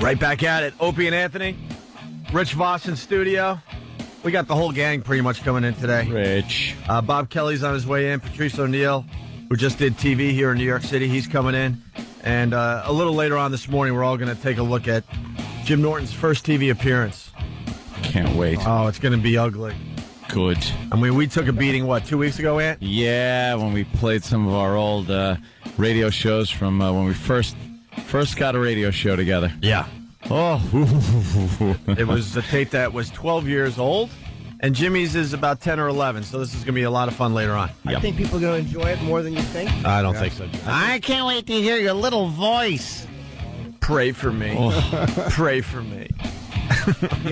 Right back at it. Opie and Anthony. Rich Voss in studio. We got the whole gang pretty much coming in today. Rich. Bob Kelly's on his way in. Patrice O'Neal, who just did TV here in New York City, he's coming in. And a little later on this morning, we're all going to take a look at Jim Norton's first TV appearance. Can't wait. Oh, it's going to be ugly. Good. I mean, we took a beating, 2 weeks ago, Ant? Yeah, when we played some of our old radio shows from when we first got a radio show together. Yeah. Oh. It was a tape that was 12 years old, and Jimmy's is about 10 or 11, so this is going to be a lot of fun later on. I think people are going to enjoy it more than you think. I don't think so. I can't wait to hear your little voice. Pray for me. Oh. Pray for me.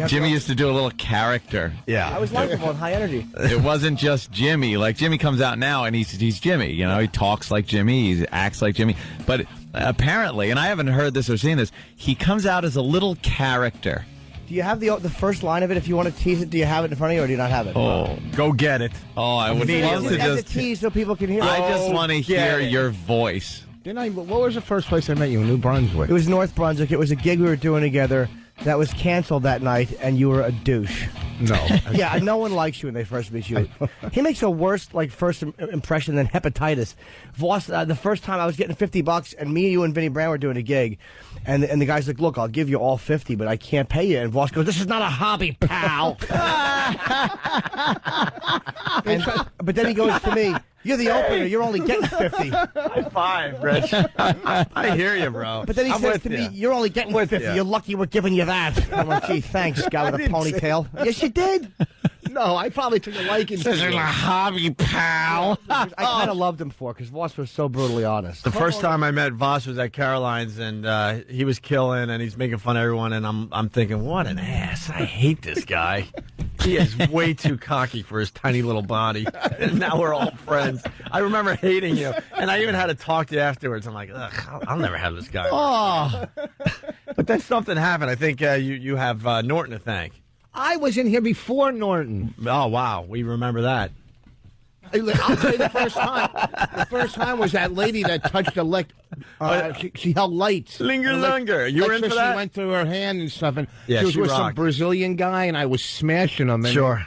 Jimmy used to do a little character. Yeah. I was likable and high energy. It wasn't just Jimmy. Like, Jimmy comes out now, and he's Jimmy. You know, he talks like Jimmy. He acts like Jimmy. But apparently, and I haven't heard this or seen this, he comes out as a little character. Do you have the first line of it? If you want to tease it, do you have it in front of you, or do you not have it? Oh, go get it. Oh, I would love to As a just... tease so people can hear it. I just want to hear it. your voice. What was the first place I met you in New Brunswick? It was North Brunswick. It was a gig we were doing together that was canceled that night, and you were a douche. No. Yeah, no one likes you when they first meet you. He makes a worse first impression than hepatitis. Voss, the first time I was getting $50, and me, you, and Vinnie Brown were doing a gig, and the guy's like, "Look, I'll give you all 50, but I can't pay you." And Voss goes, "This is not a hobby, pal." But then he goes to me, "You're the opener. You're only getting 50." High five, Rich. I hear you, bro. But then he says to me, "You're only getting 50. ya. You're lucky we're giving you that." I'm like, "Gee, thanks, guy with a ponytail." Yes, you did. No, I probably took a liking to This is a you. hobby, pal. I kind of loved him for because Voss was so brutally honest. The first time I met Voss was at Caroline's, and he was killing, and he's making fun of everyone, and I'm thinking, what an ass. I hate this guy. He is way too cocky for his tiny little body. And now we're all friends. I remember hating you, and I even had to talk to you afterwards. I'm like, ugh, I'll never have this guy. Oh, But then something happened. I think you have Norton to thank. I was in here before Norton. Oh, wow. We remember that. I'll tell you the first time. The first time was that lady that touched she held lights. Linger longer. You were in for that? She went through her hand and stuff, and Yeah, she was she with some rocked. Brazilian guy, and I was smashing him. And, Sure.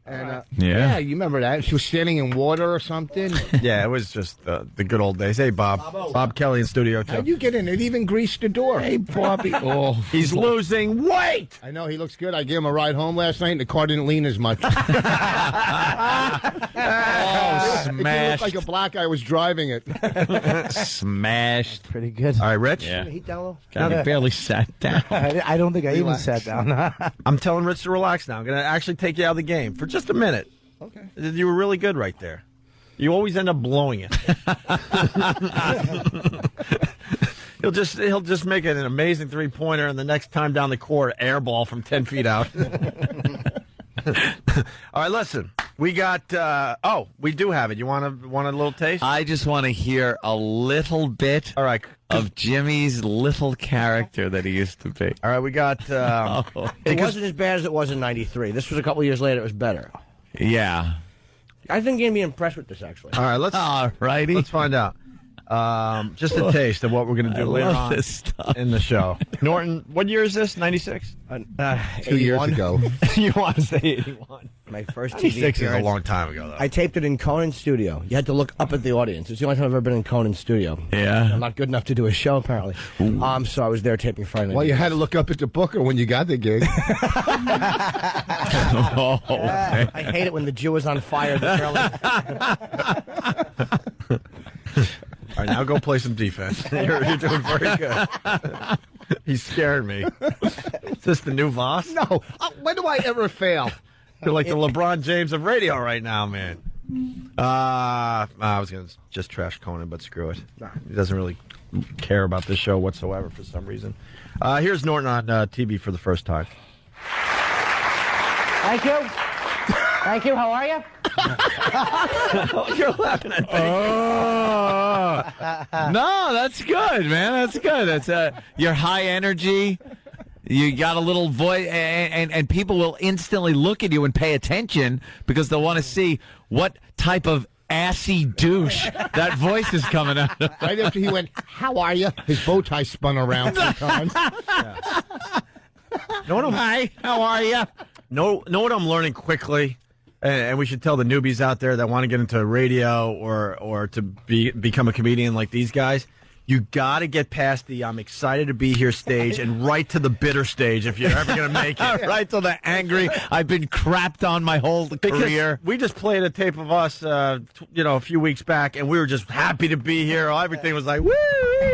And, Yeah. you remember that? She was standing in water or something. Yeah, it was just the good old days. Hey, Bob. Bob Kelly in studio, too. How'd you get in? It even greased the door. Hey, Bobby. Oh, He's losing weight. I know, he looks good. I gave him a ride home last night, and the car didn't lean as much. oh, It didn't look smashed. like a black guy was driving it. Smashed. Pretty good. All right, Rich. Yeah. Heat down a little? God, he barely sat down. I don't think I even Relax. sat down. I'm telling Rich to relax now. I'm going to actually take you out of the game for just a minute. Okay. You were really good right there. You always end up blowing it. He'll just make it an amazing three-pointer, and the next time down the court, air ball from 10 feet out. All right, listen. We got. We do have it. You want a little taste? I just want to hear a little bit All right. of Jimmy's little character that he used to be. All right. We got. It wasn't as bad as it was in '93. This was a couple years later. It was better. Yeah. I think you're going to be impressed with this, actually. All right. Let's find out. Just a taste of what we're going to do later love on this stuff. in the show. Norton, what year is this? 96? 2 years ago. You want to say 81? My first TV 96 is a appearance. long time ago, though. I taped it in Conan's studio. You had to look up at the audience. It's the only time I've ever been in Conan's studio. Yeah. I'm not good enough to do a show, apparently. So I was there taping Friday Night. Well, you had to look up at the booker when you got the gig. I hate it when the Jew is on fire this early. All right, now go play some defense. You're doing very good. He's scaring me. Is this the new Voss? No. When do I ever fail? You're like the LeBron James of radio right now, man. I was going to just trash Conan, but screw it. He doesn't really care about this show whatsoever for some reason. Here's Norton on TV for the first time. Thank you. Thank you. How are you? You're laughing at me. No, that's good, man. That's good. That's your high energy. You got a little voice, and people will instantly look at you and pay attention because they'll want to see what type of assy douche. That voice is coming out. Right after he went, "How are you?" His bow tie spun around 3 times. Hi, how are you? Know what I'm learning quickly, and we should tell the newbies out there that want to get into radio or to become a comedian like these guys. You got to get past the "I'm excited to be here" stage and right to the bitter stage if you're ever going to make it. Right to the angry. I've been crapped on my whole career. We just played a tape of us, a few weeks back, and we were just happy to be here. Everything was like, woo!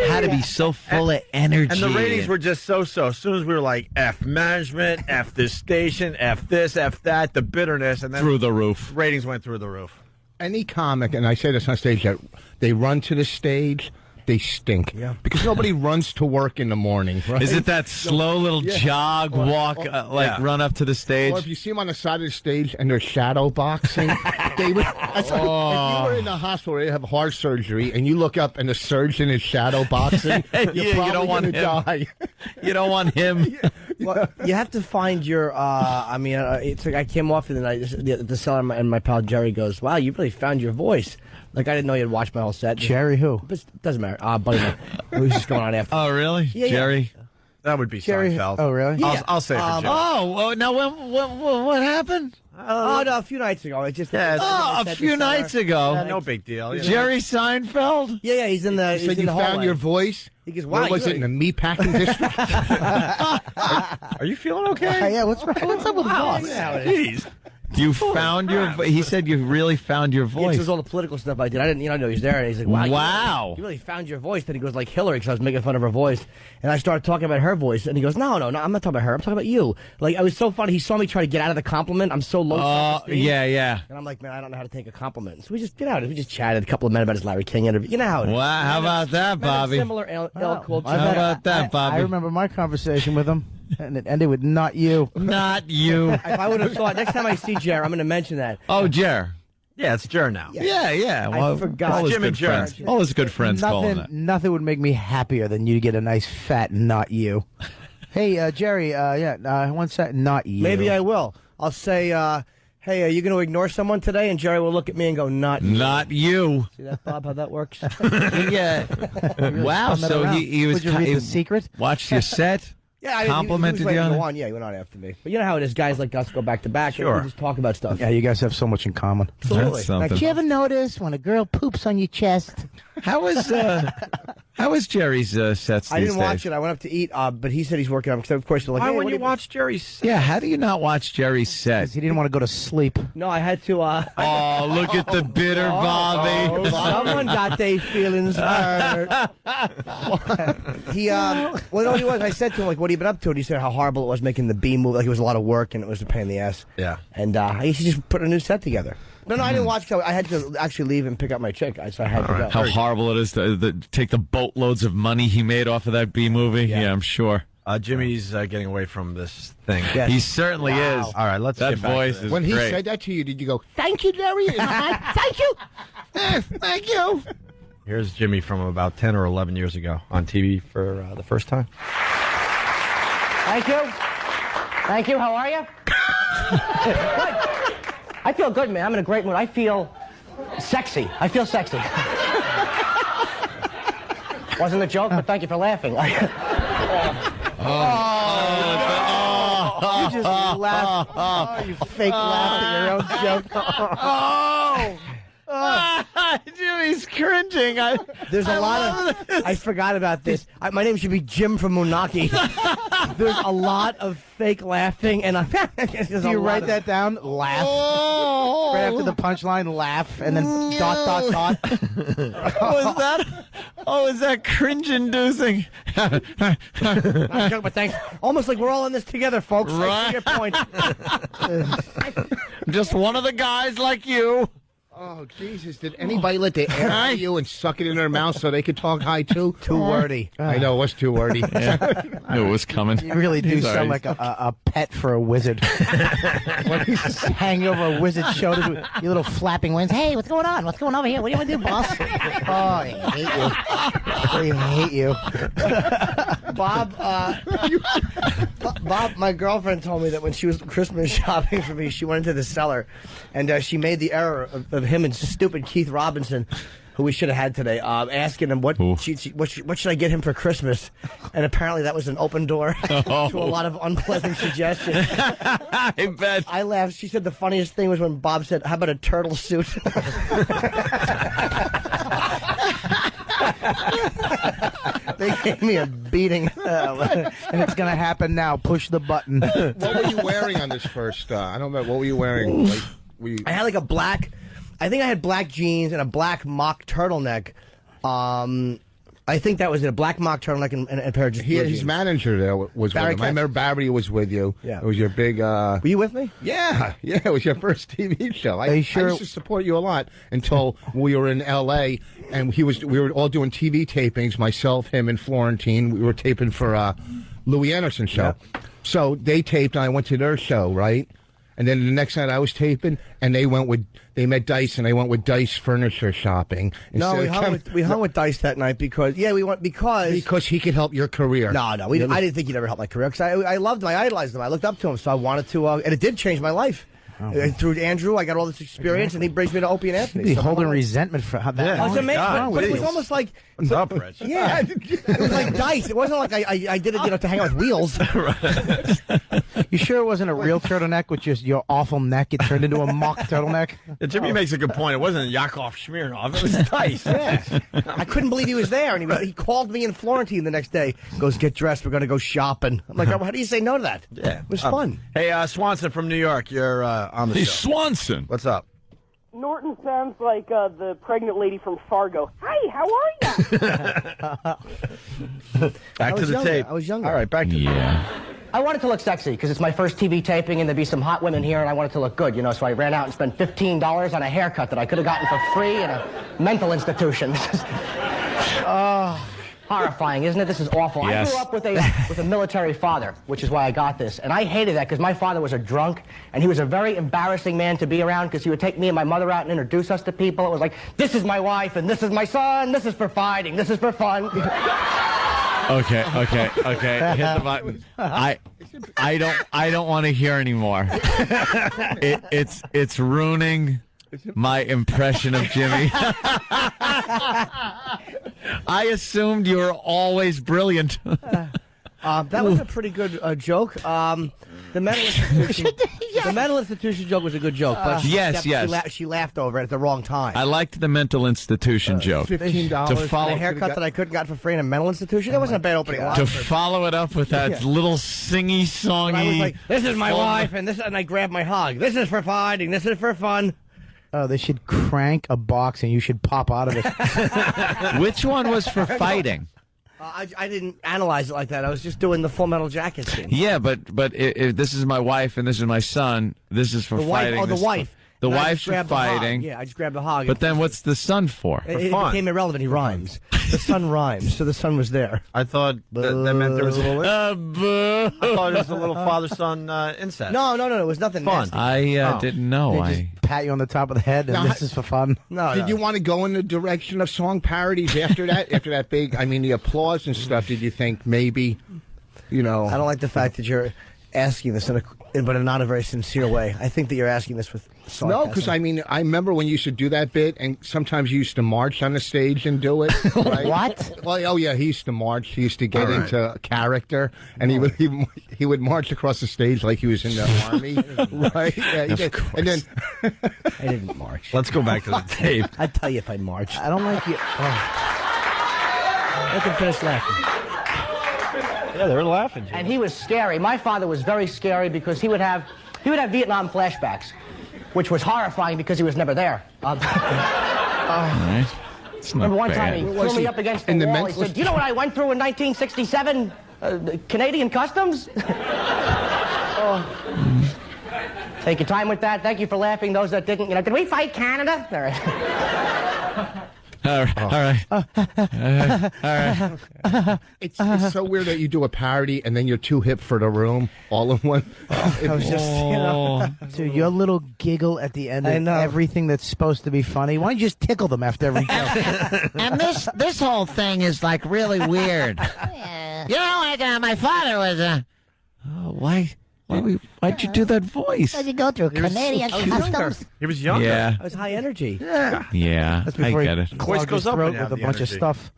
Had to be so full of energy. And the ratings were just so-so. As soon as we were like, F management, F this station, F this, F that, the bitterness, and then through the roof. Ratings went through the roof. Any comic, and I say this on stage, that they run to the stage, they stink. Yeah. Because nobody runs to work in the morning, right? Is it that slow little jog, walk, run up to the stage? Or if you see them on the side of the stage and they're shadow boxing, if you were in the hospital where you have heart surgery and you look up and the surgeon is shadow boxing, you're probably don't want going to die. You don't want him. Well, you have to find your. It's like I came off the night. The seller and my pal Jerry goes, "Wow, you really found your voice." Like I didn't know you'd watch my whole set. Jerry who? But it doesn't matter. Buddy, who's just going on after? Oh, really? Yeah, Jerry? That would be Jerry. Seinfeld. Oh, really? Yeah. I'll say it for Jerry. Now what happened? No, a few nights ago. It just a few nights ago. Yeah, no big deal. Jerry Seinfeld? Yeah, he's in the. So he's you in the found hallway. your voice? He goes, "Wow, Where was it, in the meatpacking district?" Are you feeling okay? Yeah, what's up with the boss? Jeez. You found your He said you really found your Yeah, voice. it was all the political stuff I did. I didn't, know he was there. And he's like, Wow. You really found your voice. Then he goes like Hillary because I was making fun of her voice. And I started talking about her voice. And he goes, no, I'm not talking about her. I'm talking about you. Like, I was so funny. He saw me try to get out of the compliment. I'm so low self-esteem. Yeah. And I'm like, man, I don't know how to take a compliment. So we just we just chatted a couple of minutes about his Larry King interview. You know how it is. Wow, how about that, Bobby? Similar ilk culture. How about that, Bobby? I remember my conversation with him, and it ended with "not you." Not you. If I would have thought, next time I see Jer, I'm going to mention that. Oh, Jer. Yeah, it's Jer now. Yeah. Well, forgot. All his Jim and good Jer. friends. All his good friends call him that. Nothing would make me happier than you to get a nice fat "not you." Hey, Jerry. One sec. Not you. Maybe I will. I'll say, hey, are you going to ignore someone today? And Jerry will look at me and go, not you. Not you. See that, Bob, how that works? Yeah. Wow. spun that So around. he was Would you read the secret? watched your set. Yeah, Complimented he was you on waiting to it? go on. Yeah, he went on after me. But you know how it is. Guys like us go back to back. Sure. We just talk about stuff. Yeah, you guys have so much in common. Absolutely. That's something. Did you ever notice when a girl poops on your chest? How was Jerry's sets I these didn't days? watch it. I went up to eat, but he said he's working on it. Because of course, they're like, Why hey, when what you do watch Jerry's? Yeah, how do you not watch Jerry's set? Because he didn't want to go to sleep. No, I had to. Oh, look at the bitter Bobby. Someone got their feelings hurt. He, well, no, he was. I said to him, like, what have you been up to? And he said how horrible it was making the B movie. Like, it was a lot of work and it was a pain in the ass. Yeah. And he just put a new set together. No, I didn't watch it. I had to actually leave and pick up my chick. So I had to go. How horrible it is to take the boatloads of money he made off of that B movie. Yeah, I'm sure. Jimmy's getting away from this thing. Yes. He certainly is. All right, let's That get back to voice this. is When he great. said that to you, did you go, "Thank you, Jerry"? Thank you. Thank you. Here's Jimmy from about 10 or 11 years ago on TV for the first time. Thank you. Thank you. How are you? Good. I feel good, man. I'm in a great mood. I feel sexy. I feel sexy. Wasn't a joke, but thank you for laughing. You just laughed. Oh, you fake laugh at your own joke. Jimmy's cringing. There's a lot of. I forgot about this. My name should be Jim from Moonaki. There's a lot of fake laughing, and Do you write that down? Laugh. Right after the punchline, laugh, and then ... What was that? Oh, is that cringe-inducing? Not a joke, but thanks. Almost like we're all in this together, folks. I see your point. Just one of the guys like you. Oh, Jesus. Did anybody let the air out of you and suck it in their mouth so they could talk high, too? Too wordy. I know, it was too wordy. Knew it was coming. You really do He's all sound right. like a pet for a wizard. When he's hanging over a wizard's shoulders with your little flapping wings. Hey, what's going on? What's going over here? What do you want to do, boss? Oh, I hate you. I hate you. Bob, my girlfriend told me that when she was Christmas shopping for me, she went into the cellar, and she made the error of him and stupid Keith Robinson, who we should have had today, asking him what should I get him for Christmas, and apparently that was an open door to a lot of unpleasant suggestions. I bet. I laughed. She said the funniest thing was when Bob said, "How about a turtle suit?" They gave me a beating. And it's going to happen now. Push the button. What were you wearing on this first? I don't know. What were you wearing? Like, I had like a black, I think I had black jeans and a black mock turtleneck. I think that was it, a black mock turtleneck and a pair of just blue his jeans. manager there was Barry with him. I remember Barry was with you. Yeah. It was your big... Were you with me? Yeah, it was your first TV show. I used to support you a lot until we were in L.A. and we were all doing TV tapings, myself, him, and Florentine. We were taping for Louie Anderson's show. Yeah. So they taped, and I went to their show, right? And then the next night I was taping, and they met Dice, and they went with Dice furniture shopping. No, we hung with Dice that night because he could help your career. No, I didn't think he'd ever help my career because I loved him, I idolized him, I looked up to him, so I wanted to, and it did change my life. Through Andrew, I got all this experience, and he brings me to Opie and Anthony. He's holding resentment for how that. Yeah. It was amazing, but it was almost like what's up, Rich? Yeah, it was like Dice. It wasn't like I did it, to hang out with wheels. You sure it wasn't a real turtleneck with just your awful neck? It turned into a mock turtleneck. Yeah, Jimmy makes a good point. It wasn't Yakov Smirnoff. It was Dice. Yeah. I couldn't believe he was there, and he called me in Florentine the next day. Goes, get dressed. We're going to go shopping. I'm like, how do you say no to that? Yeah, it was fun. Hey, Swanson from New York, you're on the show. Swanson. What's up? Norton sounds like the pregnant lady from Fargo. Hi, how are you? Back to the tape. I was younger. All right, back to I wanted to look sexy because it's my first TV taping and there'd be some hot women here and I wanted to look good, so I ran out and spent $15 on a haircut that I could have gotten for free in a mental institution. Horrifying, isn't it? This is awful. Yes. I grew up with a military father, which is why I got this. And I hated that because my father was a drunk, and he was a very embarrassing man to be around because he would take me and my mother out and introduce us to people. It was like, this is my wife, and this is my son, this is for fighting, this is for fun. Okay. Hit the button. I don't want to hear anymore. It's ruining my impression of Jimmy. I assumed you were always brilliant. That was a pretty good joke. The mental institution joke was a good joke, but she laughed over it at the wrong time. I liked the mental institution joke. $15 to follow a haircut that I couldn't got for free in a mental institution. That wasn't a bad opening line. To follow it up with that little singy songy. I was like, "This is my wife," and I grabbed my hug. This is for fighting. This is for fun. Oh, they should crank a box and you should pop out of it. Which one was for fighting? I didn't analyze it like that. I was just doing the Full Metal Jacket scene. Yeah, but if this is my wife and this is my son, this is for fighting. The wife. The wife's for fighting. Yeah, I just grabbed the hog. But then what's the son for? It became irrelevant. He rhymes. The son rhymes, so the son was there. I thought that meant there was I thought it was a little father-son incest. No, it was nothing fun. nasty. I didn't know. They just pat you on the top of the head, and this is for fun. Did you want to go in the direction of song parodies after that? After that big, the applause and stuff, did you think maybe, I don't like the fact that you're asking this but in not a very sincere way. I think that you're asking this with sarcasm. No, because I remember when you used to do that bit, and sometimes you used to march on the stage and do it. Right? What? Well, he used to march. He used to get into character, and he would march across the stage like he was in the army, right? Yeah, he did. And then I didn't march. Let's go back to the tape. I'd tell you if I marched. I don't like you. Let them finish laughing. Yeah, they were laughing. Jimmy. And he was scary. My father was very scary because he would have Vietnam flashbacks, which was horrifying because he was never there. Right. Remember one time he threw me up against the wall. He said, "Do you know what I went through in 1967? Canadian Customs?" Take your time with that. Thank you for laughing. Those that didn't, did we fight Canada? All right. All right. it's so weird that you do a parody and then you're too hip for the room all in one. I was just, Dude, your little giggle at the end of everything that's supposed to be funny. Why don't you just tickle them after every joke? And this whole thing is like really weird. My father was why'd you do that voice? Why'd you go through Canadian customs? He was younger. Yeah. That was high energy. Yeah, That's I before get he it. Voice goes up when you have with a the bunch of energy. stuff.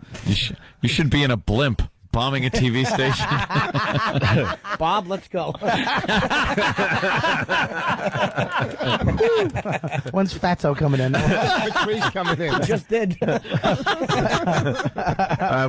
You should be in a blimp bombing a TV station. Bob, let's go. When's Fatso coming in? Patrice coming in. Just did. We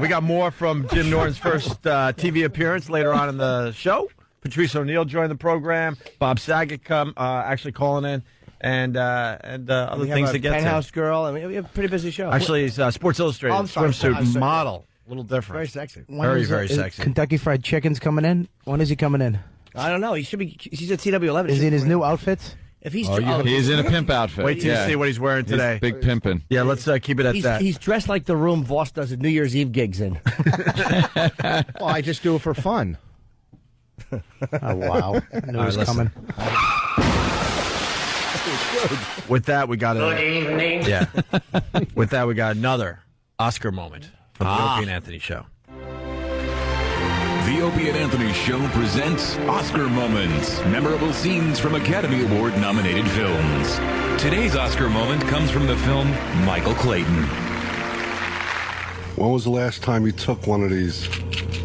got more from Jim Norton's first TV appearance later on in the show. Patrice O'Neal joined the program. Bob Saget actually calling in. And other things to get Penthouse to. Girl. I mean, we have a pretty busy show. Actually, it's Sports Illustrated I'm sorry. swimsuit model. A little different. Very sexy. Very sexy. Kentucky Fried Chicken's coming in. When is he coming in? I don't know. He should be. He's at CW11. Is he in his new outfits? If he's He's in a pimp outfit. Wait till you see what he's wearing today. He's big pimping. Yeah, let's keep it at that. He's dressed like the room Voss does at New Year's Eve gigs in. Well, I just do it for fun. Oh, wow. I knew it was coming. With that, we got Good evening. Yeah. With that, we got another Oscar moment from the Opie and Anthony show. The Opie and Anthony Show presents Oscar Moments, memorable scenes from Academy Award nominated films. Today's Oscar moment comes from the film Michael Clayton. When was the last time you took one of these?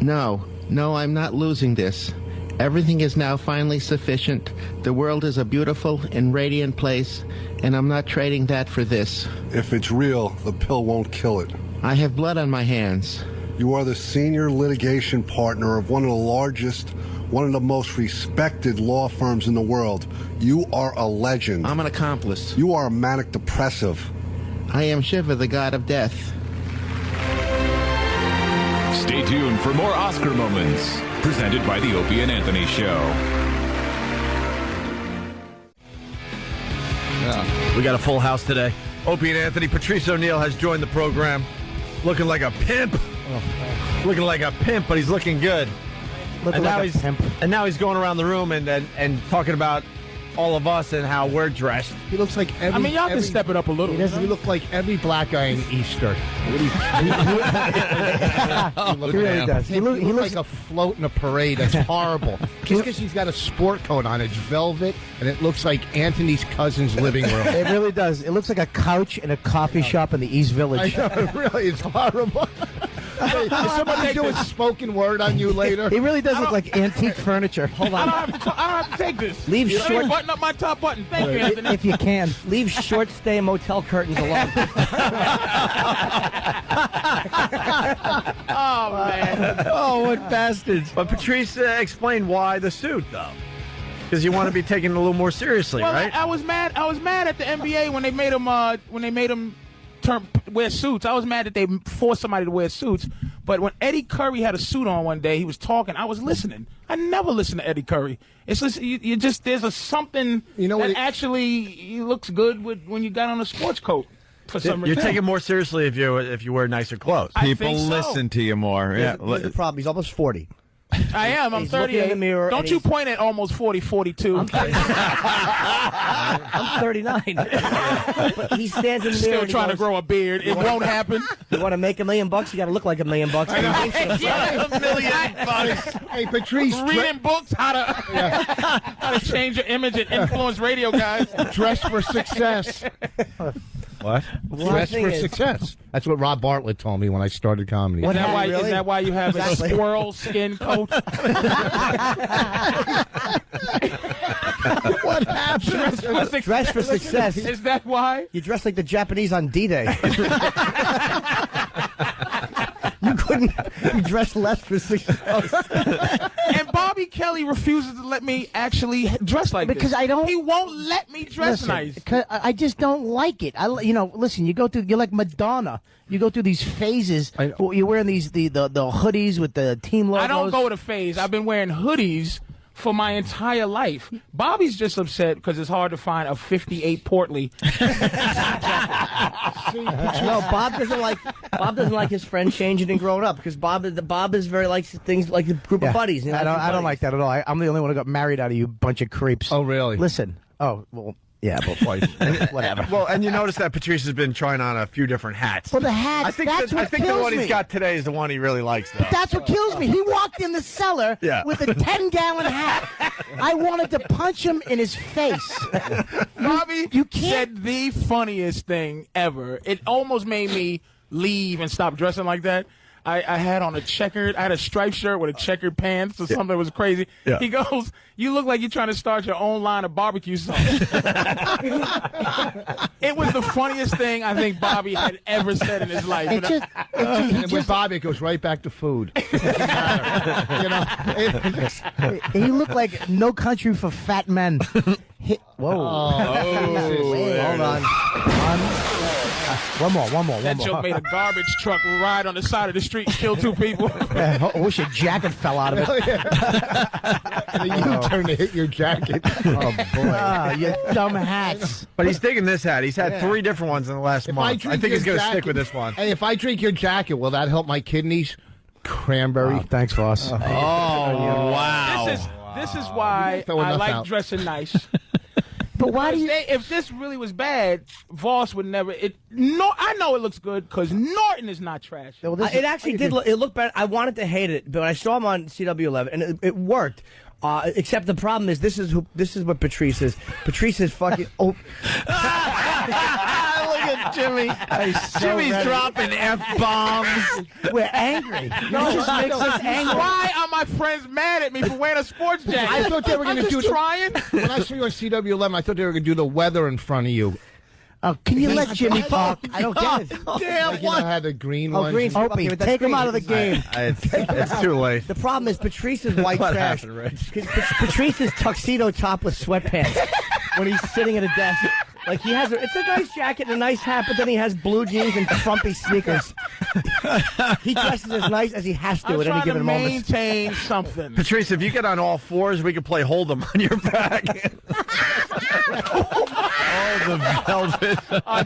No, I'm not losing this. Everything is now finally sufficient. The world is a beautiful and radiant place, and I'm not trading that for this. If it's real, the pill won't kill it. I have blood on my hands. You are the senior litigation partner of one of the largest, one of the most respected law firms in the world. You are a legend. I'm an accomplice. You are a manic depressive. I am Shiva, the god of death. Stay tuned for more Oscar moments, presented by the Opie and Anthony Show. We got a full house today. Opie and Anthony. Patrice O'Neal has joined the program, looking like a pimp. Looking like a pimp, but he's looking good. Looking like a pimp. And now he's going around the room and talking about all of us and how we're dressed. He looks like every... y'all can step it up a little. You look like every black guy in Easter. He really does. He looks like a float in a parade. That's horrible. Just because he's got a sport coat on. It's velvet, and it looks like Anthony's cousin's living room. It really does. It looks like a couch in a coffee shop in the East Village. I know, really, it's horrible. Is somebody doing spoken word on you later? He really does look like antique furniture. Hold on. I don't have to take this. Leave Let short. me button up my top button. Thank you, Anthony. If you can, leave short stay motel curtains alone. Oh, man. Oh, what bastards. But Patrice explained why the suit, though. Because you want to be taken a little more seriously, Well, right? I was mad at the NBA when they made them wear suits. I was mad that they forced somebody to wear suits. But when Eddie Curry had a suit on one day, he was talking. I was listening. I never listen to Eddie Curry. It's just there's something that actually looks good when you got on a sports coat. For some reason, You're taken more seriously if you wear nicer clothes. People listen to you more. Here's the problem. He's almost 40. I am. I'm He's looking 38. in the mirror Don't and you he's- point at almost 40, 42. I'm 39. But he stands in the mirror. Still and he trying to goes, grow a beard. It won't happen. You want to make $1 million? You got to look like $1 million. $1 million. Hey, Patrice. Reading books how to change your image and influence radio guys. Dress for success. What? Dress for success. That's what Rob Bartlett told me when I started comedy. Is that why you have a squirrel skin coat? What happened? Dress for success. Is that why? You dress like the Japanese on D-Day. You couldn't be dressed less for success. And Bobby Kelly refuses to let me actually dress like this. Because I don't. He won't let me dress Listen, nice. 'cause I just don't like it. Listen. You're like Madonna. You go through these phases. You're wearing the hoodies with the team logos. I don't go with a phase. I've been wearing hoodies for my entire life. Bobby's just upset because it's hard to find a 58 Portly. No, Bob doesn't like his friends changing and growing up because Bob is very like things like the group of buddies. You know, I don't like that at all. I'm the only one who got married out of you bunch of creeps. Oh, really? Listen. Oh, well. Yeah, but whatever. Well, and you notice that Patrice has been trying on a few different hats. Well, the hats, I think that's what I think the kills one he's me. got today is the one he really likes, though. That's what kills me. He walked in the cellar Yeah. with a 10-gallon hat. I wanted to punch him in his face. Bobby You can't. said the funniest thing ever. It almost made me leave and stop dressing like that. I had on I had a striped shirt with a checkered pants or something that was crazy. Yeah. He goes, "You look like you're trying to start your own line of barbecue sauce." It was the funniest thing I think Bobby had ever said in his life. And with Bobby, it goes right back to food. He looked like No Country for Fat Men. Whoa. Hold on. One more. That joke made a garbage truck ride on the side of the street and kill 2 people. I wish your jacket fell out of it. And then you turn to hit your jacket. Oh, boy. You dumb hats. But he's digging this hat. He's had 3 different ones in the last month. I think he's going to stick with this one. Hey, if I drink your jacket, will that help my kidneys? Cranberry. Oh, thanks, boss. Wow. This is why Throw I enough like out. dressing nice. But why do you... If this really was bad, Voss would never. I know it looks good because Norton is not trash. It actually did. It looked better. I wanted to hate it, but I saw him on CW11, and it worked. Except the problem is this is what Patrice is. Patrice is fucking. Look at Jimmy. Jimmy's dropping F-bombs. We're angry. No, it just makes us angry. Why are my friends mad at me for wearing a sports jacket? I thought they were going to do trying. When I saw you on CW11, I thought they were going to do the weather in front of you. Oh, can you let Jimmy talk? I don't get it. Damn, like, I had the green one. Green's Opie, but that's take him green. out of the game. It's too late. The problem is Patrice is white What trash. happened, Rich? Patrice is tuxedo top with sweatpants when he's sitting at a desk. Like it's a nice jacket and a nice hat, but then he has blue jeans and frumpy sneakers. He dresses as nice as he has to at any given moment. Maintain something. Patrice, if you get on all 4s, we could play hold 'em on your back. The velvet. Wow.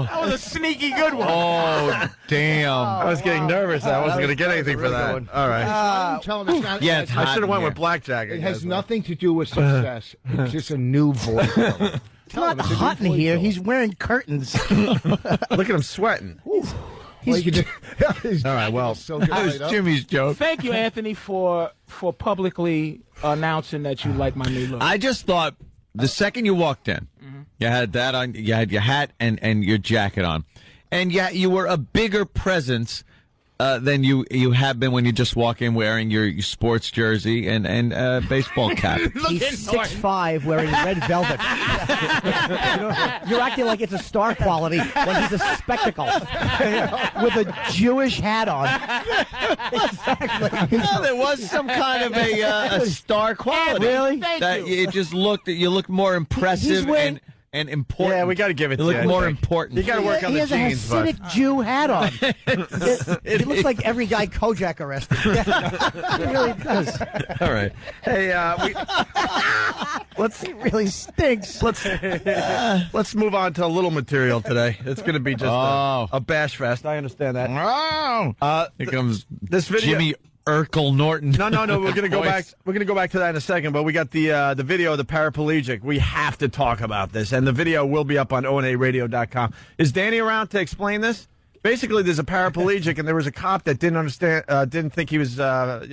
That was a sneaky good one. Oh, damn. I was getting nervous. I wasn't going to get anything for that. All right. Tell him it's not. Yeah, it's I hot should have in went here. with blackjack. It has nothing to do with success. It's just a new voice. It's not hot in here. He's wearing curtains. Look at him sweating. All right, well, so good That was right up. Jimmy's joke. Thank you, Anthony, for publicly announcing that you like my new look. I just thought the second you walked in, you had that on, you had your hat and your jacket on, and you were a bigger presence than you have been when you just walk in wearing your sports jersey and baseball cap. He's 6'5", wearing red velvet. You're acting like it's a star quality when he's a spectacle with a Jewish hat on. Exactly. No, there was some kind of a star quality. Really? That you just looked. You looked more impressive and important. Yeah, we got to give it to you. you. Look more important. You got to work on He the has a jeans, but Hasidic Jew hat on. It looks like every guy Kojak arrested. It really does. all right. Hey, He really stinks. let's move on to a little material today. It's going to be just a bash fest. I understand that. Here comes This video. Jimmy Urkel Norton. No. We're gonna go back. We're gonna go back to that in a second. But we got the video of the paraplegic. We have to talk about this, and the video will be up on onaradio.com. Is Danny around to explain this? Basically, there's a paraplegic, and there was a cop that didn't understand, didn't think he was, paralyzed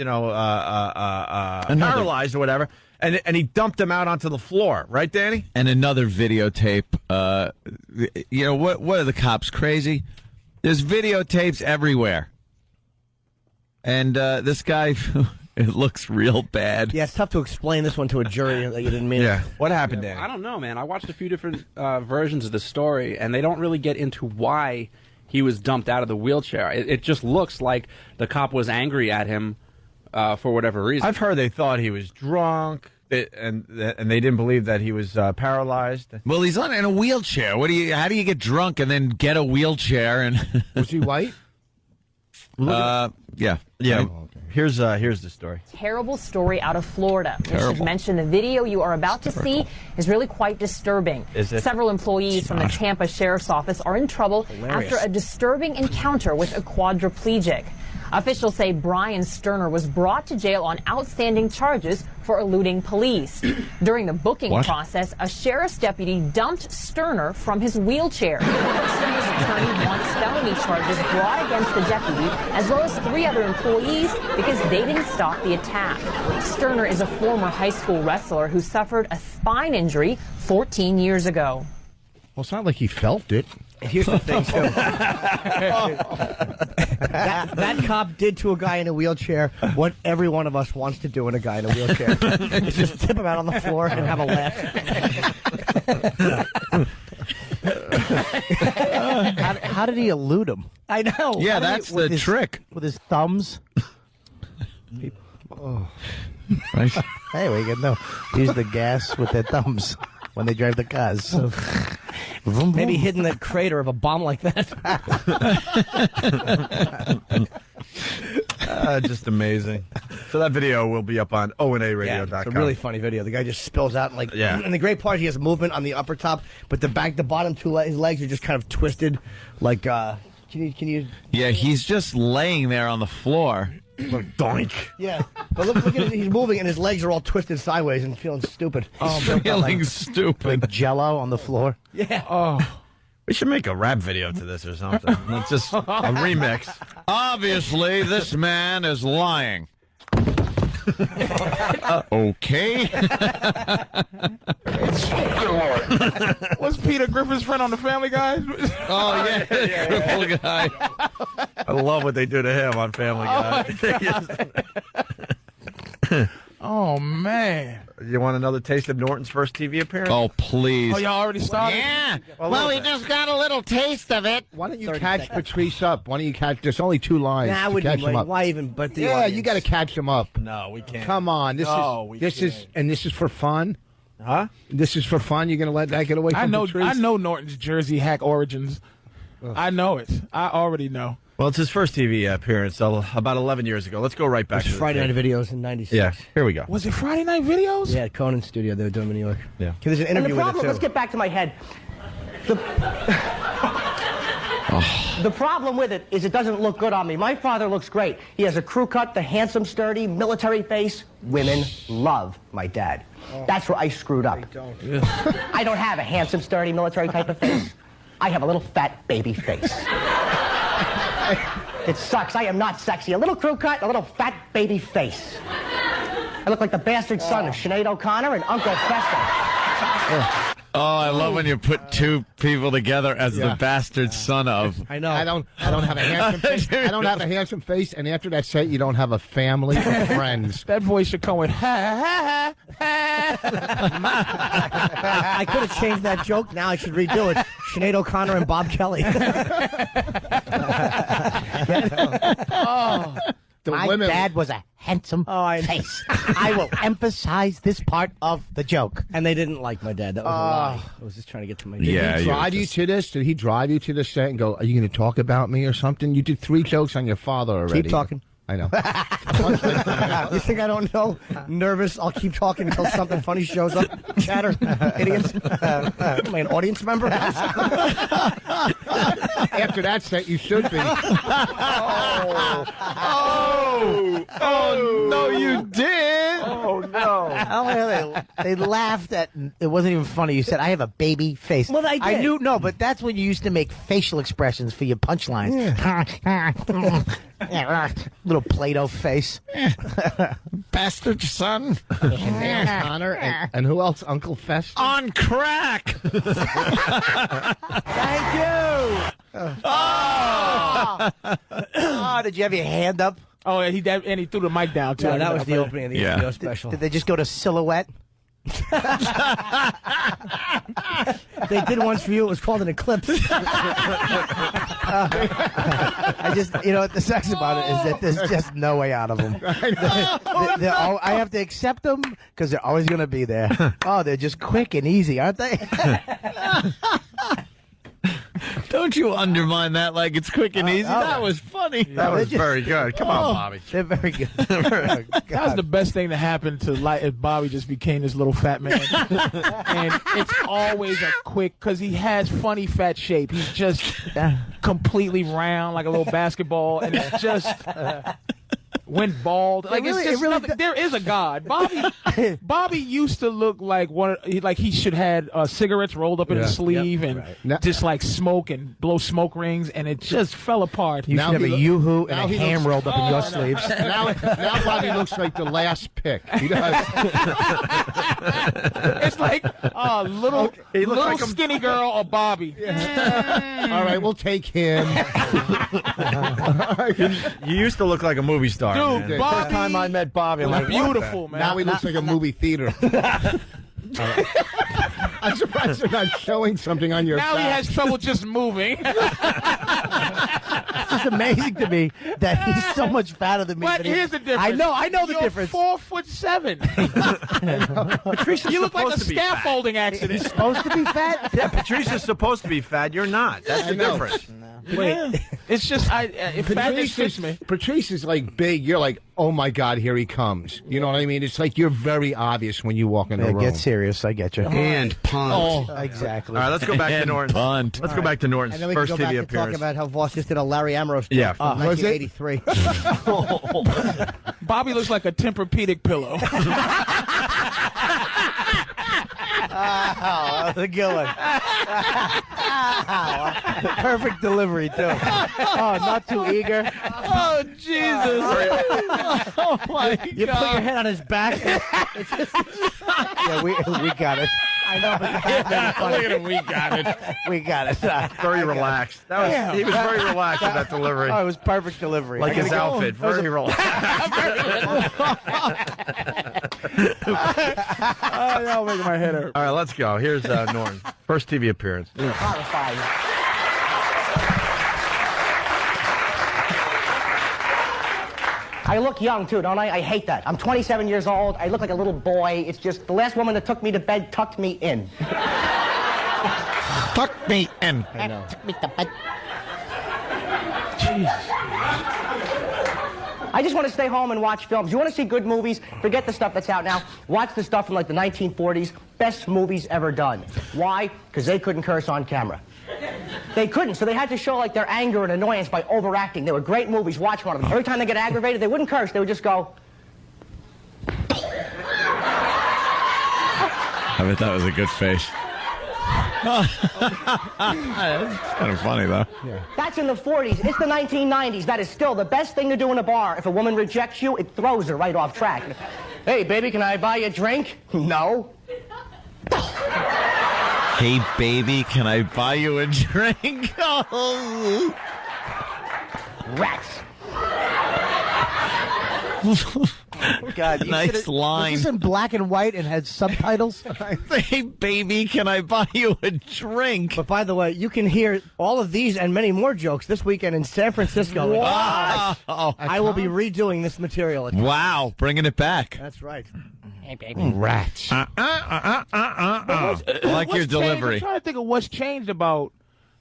or whatever, and he dumped him out onto the floor. Right, Danny? And another videotape. What are the cops crazy? There's videotapes everywhere. And this guy, it looks real bad. Yeah, it's tough to explain this one to a jury that you didn't mean. Yeah. What happened, Danny? I don't know, man. I watched a few different versions of the story, and they don't really get into why he was dumped out of the wheelchair. It just looks like the cop was angry at him for whatever reason. I've heard they thought he was drunk, and they didn't believe that he was paralyzed. Well, he's in a wheelchair. How do you get drunk and then get a wheelchair? And was he white? Yeah. Oh, okay. Here's the story. Terrible story out of Florida. I Terrible. should mention the video you are about to see is really quite disturbing. Is it? Several employees from the Tampa Sheriff's Office are in trouble after a disturbing encounter with a quadriplegic. Officials say Brian Sterner was brought to jail on outstanding charges for eluding police. During the booking process, a sheriff's deputy dumped Sterner from his wheelchair. Sterner's attorney wants felony charges brought against the deputy, as well as 3 other employees, because they didn't stop the attack. Sterner is a former high school wrestler who suffered a spine injury 14 years ago. Well, it's not like he felt it. Here's the thing, too. that cop did to a guy in a wheelchair what every one of us wants to do in a guy in a wheelchair. Just tip him out on the floor and have a laugh. How did he elude him? I know. Yeah, that's the trick. With his thumbs. Nice. Hey, we can know. Use the gas with their thumbs when they drive the cars. So, maybe hid in that crater of a bomb like that. Just amazing. So that video will be up on onaradio.com. Yeah, it's a really funny video. The guy just spills out and the great part is he has movement on the upper top, but the bottom two his legs are just kind of twisted. Like, can you? Yeah, he's just laying there on the floor. Doink. Yeah, but look at it. He's moving and his legs are all twisted sideways and feeling stupid. Feeling stupid. Like Jello on the floor. Yeah. Oh. We should make a rap video to this or something. It's just a remix. Obviously, this man is lying. Okay. Was Peter Griffin's friend on the Family Guy? Oh, yeah. Cripple guy. I love what they do to him on Family Guy. Oh, man. You want another taste of Norton's first TV appearance? Oh, please. Oh, y'all already started? Yeah. Well, we just got a little taste of it. Why don't you catch Patrice up? Why don't you catch? There's only 2 lines. Nah, to catch him up. Why even? But you got to catch him up. No, we can't. Come on, this is for fun. Huh? This is for fun. You're gonna let that get away from Patrice? I know Norton's Jersey hack origins. I know it. I already know. Well, it's his first TV appearance about 11 years ago. Let's go right back to Friday Night Videos in '96. Yeah, here we go. Was it Friday Night Videos? Yeah, Conan's studio. They were doing in New York. Yeah. There's an interview with it, too. Let's get back to my head. The problem with it is it doesn't look good on me. My father looks great. He has a crew cut, the handsome, sturdy, military face. Women love my dad. That's where I screwed up. I don't have a handsome, sturdy, military type of face. I have a little fat baby face. It sucks. I am not sexy. A little crew cut, a little fat baby face. I look like the bastard son of Sinead O'Connor and Uncle Fester. Oh, I love when you put 2 people together as the bastard son of. I know. I don't have a handsome face. I don't have a handsome face, and after that set, you don't have a family or friends. That voice should come with ha ha ha. I could have changed that joke. Now I should redo it. Sinead O'Connor and Bob Kelly. My dad was a handsome face. I will emphasize this part of the joke. And they didn't like my dad. That was a lie. I was just trying to get to my dad. Yeah, Did he drive you to this? Did he drive you to this set and go, are you going to talk about me or something? You did 3 jokes on your father already. Keep talking. I know. You think I don't know? Nervous. I'll keep talking until something funny shows up. Chatter. Idiots. Am I an audience member? After that set, you should be. Oh, no, you did. Oh, no. They laughed at. It wasn't even funny. You said, I have a baby face. Well, I did. I knew, no, but that's when you used to make facial expressions for your punchlines. Little Play-Doh face. Bastard son. Connor and who else? Uncle Fester? On crack. Thank you. Oh, did you have your hand up? Oh, and he threw the mic down, too. No, that was the opening of the HBO special. Did they just go to Silhouette? They did once for you. It was called an eclipse. I just, what the sucks about it is that there's just no way out of them. I have to accept them because they're always going to be there. Oh, they're just quick and easy, aren't they? Don't you undermine that like it's quick and easy. That was funny. That was very good. Come on, Bobby. They're very good. That was the best thing to happen to if Bobby just became this little fat man. And it's always a quick, because he has funny fat shape. He's just completely round like a little basketball, and it's just went bald. Like it's just nothing. There is a God. Bobby used to look like he should had cigarettes rolled up in his sleeve and just like smoke and blow smoke rings, and it just fell apart. You should have a yoo-hoo and a ham rolled up in your sleeves. Now Bobby looks like the last pick. He does. It's like little like skinny girl or Bobby. All right, we'll take him. You used to look like a movie star. Dude, man. Bobby, First time I met Bobby, I'm like, beautiful, man. Now he looks like a movie theater. I'm surprised they're not showing something on your Now back. he has trouble just moving. It's just amazing to me that he's so much fatter than me. But here's the difference. I know the difference. 4'7". Patrice, you look like a scaffolding accident. He's supposed to be fat? Yeah, Patrice is supposed to be fat. You're not. That's the difference. Wait, it's just if fatness fits me. Patrice is like big. You're like, oh my God, here he comes. You know what I mean? It's like you're very obvious when you walk in the room. Get serious. I get you. And punt. Oh, exactly. All right, let's go back to Norton. Punt. Let's go back to Norton's And then we first can go back TV and talk appearance. about how Voss just did a Larry Ambrose stuff Yeah. from Was it? 1983. Bobby looks like a Tempur-Pedic pillow. Oh, that was a good one. Perfect delivery, too. Oh, not too eager. Oh, Jesus. Oh, my God. You put your head on his back. It's just, yeah, we got it. I know, but Look at him. We got it. we got it. Very relaxed. He was very relaxed with that delivery. Oh, it was perfect delivery. Like his outfit. Very relaxed. Oh, y'all making my head hurt. All right, let's go. Here's Norton. First TV appearance. Horrifying. I look young, too, don't I? I hate that. I'm 27 years old. I look like a little boy. It's just the last woman that took me to bed tucked me in. Tuck me in. I know. Took me to bed. I just want to stay home and watch films. You want to see good movies? Forget the stuff that's out now. Watch the stuff from like the 1940s. Best movies ever done. Why? Because they couldn't curse on camera. They couldn't, so they had to show like their anger and annoyance by overacting. They were great movies. Watch one of them. Every time they get aggravated, they wouldn't curse. They would just go. I bet that was a good face. That's kind of funny, though. Yeah. That's in the 40s. It's the 1990s. That is still the best thing to do in a bar. If a woman rejects you, it throws her right off track. Hey, baby, can I buy you a drink? No. Hey, baby, can I buy you a drink? Oh. Rats. God, Nice line. Was this in black and white and had subtitles? Hey, baby, can I buy you a drink? But by the way, you can hear all of these and many more jokes this weekend in San Francisco. Wow. I will be redoing this material. Wow, bringing it back. That's right. Hey, baby. Rats. Like your delivery. I'm trying to think of what's changed about.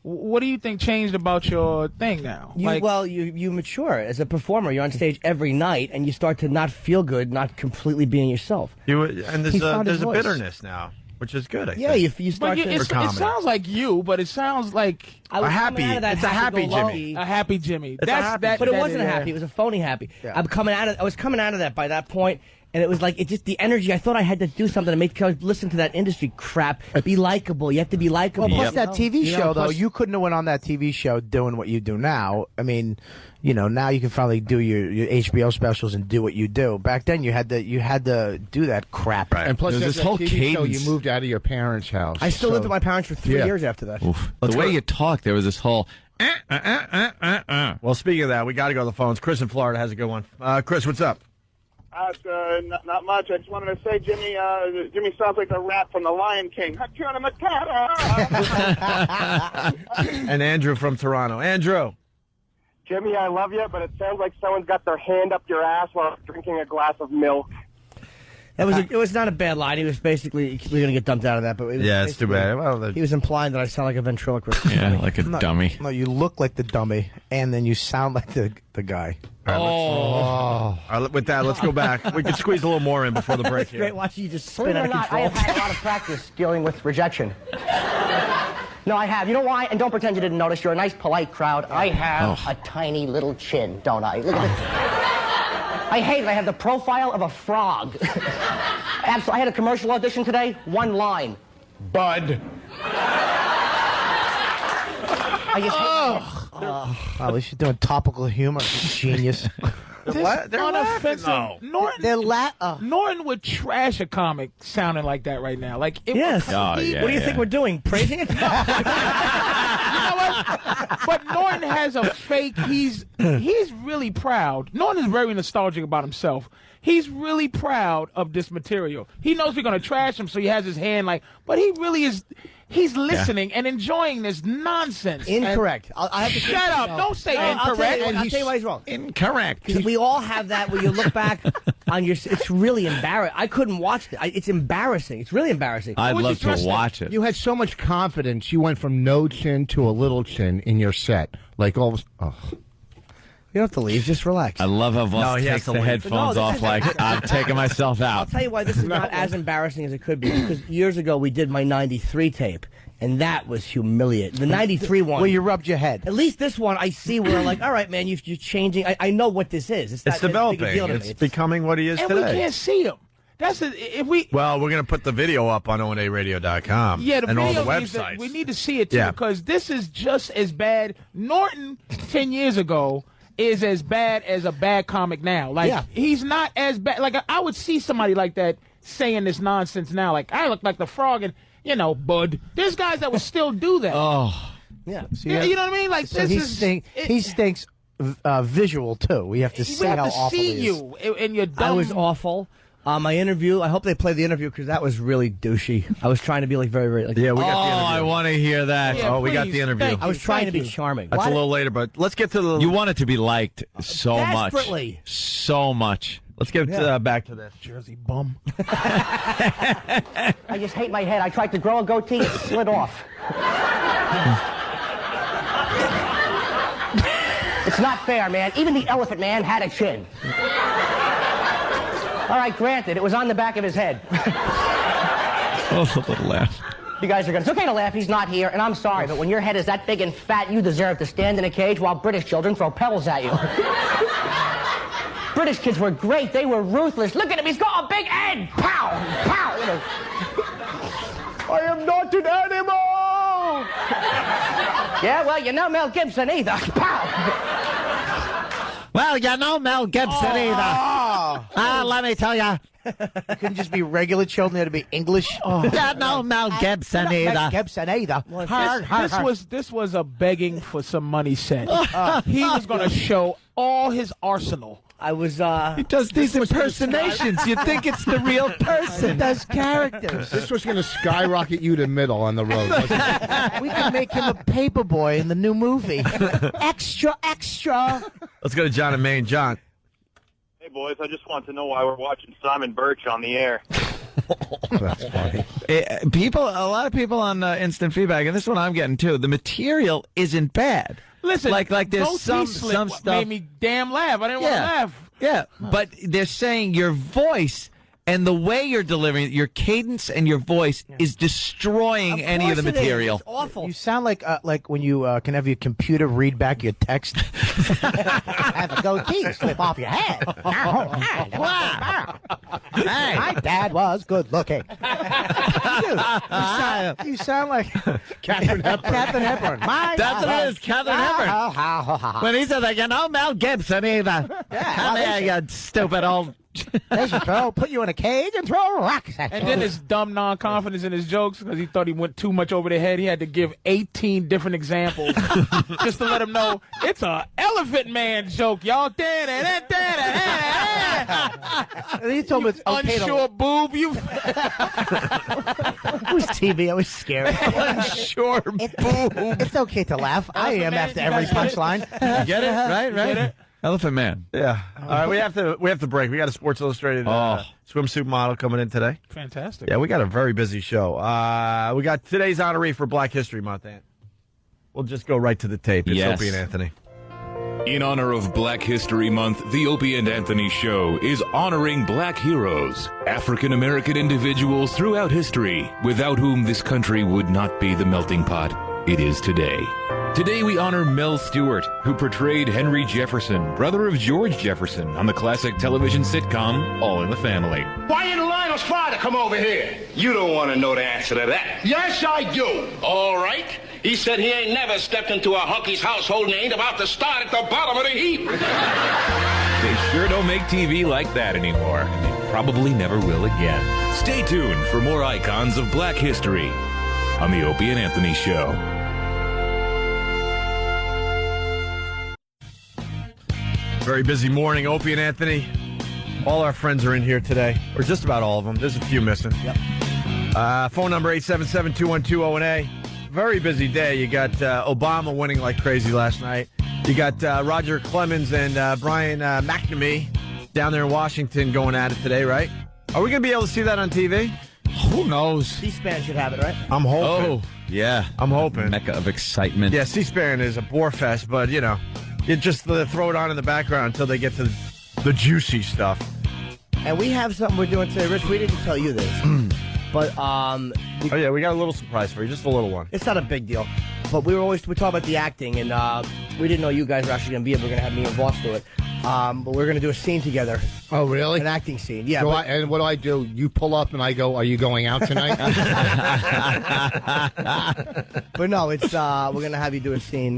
What do you think changed about your thing now? You mature as a performer. You're on stage every night, and you start to not feel good, not completely being yourself. And there's a bitterness now, which is good. I think. You start to. It sounds like you, but it sounds like a happy. It's a happy Jimmy. A happy Jimmy. But it wasn't a happy. It was a phony happy. Yeah. I was coming out of that by that point. And it was like, it just, the energy, I thought I had to do something to make people listen to that industry crap. Be likable. You have to be likable. Well, plus that TV show, though, you couldn't have went on that TV show doing what you do now. I mean, now you can finally do your HBO specials and do what you do. Back then, you had to do that crap. Right. And plus, this whole TV show, you moved out of your parents' house. I still lived with my parents for 3 years after that. The way you talk, there was this whole... Well, speaking of that, we got to go to the phones. Chris in Florida has a good one. Chris, what's up? Not much. I just wanted to say, Jimmy sounds like the rat from The Lion King. Hakuna Matata. And Andrew from Toronto. Andrew. Jimmy, I love you, but it sounds like someone's got their hand up your ass while drinking a glass of milk. It was not a bad line. He was basically, we're going to get dumped out of that, but it's too bad. Well, he was implying that I sound like a ventriloquist. Yeah, like a dummy. No, you look like the dummy, and then you sound like the guy. All right, with that, let's go back. We can squeeze a little more in before the break It's here. great watching you just spin Believe it out or of not, I control. have had a lot of practice dealing with rejection. No, I have. You know why? And don't pretend you didn't notice. You're a nice, polite crowd. I have a tiny little chin, don't I? Look at this. I hate it. I have the profile of a frog. Absolutely. I had a commercial audition today. One line. Bud. I just At least you're doing topical humor. Genius. This unoffensive. Norton, Norton would trash a comic sounding like that right now. Like, it Yes. would What do you think we're doing? Praising it? You know what? But Norton has a fake. He's really proud. Norton is very nostalgic about himself. He's really proud of this material. He knows we're going to trash him, so he has his hand like. But he really is. He's listening and enjoying this nonsense. Incorrect. I have to Shut up! No. Don't say I'll incorrect. I'll tell you why he's wrong. Incorrect. Because we all have that where you look back on your. It's really embarrassing. I couldn't watch it. It's embarrassing. It's really embarrassing. I'd love to watch it. You had so much confidence. You went from no chin to a little chin in your set. Like all of a You don't have to leave. Just relax. I love how Voss he has takes to the leave. headphones No, this off is- like I'm taking myself I'll out. tell you why this is not as embarrassing as it could be. Because years ago we did my '93 tape, and that was humiliating. The '93 one. Well, you rubbed your head. At least this one, I see where I'm like, all right, man, you're changing. I know what this is. It's, not It's that big a developing. deal to me. It's becoming what he is And today. we can't see him. That's if we. Well, we're going to put the video up on onaradio.com Yeah, the and all video the needs to- websites. we need to see it too Yeah. because this is just as bad. Norton 10 years ago is as bad as a bad comic now. Like he's not as bad. Like I would see somebody like that saying this nonsense now. Like I look like the frog, and Bud. There's guys that would still do that. Yeah. Yeah, you know what I mean? Like So this he is stinks visual too. We have to see we have how to awful see he is. you and your dumb. I was awful. My interview, I hope they play the interview because that was really douchey. I was trying to be like very, very like. Yeah, we got the interview. I want to hear that. Yeah, we got please, the interview. thank I was you, trying to thank be you. charming. That's a little later, but let's get to the. You want it to be liked so Desperately. much. So much. Let's get back to this. Jersey bum. I just hate my head. I tried to grow a goatee, it slid off. It's not fair, man. Even the elephant man had a chin. All right, granted, it was on the back of his head. Oh, a little laugh. You guys are going to... It's okay to laugh, he's not here, and I'm sorry, but when your head is that big and fat, you deserve to stand in a cage while British children throw pebbles at you. British kids were great. They were ruthless. Look at him. He's got a big head. Pow! Pow! I am not an animal! Yeah, well, Mel Gibson either. Pow! Well, Mel Gibson either. Let me tell you. You couldn't just be regular children. They had to be English. Mel Gibson either. Mel Gibson either. This was a begging for some money set. He was going to show all his arsenal. I was. He does these impersonations. You think it's the real person. He does characters. This was going to skyrocket you to middle on the road, wasn't it? We could make him a paper boy in the new movie. Extra, extra. Let's go to John and Maine. John. Hey, boys, I just want to know why we're watching Simon Birch on the air. That's funny. A lot of people on instant feedback, and this is what I'm getting too. The material isn't bad. Listen, like there's goatee some stuff made me damn laugh. I didn't want to laugh. Yeah, but they're saying your voice and the way you're delivering it, your cadence and your voice is destroying any of the material. It's awful. You sound like when you can have your computer read back your text. Have a goatee slip off your head. Hey, my dad was good looking. You sound like Catherine Hepburn. Catherine Hepburn. That's what it is, Catherine Hepburn. When he said, Mel Gibson either. Come here, you stupid old... They should put you in a cage and throw rocks at you. And then his dumb non-confidence in his jokes because he thought he went too much over the head. He had to give 18 different examples just to let him know it's a elephant man joke, y'all. And he told me it's okay unsure boob. You. It was TV. I was scared. Unsure boob. It's okay to laugh. I am after every punchline. You get it? Right? Get it? Elephant Man. Yeah. All right, we have to break. We got a Sports Illustrated swimsuit model coming in today. Fantastic. Yeah, we got a very busy show. We got today's honoree for Black History Month, Ant. We'll just go right to the tape. It's Opie and Anthony. In honor of Black History Month, the Opie and Anthony Show is honoring black heroes, African-American individuals throughout history, without whom this country would not be the melting pot it is today. Today we honor Mel Stewart, who portrayed Henry Jefferson, brother of George Jefferson, on the classic television sitcom All in the Family. Why didn't Lionel's father come over here? You don't want to know the answer to that. Yes, I do. All right. He said he ain't never stepped into a hunky's household and ain't about to start at the bottom of the heap. They sure don't make TV like that anymore, and they probably never will again. Stay tuned for more icons of black history on the Opie and Anthony Show. Very busy morning, Opie and Anthony. All our friends are in here today, or just about all of them. There's a few missing. Yep. Phone number 877-212-0NA. Very busy day. You got Obama winning like crazy last night. You got Roger Clemens and Brian McNamee down there in Washington going at it today, right? Are we going to be able to see that on TV? Who knows? C-SPAN should have it, right? I'm hoping. Oh, yeah. I'm hoping. Mecca of excitement. Yeah, C-SPAN is a bore fest, but, you know, you just throw it on in the background until they get to the juicy stuff. And we have something we're doing today. Rich, we didn't tell you this. But, oh, yeah, we got a little surprise for you. Just a little one. It's not a big deal. But we talk about the acting, and we didn't know you guys were actually going to be able. We're going to have me and Voss do it. But we're going to do a scene together. Oh, really? An acting scene, yeah. And what do I do? You pull up and I go, are you going out tonight? But no, it's we're going to have you do a scene.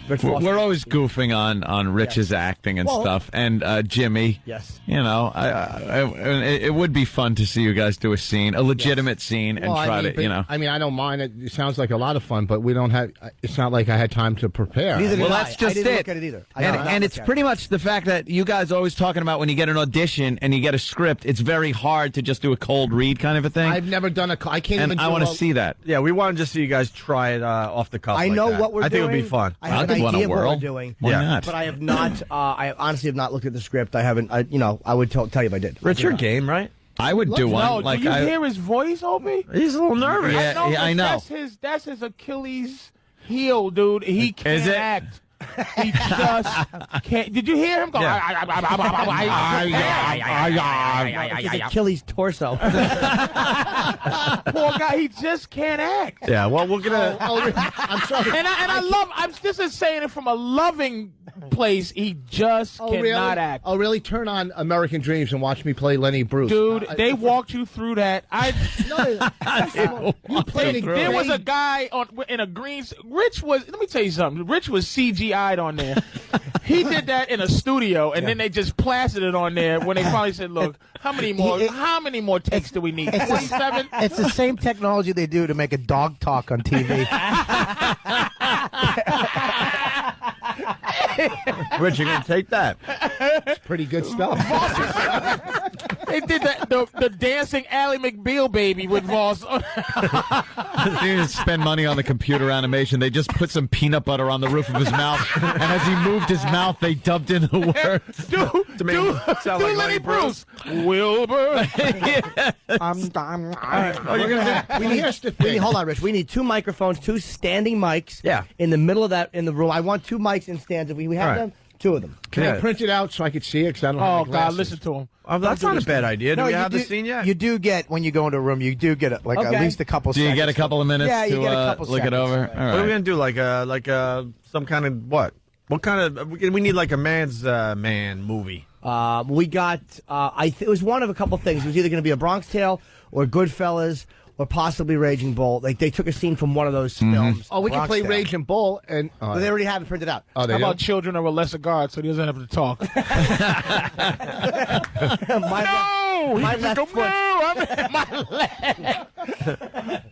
Rich We're always goofing on Rich's acting and stuff. And Jimmy. Yes. You know, it would be fun to see you guys do a scene, a legitimate scene, and try to, you know. I mean, I don't mind. It sounds like a lot of fun, but we don't have, it's not like I had time to prepare. Neither well, that's just I didn't look at it either. And it's pretty much the fact that you guys are always talking about when you get an audition and you get a script, it's very hard to just do a cold read kind of a thing. I've never done I can't even do I want to see that. Yeah, we want to just see you guys try it off the cuff. I know what we're doing. I think it would be fun. I have an idea of what we're doing. Why not? But I have not, I honestly have not looked at the script. I haven't, I would tell you if I did. Rich, your game, right? I would do one. No, like do you hear his voice, Opie? He's a little nervous. Yeah, I know. That's his Achilles heel, dude. He can't act. He just can't. Did you hear him go? His Achilles torso. Poor guy, he just can't act. Yeah, well, we're gonna. I'm sorry. And I love. I'm just saying it from a loving place. He just cannot act. Oh, really? Turn on American Dreams and watch me play Lenny Bruce. Dude, they walked you through that. You played There was a guy in a green. Rich was. Let me tell you something. Rich was CGI'd on there. He did that in a studio, and then they just plastered it on there when they finally said, "Look, how many more takes do we need? 27." It's the same technology they do to make a dog talk on TV. Rich, you're going to take that. It's pretty good stuff. They did the dancing Ally McBeal baby with Voss. They didn't spend money on the computer animation. They just put some peanut butter on the roof of his mouth, and as he moved his mouth, they dubbed in the words. Do Lenny Bruce. Wilbur. Hold on, Rich. We need 2 microphones, 2 standing mics. Yeah. In the middle of that, in the room. I want 2 mics in stands. If we have them, 2 of them. Can I print it out so I could see it? Because I don't have my glasses. God, listen to him. That's not a bad idea. Do we have the scene yet? You do get, when you go into a room, you do get at least a couple seconds. Do you get a couple of minutes to get a couple look seconds. it over? Right. All right. What are we going to do? Like some kind of what? What kind of? We need like a man's man movie. We got. It was one of a couple things. It was either going to be a Bronx Tale or Goodfellas or possibly Raging Bull. Like they took a scene from one of those films. Oh, we can play Raging Bull, and they already have it printed out. Oh, how about Children of a Lesser God, so he doesn't have to talk? My left foot. I'm my left.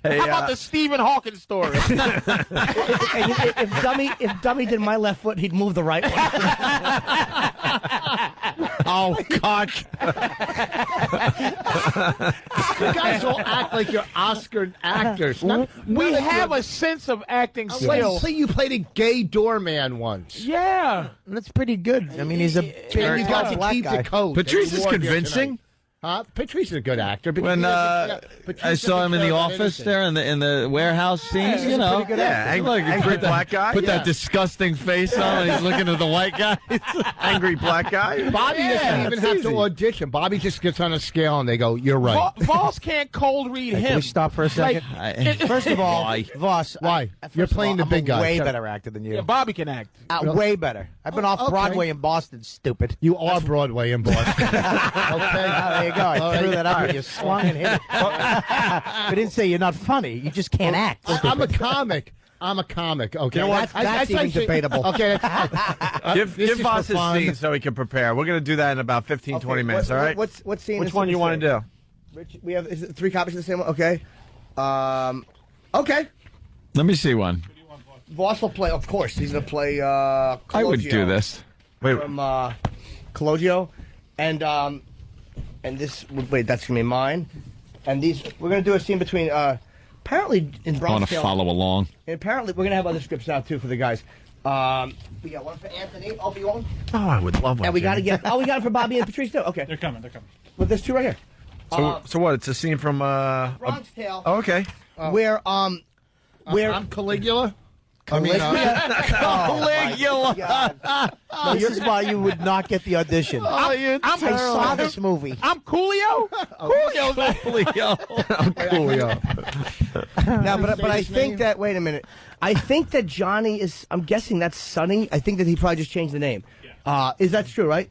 Hey, how about the Stephen Hawking story? If Dummy did my left foot, he'd move the right one. Oh, cock. You guys all act like you're Oscar actors. We have a sense of acting skill. Let's say you played a gay doorman once. Yeah. That's pretty good. I mean, he's a big And you got to black keep guy. the coat. Patrice that you is wore here convincing. tonight. Patrice is a good actor. But When Patrice I saw him in the doesn't care about office anything. there in the warehouse scenes, he's you a know. pretty good actor. Look, Angry black guy? Put that disgusting face on and he's looking at the white guy. Angry black guy? Bobby doesn't even have to audition. Bobby just gets on a scale and they go, "You're right." Voss can't cold read him. Can we stop for a second? First of all, Voss, Why? You're playing the big guy. Way Shut better actor than you. Yeah, Bobby can act. Way better. I've been off okay. Broadway in Boston, stupid. You are Broadway in Boston. Okay. There you go. I threw that up and you swung and hit it. I didn't say you're not funny. You just can't act. I'm a comic. Okay, You know what? That's even debatable. Okay, Give Voss his scene so he can prepare. We're going to do that in about 15, 20 minutes, all right? What scene? Which is one this you want to do? Rich, we have 3 copies of the same one? Okay. Okay. Let me see one. Voss will play, of course. He's going to play Cologio. I would do this. Wait. From Cologio. And this, wait, that's going to be mine. And these, we're going to do a scene between, apparently in I Bronx want to Tale. follow along. And apparently, we're going to have other scripts out, too, for the guys. We got one for Anthony. Opie, you want one? Oh, I would love one. And we got to Jimmy. get, we got it for Bobby and Patrice, too. Okay. They're coming. Well, there's 2 right here. So what? It's a scene from Bronx Tale. Oh, okay. Where, I'm Caligula. Caligula. No, this is why you would not get the audition. I saw this movie. I'm Coolio. No, but I think that, wait a minute. I think that Johnny is, I'm guessing that's Sonny. I think that he probably just changed the name. Is that true, right?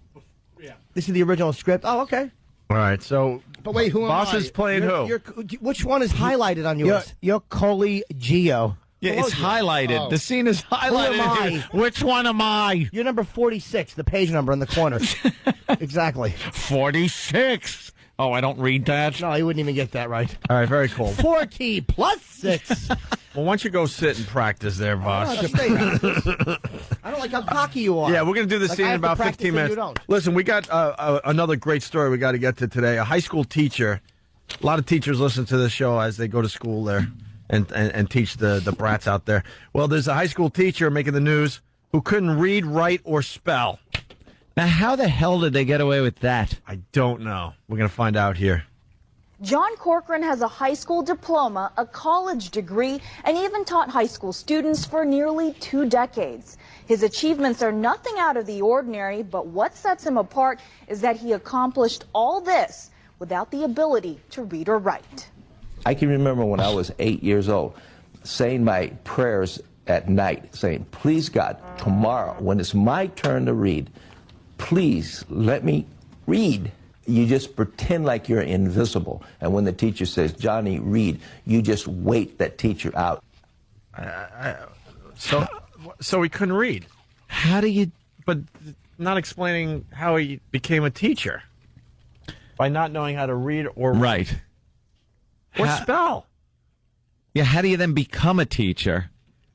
Yeah. This is the original script? Oh, okay. All right, so... But wait, who am Boss I? is playing who? Which one is highlighted on yours? You're Coligio. Yeah, it's highlighted. Oh. The scene is highlighted. Who am I? Which one am I? You're number 46, the page number in the corner. Exactly. 46. Oh, I don't read that. No, you wouldn't even get that right. All right, very cool. 40 plus 6. Well, why don't you go sit and practice there, boss? I don't like how cocky you are. Yeah, we're going to do this Like, scene I in have to about practice 15 and minutes. you don't. Listen, we got another great story we got to get to today. A high school teacher. A lot of teachers listen to this show as they go to school there and teach the brats out there. Well, there's a high school teacher making the news who couldn't read, write, or spell. Now, how the hell did they get away with that? I don't know. We're going to find out here. John Corcoran has a high school diploma, a college degree, and even taught high school students for nearly 2 decades. His achievements are nothing out of the ordinary, but what sets him apart is that he accomplished all this without the ability to read or write. I can remember when I was 8 years old, saying my prayers at night, saying, please God, tomorrow, when it's my turn to read, please let me read. You just pretend like you're invisible. And when the teacher says, Johnny, read, you just wait that teacher out. So he couldn't read. How do you... But not explaining how he became a teacher. By not knowing how to read or write. Right. Or spell. Yeah, how do you then become a teacher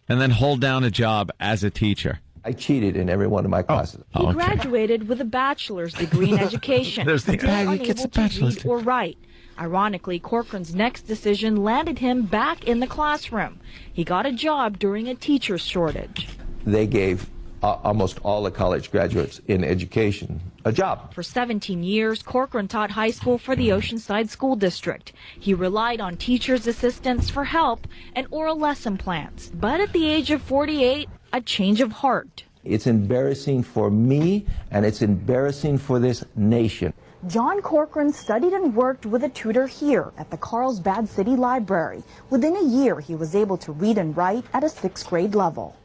and then hold down a job as a teacher? I cheated in every one of my classes. He graduated with a bachelor's degree in education. There's the guy who unable gets a to bachelor's read or write. Ironically, Corcoran's next decision landed him back in the classroom. He got a job during a teacher's shortage. They gave almost all the college graduates in education a job. For 17 years, Corcoran taught high school for the Oceanside School District. He relied on teachers' assistants for help and oral lesson plans. But at the age of 48, a change of heart. It's embarrassing for me, and it's embarrassing for this nation. John Corcoran studied and worked with a tutor here at the Carlsbad City Library. Within a year, he was able to read and write at a 6th grade level.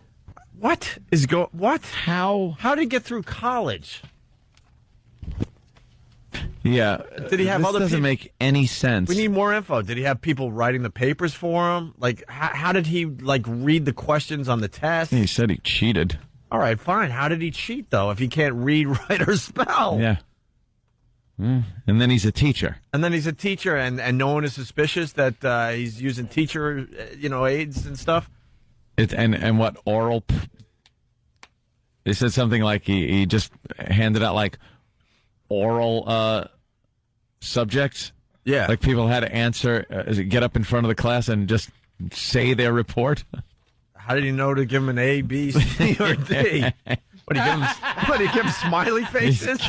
What? How did he get through college? Yeah. Did he have this other doesn't people? make any sense. We need more info. Did he have people writing the papers for him? Like, how did he, read the questions on the test? He said he cheated. All right, fine. How did he cheat, though, if he can't read, write, or spell? Yeah. And then he's a teacher. And then he's a teacher, and no one is suspicious that he's using teacher, aids and stuff? And what, oral... They said something like he just handed out, oral subjects? Yeah. Like people had to answer, get up in front of the class and just say their report? How did you know to give him an A, B, C, or D? What do you give him smiley faces?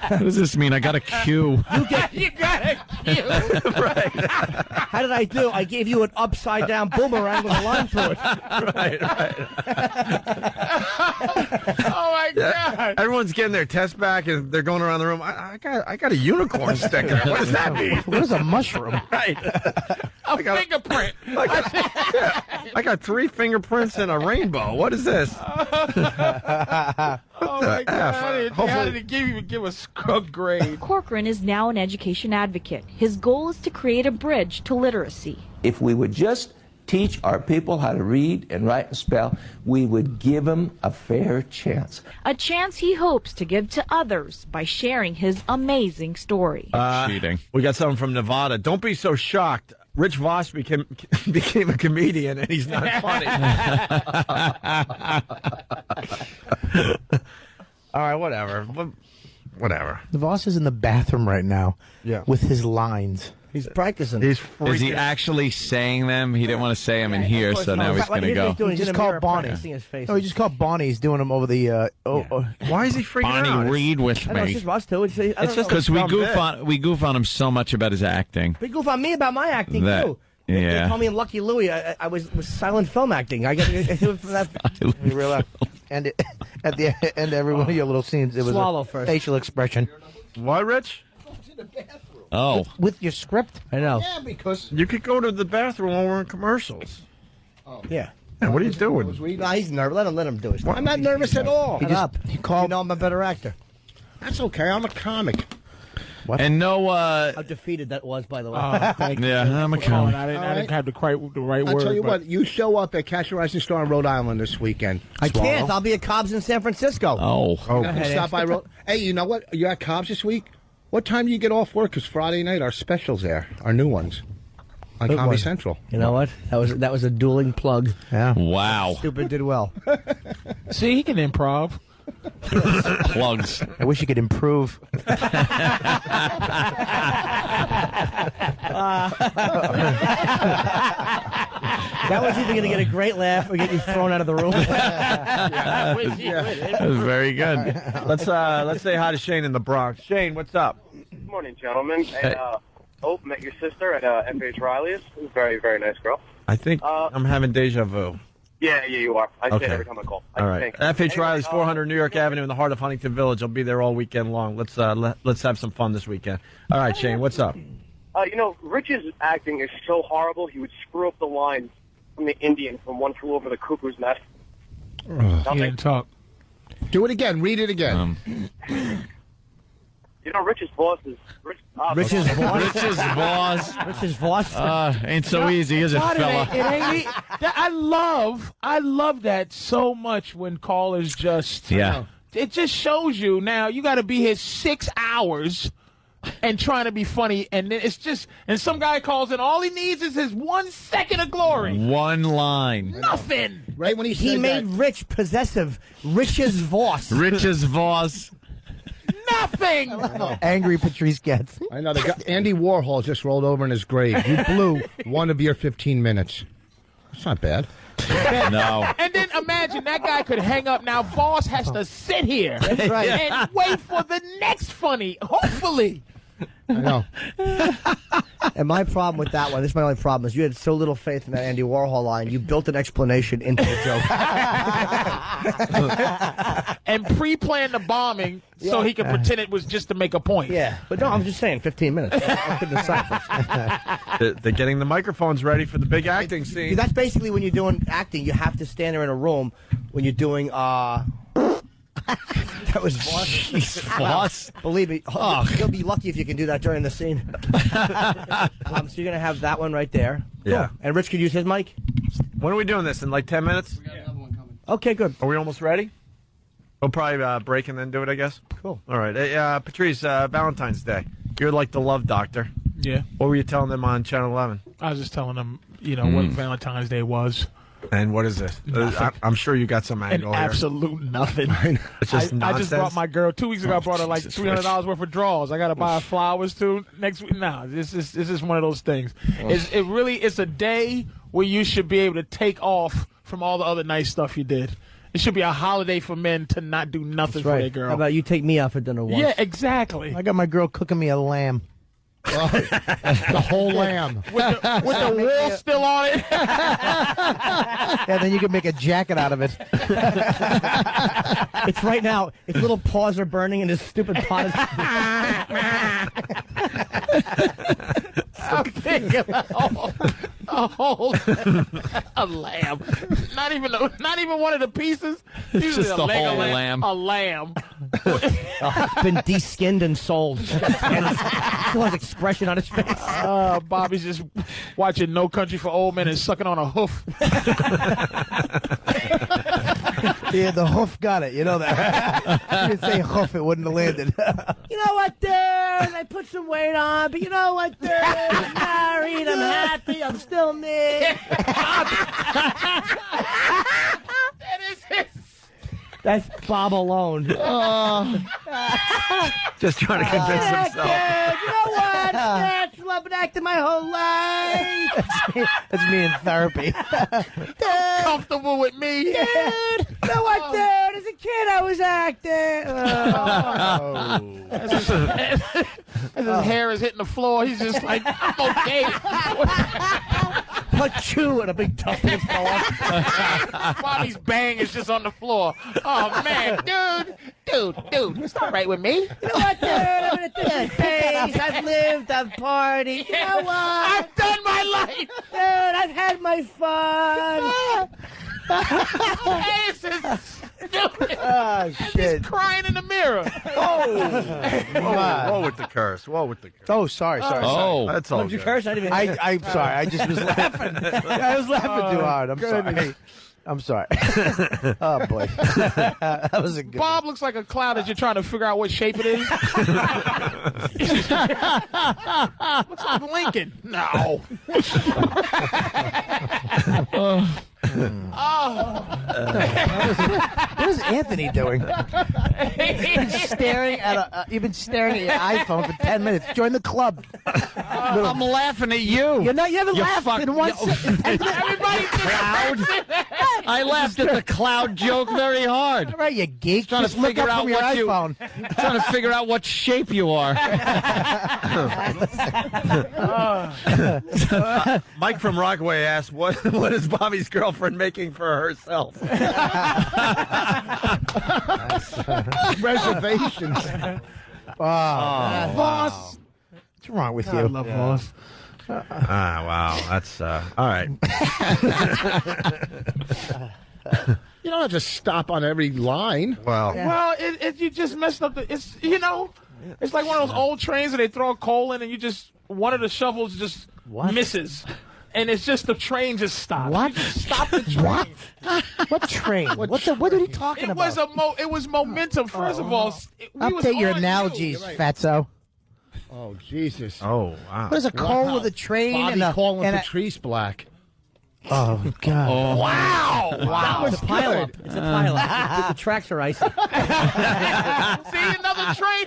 What does this mean? I got a Q. You got a Q. Right. How did I do? I gave you an upside down boomerang with a line through it. Right. Oh my God! Everyone's getting their test back, and they're going around the room. I got a unicorn sticker. What does that mean? What is a mushroom? Right. A fingerprint. I got 3 fingerprints and a rainbow. What is this? Oh my God! How did he give us a grade? Corcoran is now an education advocate. His goal is to create a bridge to literacy. If we would just teach our people how to read and write and spell, we would give them a fair chance. A chance he hopes to give to others by sharing his amazing story. Cheating. We got someone from Nevada. Don't be so shocked. Rich Voss became a comedian, and he's not funny. All right, whatever. The boss is in the bathroom right now. Yeah. With his lines. He's practicing. He's Is he actually saying them? He didn't want to say them in here, so now he's going to go. He just called Bonnie. No, he just called Bonnie. He's doing them over the. Why is he freaking out? Bonnie, read with me. It's just us two. It's just because we goof on him so much about his acting. They goof on me about my acting too. Yeah. They call me Lucky Louie. I was silent film acting. I got from that. We realized, and at the end, every one of your little scenes, it was Swallow a first. facial expression. Why, Rich? Oh, with your script? I know. Yeah, because you could go to the bathroom while we're in commercials. Oh. Yeah. And what are you doing? No, he's nervous. Let him do it. Well, I'm not nervous at all. He called. You know I'm a better actor. That's okay. I'm a comic. What? And no. How defeated that was, by the way. Thank you. Yeah, I'm a comic. I didn't have the right I'll word. tell you what. You show up at Catch a Rising Star in Rhode Island this weekend. I can't. I'll be at Cobb's in San Francisco. Oh. Stop by. Hey, you know what? You're at Cobb's this week. What time do you get off work? Because Friday night our specials there, our new ones on Good Comedy one. Central. You know what? That was a dueling plug. Yeah. Wow. Stupid did well. See, he can improv. Plugs. I wish you could improve. That was either going to get a great laugh or get you thrown out of the room. That was very good. Let's say hi to Shane in the Bronx. Shane, what's up? Good morning, gentlemen. Hey, Hope met your sister at F.H. Riley's. Very, very nice girl. I think I'm having deja vu. Yeah, you are. I say Okay. it every time I call. All right. F.H. Riley's, 400 New York Avenue in the heart of Huntington Village. I'll be there all weekend long. Let's have some fun this weekend. All right, Shane, what's up? Rich's acting is so horrible, he would screw up the line from the Indian from One Flew Over the Cuckoo's Nest. He didn't talk. Do it again. Read it again. Rich's boss is... Rich's boss? Rich's boss. Rich's boss? Ain't so easy, is it, God, fella? It ain't. I love that so much when callers just... Yeah. It just shows you now you got to be here 6 hours and trying to be funny, and then it's just... And some guy calls in, all he needs is his 1 second of glory. One line. Nothing. Right when He made Rich possessive. Rich's boss. Rich's boss. Nothing. Angry Patrice gets. I know. Andy Warhol just rolled over in his grave. You blew one of your 15 minutes. That's not bad. No. And then imagine that guy could hang up. Now Voss has to sit here and wait for the next funny. Hopefully. I know. And my problem with that one, this is my only problem, is you had so little faith in that Andy Warhol line, you built an explanation into the joke. And pre-planned the bombing so he could pretend it was just to make a point. Yeah. But no, I'm just saying, 15 minutes. I couldn't decipher. They're getting the microphones ready for the big acting scene. That's basically when you're doing acting, you have to stand there in a room when you're doing, that was Voss. Voss? Believe me, you'll be lucky if you can do that during the scene. So you're going to have that one right there. Yeah. Cool. And Rich could use his mic? When are we doing this? In like 10 minutes? We got another one coming. Okay, good. Are we almost ready? We'll probably break and then do it, I guess. Cool. All right. Hey, Patrice, Valentine's Day. You're like the love doctor. Yeah. What were you telling them on Channel 11? I was just telling them, what Valentine's Day was. And what is this? I'm sure you got some angle here. Absolute nothing. It's just I just brought my girl 2 weeks ago. I brought her like $300 worth of drawers. I got to buy her flowers too next week. No, this is one of those things. It's a day where you should be able to take off from all the other nice stuff you did. It should be a holiday for men to not do nothing for their girl. How about you take me out for dinner once? Yeah, exactly. I got my girl cooking me a lamb. The whole lamb. With the wool still on it. Yeah, then you can make a jacket out of it. It's right now. Its little paws are burning and his stupid pot is... I'm thinking a lamb. Not even one of the pieces. It's just the whole lamb. A lamb. It's been de-skinned and sold. Still has expression on his face. Bobby's just watching No Country for Old Men and sucking on a hoof. Yeah, the hoof got it. You know that. You didn't say hoof, it wouldn't have landed. You know what, dude? I put some weight on, but you know what, dude? I'm married, I'm happy, I'm still me. That is his. That's Bob alone. Just trying to convince himself. Dude, you know what? Natural, I've been acting my whole life. That's me in therapy. Comfortable with me. Dude, you know what, dude? As a kid, I was acting. As his hair is hitting the floor, he's just like, I'm okay. Punch you and a big tough fell off. Bobby's bang is just on the floor. Oh, man, dude, it's all right with me. You know what, dude? I'm in a different phase. I've lived, I've partied. You know what? I've done my life. Dude, I've had my fun. This is stupid. Oh, shit. He's crying in the mirror. Whoa with the curse. Whoa with the curse. Oh, sorry. Oh, that's all. Did you curse? I didn't even. I'm sorry. I just was laughing. I was laughing too hard. I'm sorry. Oh, boy. That was a good Bob looks like a cloud as you're trying to figure out what shape it is. Looks like Lincoln. No. What is Anthony doing? You've been staring at your iPhone for 10 minutes. Join the club. I'm laughing at you. You haven't laughed in one second. Everybody Cloud. I laughed at the cloud joke very hard. All right, you geek. Trying Just to look figure up out from your what iPhone. trying to figure out what shape you are. Mike from Rockaway asked, what is Bobby's girlfriend making for herself? Reservations. Voss. What's wrong with you? I love Voss. Wow. That's, all right. You don't have to stop on every line. Well, You just messed up it's like one of those old trains where they throw a coal in and one of the shovels just misses. And it's just the train just stops. What? You just stop the train. What train? What are you talking about? It was momentum. First of all, update your analogies, fatso. Oh, Jesus. Oh, wow. What is a coal with a train Bobby and calling Patrice black. Oh, God. Oh. Wow. It's a pileup. It's a pileup. The tracks are icy. See, another train.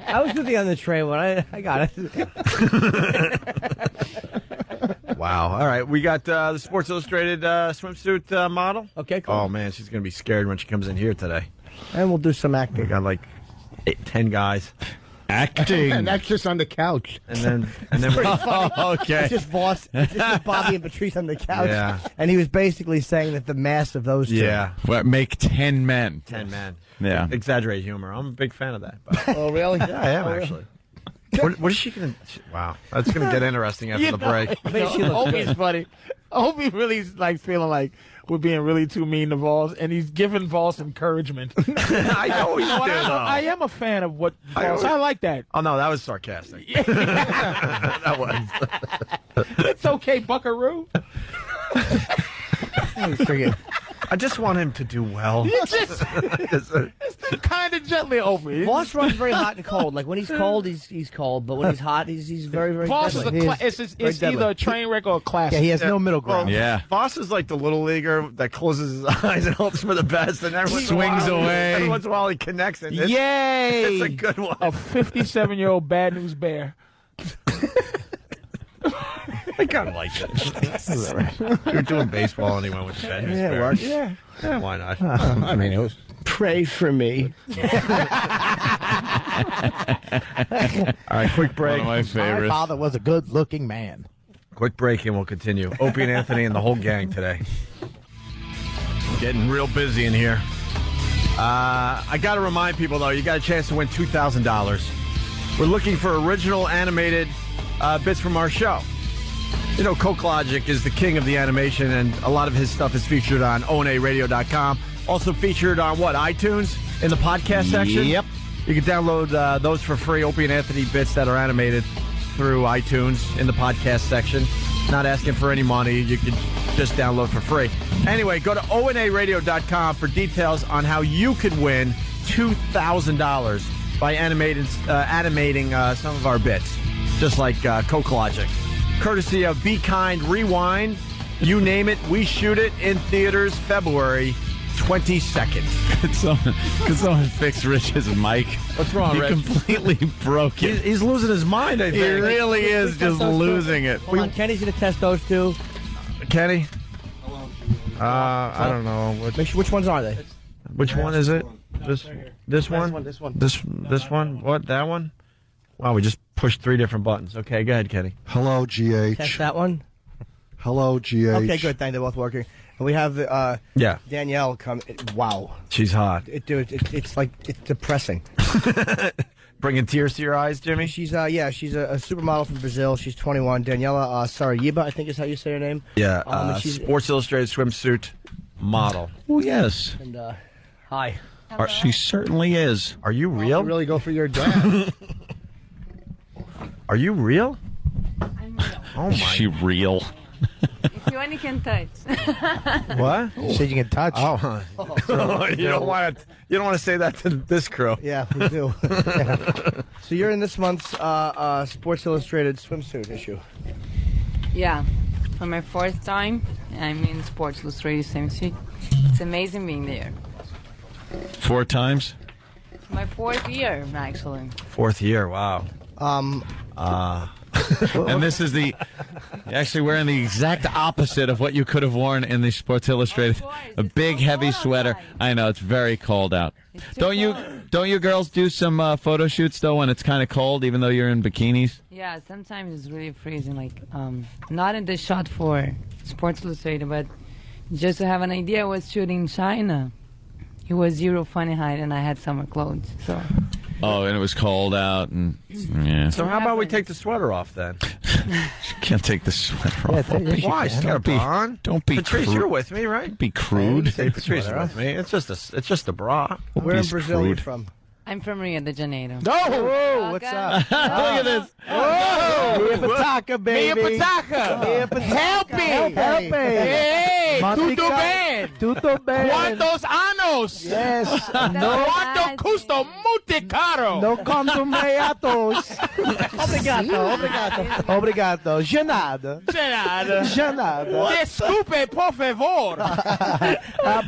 I was with you on the train when I got it. Wow. All right. We got the Sports Illustrated swimsuit model. Okay, cool. Oh, man. She's going to be scared when she comes in here today. And we'll do some acting. We got like 10 guys. Acting. And that's just on the couch. And then okay. It's just Voss. It's just Bobby and Patrice on the couch. Yeah. And he was basically saying that the mass of those two. Yeah. Well, make 10 men. 10 men. Yeah. Exaggerate humor. I'm a big fan of that. Oh, really? Yeah, I am actually. What is she going to... Wow. That's going to get interesting after the break. Opie's funny. Opie really is like feeling like we're being really too mean to Voss, and he's giving Voss encouragement. I know he's doing I am a fan of what Voss... I like that. Oh, no, that was sarcastic. That was. It's okay, buckaroo. Forget. I just want him to do well. You just kind of gently over it. Voss runs very hot and cold. Like when he's cold, he's cold, but when he's hot, he's very, very Voss deadly. it's either a train wreck or a classic. Yeah, he has no middle ground. Well, Voss is like the little leaguer that closes his eyes and hopes for the best, and every swings away. Every once in a while, he connects it. Yay! It's a good one. A 57-year-old bad news bear. I kind of like it. You're doing baseball anyway with the bad news Yeah, it bear. works. Yeah, why not? I mean, it was. Pray for me. All right, quick break. One of my My favorites. father was a good-looking man. Quick break and we'll continue. Opie and Anthony and the whole gang today. Getting real busy in here. I got to remind people, though, you got a chance to win $2,000. We're looking for original animated bits from our show. You know, Coke Logic is the king of the animation, and a lot of his stuff is featured on onaradio.com. Also featured on, iTunes in the podcast section? Yep. You can download those for free, Opie and Anthony bits that are animated through iTunes in the podcast section. Not asking for any money. You can just download for free. Anyway, go to onaradio.com for details on how you could win $2,000 by animating some of our bits, just like Coke Logic. Courtesy of Be Kind Rewind. You name it, we shoot it in theaters February 22nd. Could someone fix Rich's mic? What's wrong, He Rich? completely broke it. He's losing his mind, I think. He really is just losing it. Hold on, Kenny's going to test those two. Kenny? I don't know. Which ones are they? Which one is it? This one? This one. This one? What? That one? Wow, we just pushed 3 different buttons. Okay, go ahead, Kenny. Hello, GH. Test that one. Hello, GH. Okay, good. Thank you. They're both working. And we have Danielle come. Wow. She's hot. It's depressing. Bringing tears to your eyes, Jimmy? She's a supermodel from Brazil. She's 21. Daniela Sarayiba, I think is how you say her name. Yeah, and she's Sports Illustrated swimsuit model. Oh, yes. And hi. She certainly is. Are you real? Really go for your dad. Are you real? I'm real. Oh my! Is she real? If you only can touch. What? You said you can touch. Oh, you don't want to say that to this crew. Yeah, we do. So you're in this month's Sports Illustrated swimsuit issue. Yeah, for my 4th time, I'm in Sports Illustrated swimsuit. It's amazing being there. 4 times? My 4th year, actually. 4th year. Wow. And this is actually wearing the exact opposite of what you could have worn in the Sports Illustrated. A big, heavy sweater. I know, it's very cold out. Don't you girls do some photo shoots, though, when it's kind of cold, even though you're in bikinis? Yeah, sometimes it's really freezing. Like, not in the shot for Sports Illustrated, but just to have an idea, I was shooting in China. It was 0 Fahrenheit, and I had summer clothes, so... Oh, and it was cold out, and yeah. So how about we take the sweater off then? She can't take the sweater off. Why? She's got a bra on. Don't be Patrice, crude. you're with me, right? Be crude. Hey, Patrice is with me. It's just a bra. Where in Brazil are you from? I'm from Rio de Janeiro. Oh, what's up? Look at this. Oh, Mia Pataka, baby. Mia Pataka. Help me. Help me. Hey, tudo bem. Tudo bem. ¿Cuántos años? Yes. No. ¿Cuánto custa muito caro? No condomeatos. Obrigado. Janada. Desculpe, por favor.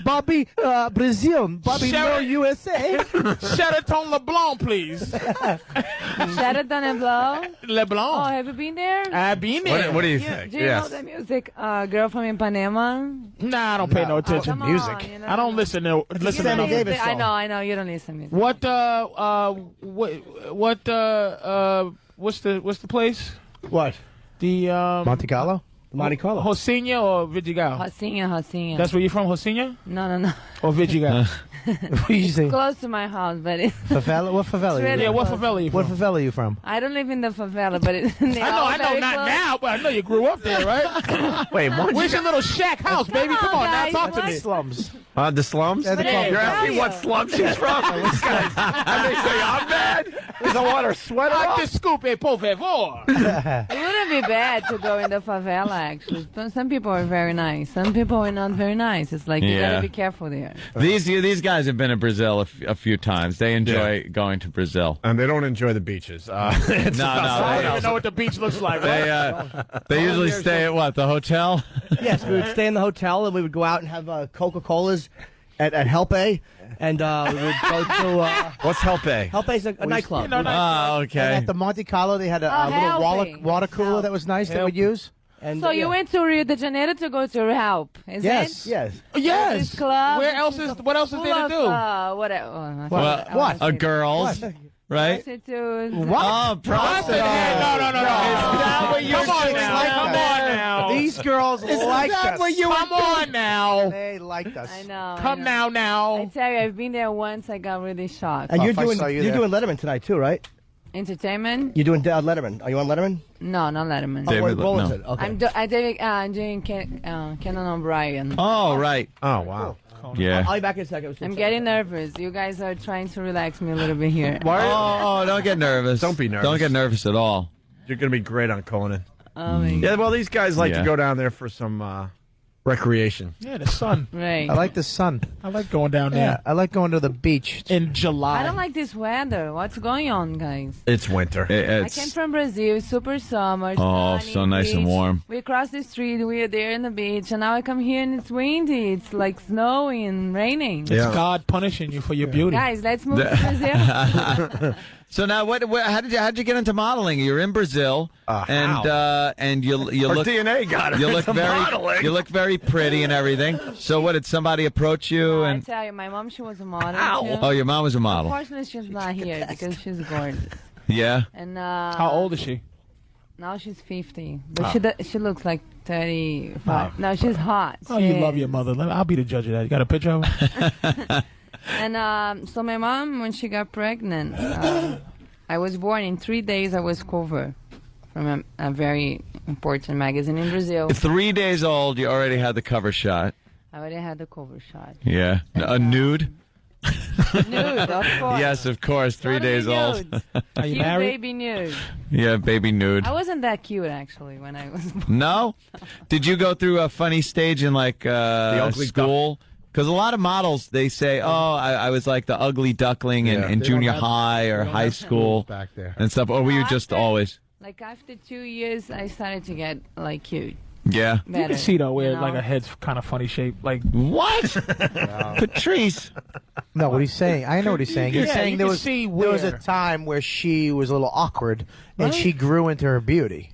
Bobby, Brazil. Bobby, no USA. Sheraton LeBlanc, please. Sheraton LeBlanc? LeBlanc. Oh, have you been there? I've been there. What do you think? Do you know the music, Girl from Ipanema? Nah, I don't pay no attention to music. You know, I don't listen to Sammy music. Davis song. I know, you don't listen to music. What's the place? What? The Monte Carlo? Monte Carlo. Josinha or Vidigal? Josinha. That's where you're from, Josinha? No. Or Vidigal? You say? Close to my house, but it's Favela? What favela? It's really Yeah, what close. favela are you from? What favela are you from? I don't live in the favela, but it's I know, not now, but I know you grew up there, right? Wait, where's your little shack house, baby? Come on, now, talk to me. Slums. The slums? Yeah, the slums. You're asking what slum she's from? This guy's, and they say I'm bad? They don't want her sweater off? Disculpe, por favor. It wouldn't be bad to go in the favela, actually. Some people are very nice. Some people are not very nice. It's like, you gotta be careful there. These guys have been in Brazil a few times. They enjoy going to Brazil. And they don't enjoy the beaches. I don't even know what the beach looks like. They usually stay at what, the hotel? Yes, we would stay in the hotel and we would go out and have Coca-Colas at Helpe. And we would go to... What's Helpe? Helpe's a nightclub. Okay. And at the Monte Carlo, they had a little water cooler that was nice that we'd use. And, so you went to Rio de Janeiro to go to Help, is yes, it? Yes. Yes. Club. What else is there to do? What? Girls. Right? Prostitutes. What? Oh, prostitutes. No. Is that what you're Come on doing? now. These girls liked us. Come on now. They liked us. I know. Come now. I tell you, I've been there once. I got really shocked. And you're doing Letterman tonight too, right? Entertainment? You're doing Letterman. Are you on Letterman? No, not Letterman. What is it? Okay. I'm doing Kenan O'Brien. Oh, right. Oh, wow. Yeah. I'll be back in a second. I'm getting nervous. You guys are trying to relax me a little bit here. Oh, don't get nervous. Don't be nervous. Don't get nervous at all. You're going to be great on Conan. Oh, my Yeah, God. well, these guys like to go down there for some recreation. Yeah, the sun. Right. I like the sun. I like going down there. Yeah, I like going to the beach in July. I don't like this weather. What's going on, guys? It's winter. I came from Brazil, super summer. Oh, sunny so nice and beach. warm. We crossed the street, we are there in the beach, and now I come here and it's windy. It's like snowing and raining. It's God punishing you for your beauty. Guys, let's move to Brazil. So now, how did you get into modeling? You're in Brazil, and you Our look DNA got her you look into very modeling. you look very pretty and everything. So what did somebody approach you? I And tell you, my mom, she was a model too. oh, your mom was a model. Unfortunately, she's not here because she's gorgeous. Yeah. And how old is she? Now she's 50, but she looks like 35. No, she's hot. Oh, you love your mother. I'll be the judge of that. You got a picture of her? And so my mom, when she got pregnant, I was born in 3 days. I was covered from a very important magazine in Brazil. 3 days old, you already had the cover shot. I already had the cover shot. Yeah. A nude? Nude, of course. Yes, of course. 3 days old. Are you Cute married? baby nude. Yeah, baby nude. I wasn't that cute, actually, when I was born. No? Did you go through a funny stage in like ugly school? Because a lot of models, they say, "Oh, I was like the ugly duckling in junior high or high school back there and stuff." Or were you just always? Like after 2 years, I started to get like cute. Yeah. You can see though where like a head's kind of funny shape. Like what? Patrice. No, what he's saying. I know what he's saying. He's Yeah, saying you there can was see there was a where. time where she was a little awkward and she grew into her beauty.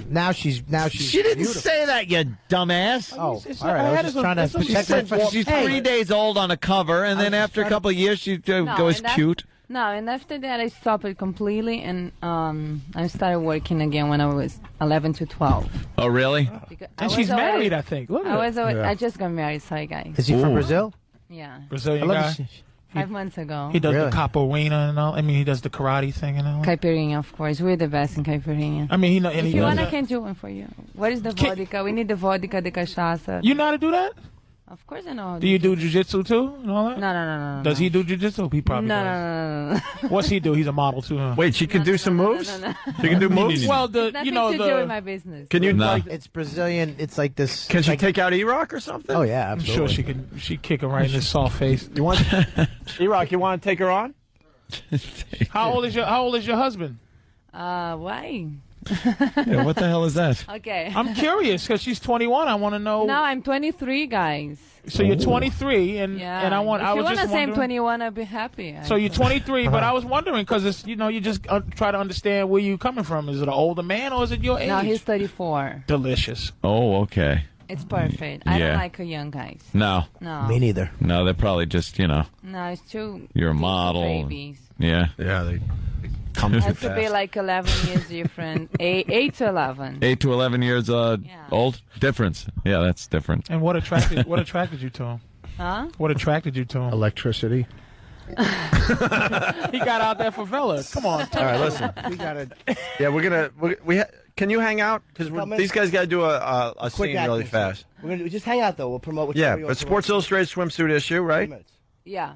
Now she's She didn't beautiful. say that, you dumbass. Oh, all right. I was just trying to protect her. She's 3 days old on a cover, and then after a couple of years, she goes and cute. No, and after that, I stopped it completely, and I started working again when I was 11 to 12. Oh, really? And she's married, I think. Look at I just got married, sorry, guys. Is he from Brazil? Yeah. Brazilian guy. 5 months ago. He does the capoeira and all. I mean, he does the karate thing and all. Caipirinha, of course. We're the best in caipirinha. I mean, if you want, I can do one for you. What is the vodka? We need the vodka, the cachaça. You know how to do that? Of course I know how to Do you do jiu-jitsu too and all that? No. Does he do jiu-jitsu? He probably does. No. What's he do? He's a model too, huh? Wait, she can do some moves? She can do moves? Well, Nothing to do with my business. Can you like? It's Brazilian. It's like this. Can she take out E-Rock or something? Oh yeah, I'm absolutely. sure she can. She kick him right in his soft face. You want E-Rock? You want to take her on? How old is your husband? Why? Yeah, what the hell is that? Okay. I'm curious because she's 21. I want to know. No, I'm 23, guys. So you're 23, and Yeah. and I want. If I you was want just to say I'm wondering. 21, I'd be happy. So you're 23, but I was wondering because it's you just try to understand where you coming from. Is it an older man or is it your age? No, he's 34. Delicious. Oh, okay. It's perfect. I Yeah. don't like a young guys. No. No. Me neither. No, they're probably just, No, it's too. you're a too model. Babies. Yeah. Yeah, they come It too has to be fast. like 11 years different. 8 to 11. 8 to 11 years old? Difference. Yeah, that's different. And what attracted you to him? Huh? What attracted you to him? Electricity. He got out there for fellas. Come on. All right, listen. We gotta. Yeah, can you hang out? Because these guys got to do a Quick scene acting really fast. We're gonna just hang out though. We'll promote. Yeah, but Sports Illustrated swimsuit issue, right? Yeah.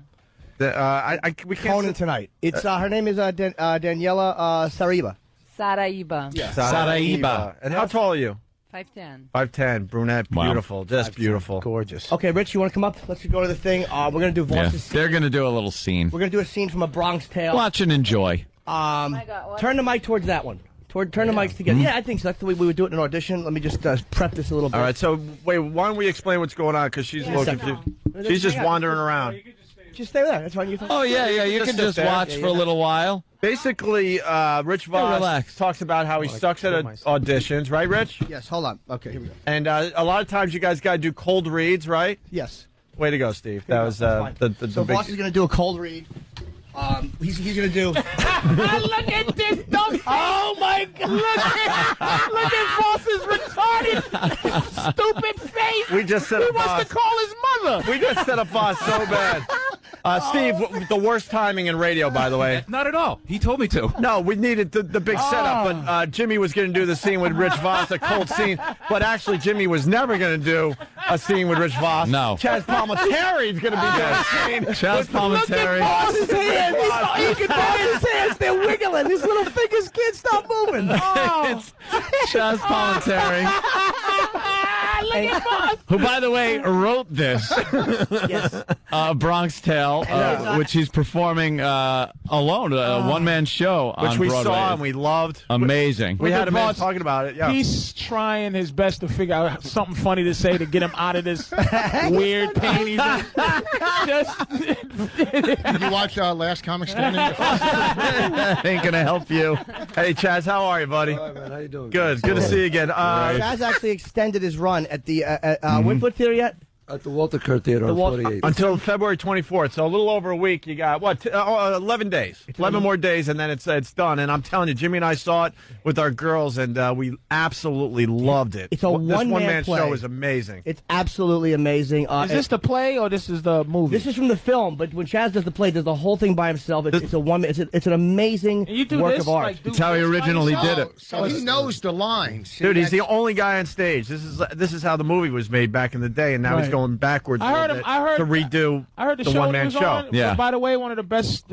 We can't. Conan tonight. It's her name is Daniela Sariba. Saraiba. Yeah. Saraiba. And how tall are you? 5'10". 5'10", brunette, beautiful, just beautiful. Gorgeous. Okay, Rich, you want to come up? Let's go to the thing. We're going to do Voss's scene. They're going to do a little scene. We're going to do a scene from A Bronx Tale. Watch and enjoy. Turn the mic towards that one. Turn the mics together. Yeah, I think so. That's the way we would do it in an audition. Let me just prep this a little bit. All right, so wait, why don't we explain what's going on? Because she's a little confused. She's just wandering around. Just stay there. That's fine. You you can just watch for a little while. Basically, Rich Voss talks about how he sucks at auditions, right, Rich? Yes, hold on. Okay, here we go. And a lot of times you guys got to do cold reads, right? Yes. Way to go, Steve. That was the So big... Voss is going to do a cold read. He's going to do... Look at this dumb. Oh, my God. Look at Voss's retarded, stupid face. We just set He up wants Voss. to call his mother. We just set up Voss so bad. Steve, the worst timing in radio, by the way. Not at all. He told me to. No, we needed the big setup, but Jimmy was going to do the scene with Rich Voss, a cold scene. But actually, Jimmy was never going to do a scene with Rich Voss. No. Chazz Palminteri is going to be doing a scene. Chazz Palminteri. His hands. You can feel his hands. They're wiggling. His little fingers can't stop moving. It's Chazz Palminteri. Who, by the way, wrote this. Yes. Bronx Tale, which he's performing alone, a one-man show on Which we Broadway. saw and we loved. Amazing. We had a man Voss, talking about it, yeah. He's trying his best to figure out something funny to say to get him out of this weird pain he's in. Did you watch Last Comic Standing? Ain't gonna help you. Hey, Chazz, how are you, buddy? All right, man. How you doing? Good to see you again. Chazz actually extended his run at the Winfoot Theater yet? At the Walter Kerr Theater on 48th. Until February 24th, so a little over a week. You got, 11 days. 11 more days, and then it's done. And I'm telling you, Jimmy and I saw it with our girls, and we absolutely loved it. It's a one-man play. show is amazing. It's absolutely amazing. Is this the play or this is the movie? This is from the film, but when Chazz does the play, does the whole thing by himself. It's a one. It's an amazing work of art. It's how he originally did it. So he knows the lines. Dude, he's the only guy on stage. This is how the movie was made back in the day, and now he's going backwards. I heard to redo the one-man show. On, yeah. By the way, one of the best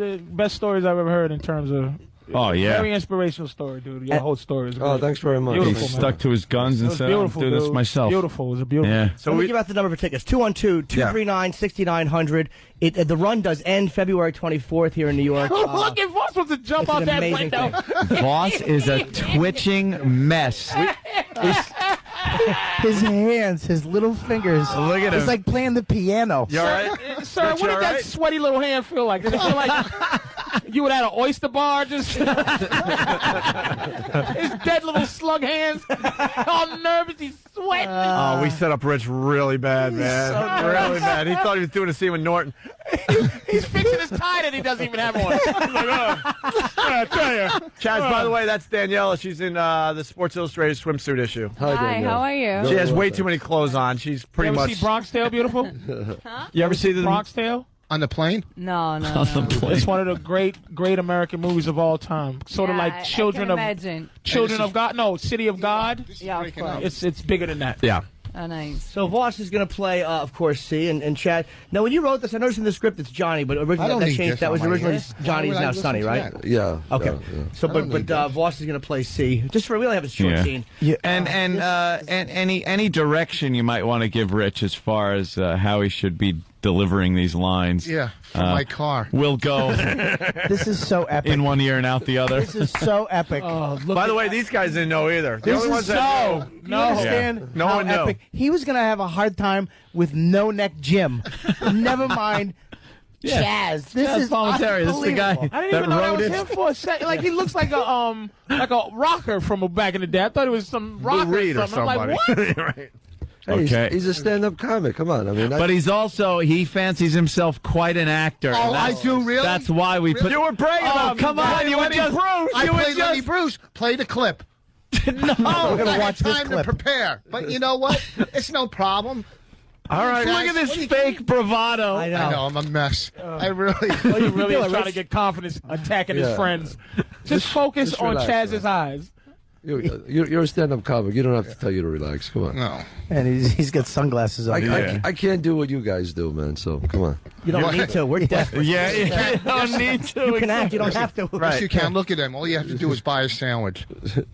stories I've ever heard in terms of. Oh yeah. Very inspirational story, dude. Your whole story is great. Oh, thanks very much. Beautiful, He stuck to his guns and said, "I'll do this myself." Beautiful. It was a beautiful. Yeah. So let me give out the number for tickets: 212-239-6900. The run does end February 24th here in New York. Look at Voss wants to jump out that window. Voss is a twitching mess. His hands, his little fingers. Look at him. It's like playing the piano. You all right? Sir, what did that sweaty little hand feel like? Did it feel like you were at an oyster bar? Just his dead little slug hands, all nervous. He's sweating. We set up Rich really bad, man. Really bad. He thought he was doing a scene with Norton. He's fixing his tie that he doesn't even have on. He's like, I tell you. Chazz, by the way, that's Daniela. She's in the Sports Illustrated swimsuit issue. Hi, how are you? She has way too many clothes on. She's pretty you ever much. see Bronx Tale, beautiful? Huh? You ever see the Bronx Tale? On the plane? No. It's one of the great American movies of all time. Sort of like Children of God. No, City of God. Yeah, of course. It's bigger than that. Yeah. Oh, nice. So Voss is going to play, of course, C and Chad. Now, when you wrote this, I noticed in the script it's Johnny, but originally that changed. That was originally Johnny is now Sonny, right? Yeah. Okay. Yeah. So, but Voss is going to play C. Just for we only have a short scene. Yeah. And any direction you might want to give Rich as far as how he should be delivering these lines. Yeah, from my car. Will go. This is so epic. In one ear and out the other. This is so epic. By the way, these guys didn't know either. The only ones that knew. You understand No how one knew. epic? He was going to have a hard time with No Neck Jim. Never mind. Chazz. This Chazz is Palminteri. This is the guy I didn't that even know that wrote was it. him for a second. Like he looks like a rocker from back in the day. I thought it was some rocker Reed or something. I'm somebody. like, what? Right. Hey, Okay. he's a stand-up comic. Come on. I mean, But he's also, he fancies himself quite an actor. Oh, I do, really? That's why we put... You were bragging about come on, you were just... I played Lenny Bruce. Play the clip. No. We're going to watch this time clip. to prepare. But you know what? It's no problem. All right, look at this fake bravado. I know. I know, I'm a mess. I really. Well, you really is trying to get confidence attacking his friends. Just focus on relax, Chazz's eyes. You're a stand-up comic. You don't have to tell you to relax. Come on. No. And he's got sunglasses on. I can't do what you guys do, man. So come on. You don't need to. We're desperate. Yeah, you don't need to. You can act. You don't have to. Yes, you can. Look at them. All you have to do is buy a sandwich.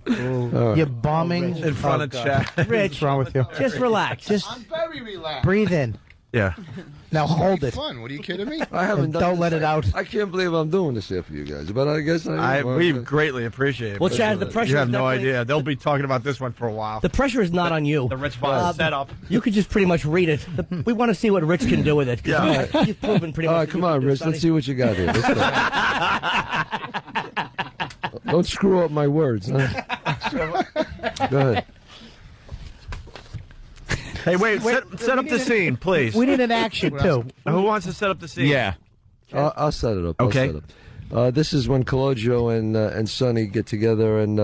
You're bombing in front of Chad. Rich, what's wrong with you? Just relax. Just I'm very relaxed. breathe in. Yeah. Now hold it. Fun. What are you kidding me? I haven't done Don't this. let it out. I can't believe I'm doing this here for you guys, but I guess we greatly appreciate it. Well, Chad, the pressure. You have is no definitely- idea. They'll be talking about this one for a while. The pressure is not on you. The Rich Voss setup. You could just pretty much read it. We want to see what Rich can do with it. Yeah. You've proven pretty All much. right, come on, Rich. Let's see what you got here. Let's go. Don't screw up my words. Huh? Go ahead. Hey, wait, set up the scene, please. We need an action too. Who wants to set up the scene? Yeah. I'll set it up. Okay. I'll set it up. This is when Cologio and Sonny get together, and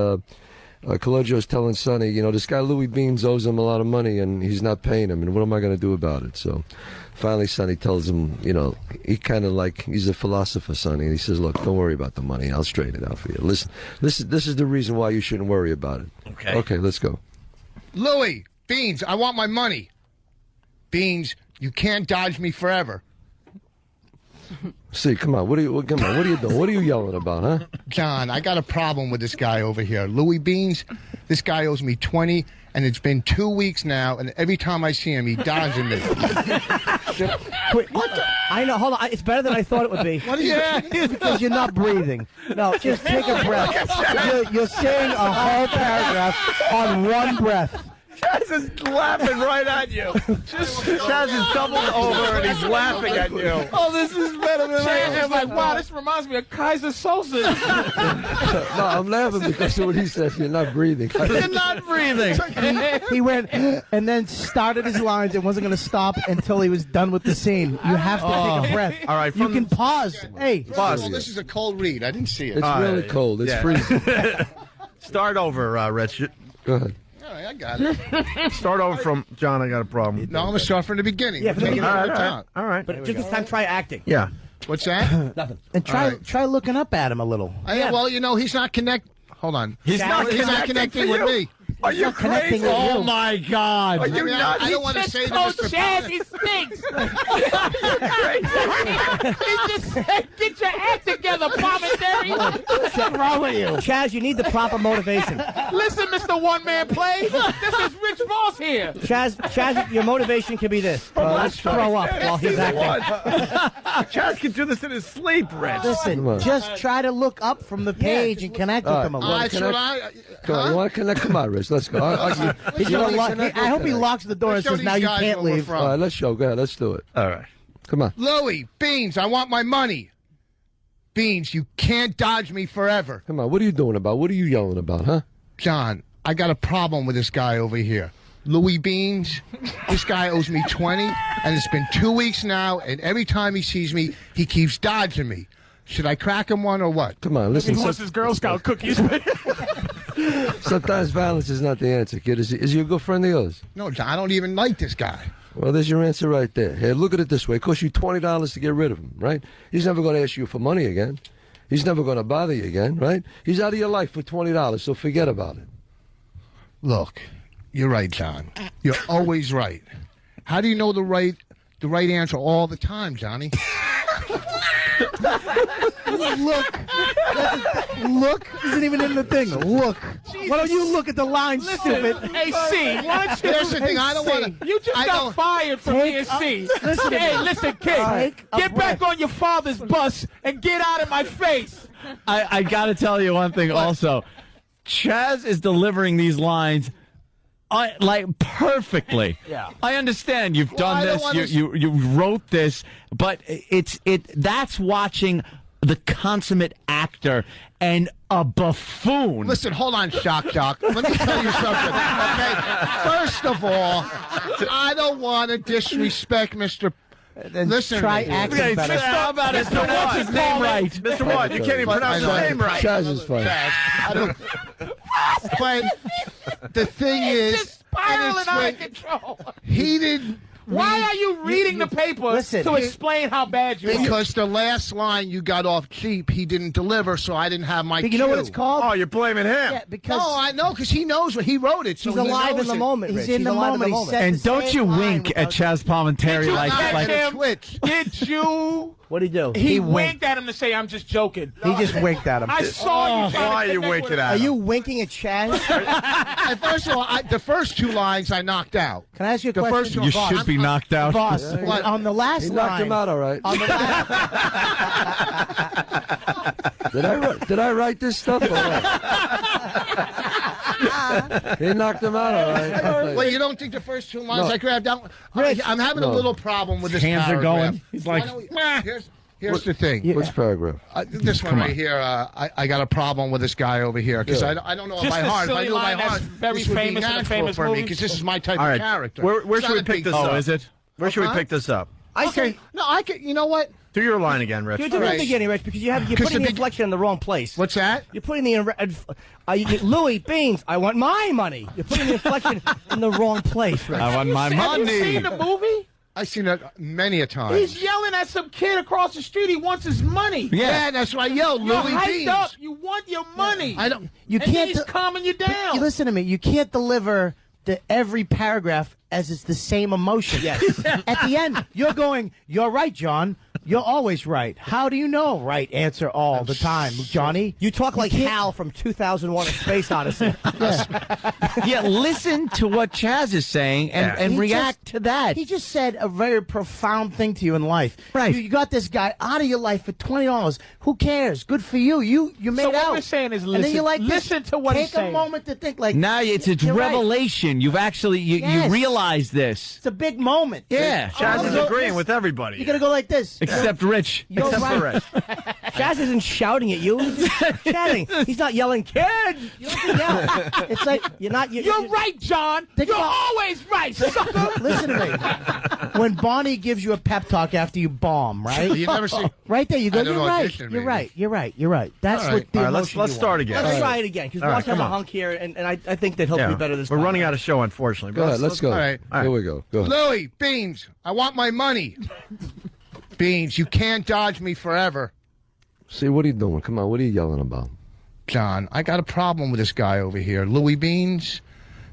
Cologio's telling Sonny, you know, this guy Louie Beans owes him a lot of money, and he's not paying him, and what am I going to do about it? So finally Sonny tells him, you know, he kind of like, he's a philosopher, Sonny, and he says, look, don't worry about the money. I'll straighten it out for you. Listen, this is the reason why you shouldn't worry about it. Okay. Okay, let's go. Louie, Beans, I want my money. Beans, you can't dodge me forever. See, come on, what are you doing? What are you yelling about, huh? John, I got a problem with this guy over here. Louie Beans, this guy owes me 20, and it's been 2 weeks now, and every time I see him, he dodges me. Wait, what the? I know. Hold on. It's better than I thought it would be. What are you It's because you're not breathing. No, just take a breath. You're saying a whole paragraph on one breath. Chazz is laughing right at you. Chazz is doubled over and he's laughing at you. Oh, this is better than Chazz is like, wow, this reminds me of Kaiser Sosa. No, I'm laughing because of what he says. You're not breathing. You're not breathing. He went and then started his lines and wasn't going to stop until he was done with the scene. You have to take a breath. All right, You can pause. Hey, Pause. Well, this is a cold read. I didn't see it. It's really cold. It's freezing. Start over, Rich. Go ahead. All right, I got it. Start over from John. I got a problem. No, I'm going to start from the beginning. Yeah, from the Take it beginning. all right. All right. But just this time, try acting. Yeah. What's that? Nothing. and try looking up at him a little. Well, you know, he's not Hold on. He's not connecting with me. Are you connecting crazy? with Oh you. my God! Are you nuts? I don't want to say Coach this. Chazz, he stinks. He just said, get your act together, Palminteri. What's wrong with you? Chazz, you need the proper motivation. Listen, Mr. One-Man Play, this is Rich Voss here. Chazz, your motivation can be this. Let's throw up while he's acting. Chazz can do this in his sleep, Rich. Listen, just try to look up from the page and connect with him a little. Come on, you want to connect? Come on, Rich. Let's go. He's gonna I hope he locks the door and says, now you can't leave. All right, let's show. Go ahead. Let's do it. All right. Come on. Louie, Beans, I want my money. Beans, you can't dodge me forever. Come on. What are you doing about? What are you yelling about, huh? John, I got a problem with this guy over here. Louie Beans, this guy owes me 20, and it's been 2 weeks now, and every time he sees me, he keeps dodging me. Should I crack him one or what? Come on, listen. He wants his Girl Scout cookies. Sometimes violence is not the answer, kid. Is he a good friend of yours? No, John, I don't even like this guy. Well, there's your answer right there. Hey, look at it this way. It costs you $20 to get rid of him, right? He's never going to ask you for money again. He's never going to bother you again, right? He's out of your life for $20, so forget about it. Look, you're right, John. You're always right. How do you know the right answer all the time, Johnny? Look isn't even in the thing. Look. Jesus. Why don't you look at the line, stupid? Hey, C, why don't you... Here's the thing, I don't want to... You just got fired from ESC. Listen, kid. Get back on your father's bus and get out of my face. I got to tell you one thing also. Chazz is delivering these lines like perfectly. Yeah. I understand you've done this. You wrote this, but that's watching the consummate actor and a buffoon. Listen, hold on, Shock Jock. Let me tell you something, okay? First of all, I don't want to disrespect Mr. Listen, try acting better. How about Mr. What's his name right? Mr. What? You can't even pronounce his name right. Chazz is fine. But the thing is, spiraling out of control. he didn't. Why are you reading the paper to explain how bad you are? Because the last line you got off cheap, he didn't deliver, so I didn't have my cue. You know what it's called? Oh, you're blaming him. Yeah, because no, I know, because he knows what he wrote it. So he's alive in the moment. He's Rich. in the moment. And don't you wink at Chazz Palminteri like Twitch. Did you? What'd he do? He winked at him to say, "I'm just joking." He just winked at him. I saw you. Why are you winking at Are him? you winking at Chazz? First of all, the first two lines I knocked out. Can I ask you a The question? first two, You should be knocked out. Boss, on the last He line. knocked him out, all right. On the last, Did I write this stuff or what? He knocked him out, all right. Well, you don't think the first two lines No. I grabbed out? I'm having a little problem with this Hands are paragraph. going. He's like, Here's the thing. Which paragraph? This one right here, I got a problem with this guy over here because I don't know Just by the heart. If I silly knew by line that's heart, very this would be famous in a natural famous for me movie. because this is my type All of right. character. Where It's should we not a pick big this deal. up? Is it? Where should we pick this up? Okay. No, I can. You know what? Do your line again, Rich. You're doing it again, Rich, because you're putting the inflection in the wrong place. What's that? You're putting the Louie Beans. I want my money. You're putting the inflection in the wrong place, Rich. I want my Have you money. seen the movie? I've seen it many a time. He's yelling at some kid across the street. He wants his money. Yeah, that's why I yelled. You're Louie hyped Beans. up. You want your money. I don't. you and can't. he's calming you down. You listen to me. You can't deliver every paragraph as it's the same emotion. Yes. At the end, you're going, "You're right, John. You're always right. How do you know?" Right answer all the time, Johnny. You talk like Hal from 2001: A Space Odyssey. Yeah, listen to what Chazz is saying and He react to that. He just said a very profound thing to you in life. Right. You got this guy out of your life for $20. Who cares? Good for you. You made So it what out. we're saying is And then you like listen to what Take he's saying. a moment to think. Like Now it's you're right. revelation. You've actually you Yes. realize this. It's a big moment. Yeah. Chazz is agreeing with everybody. You're gonna go like this. Except Rich. You're Except for right. Rich. Chazz isn't shouting at you. He's just chatting. He's not yelling, "Kid!" You don't have to yell. It's like you're not. You're right, John. You're always right, sucker. Listen to me. When Bonnie gives you a pep talk after you bomb, right? You never see. Right there, you go. I don't You're know, right. audition, You're maybe. right. You're right. You're right. That's All what right. the All right, emotion let's you start want. again. Let's try it again because All right, Ross has come a on. hunk here, and I think that he'll Yeah. be better this We're time. running out of show, unfortunately. Go ahead, let's go. All right. Here we go. Go ahead. Louie Beans, I want my money. Beans, you can't dodge me forever. See, what are you doing? Come on, what are you yelling about? John, I got a problem with this guy over here. Louie Beans,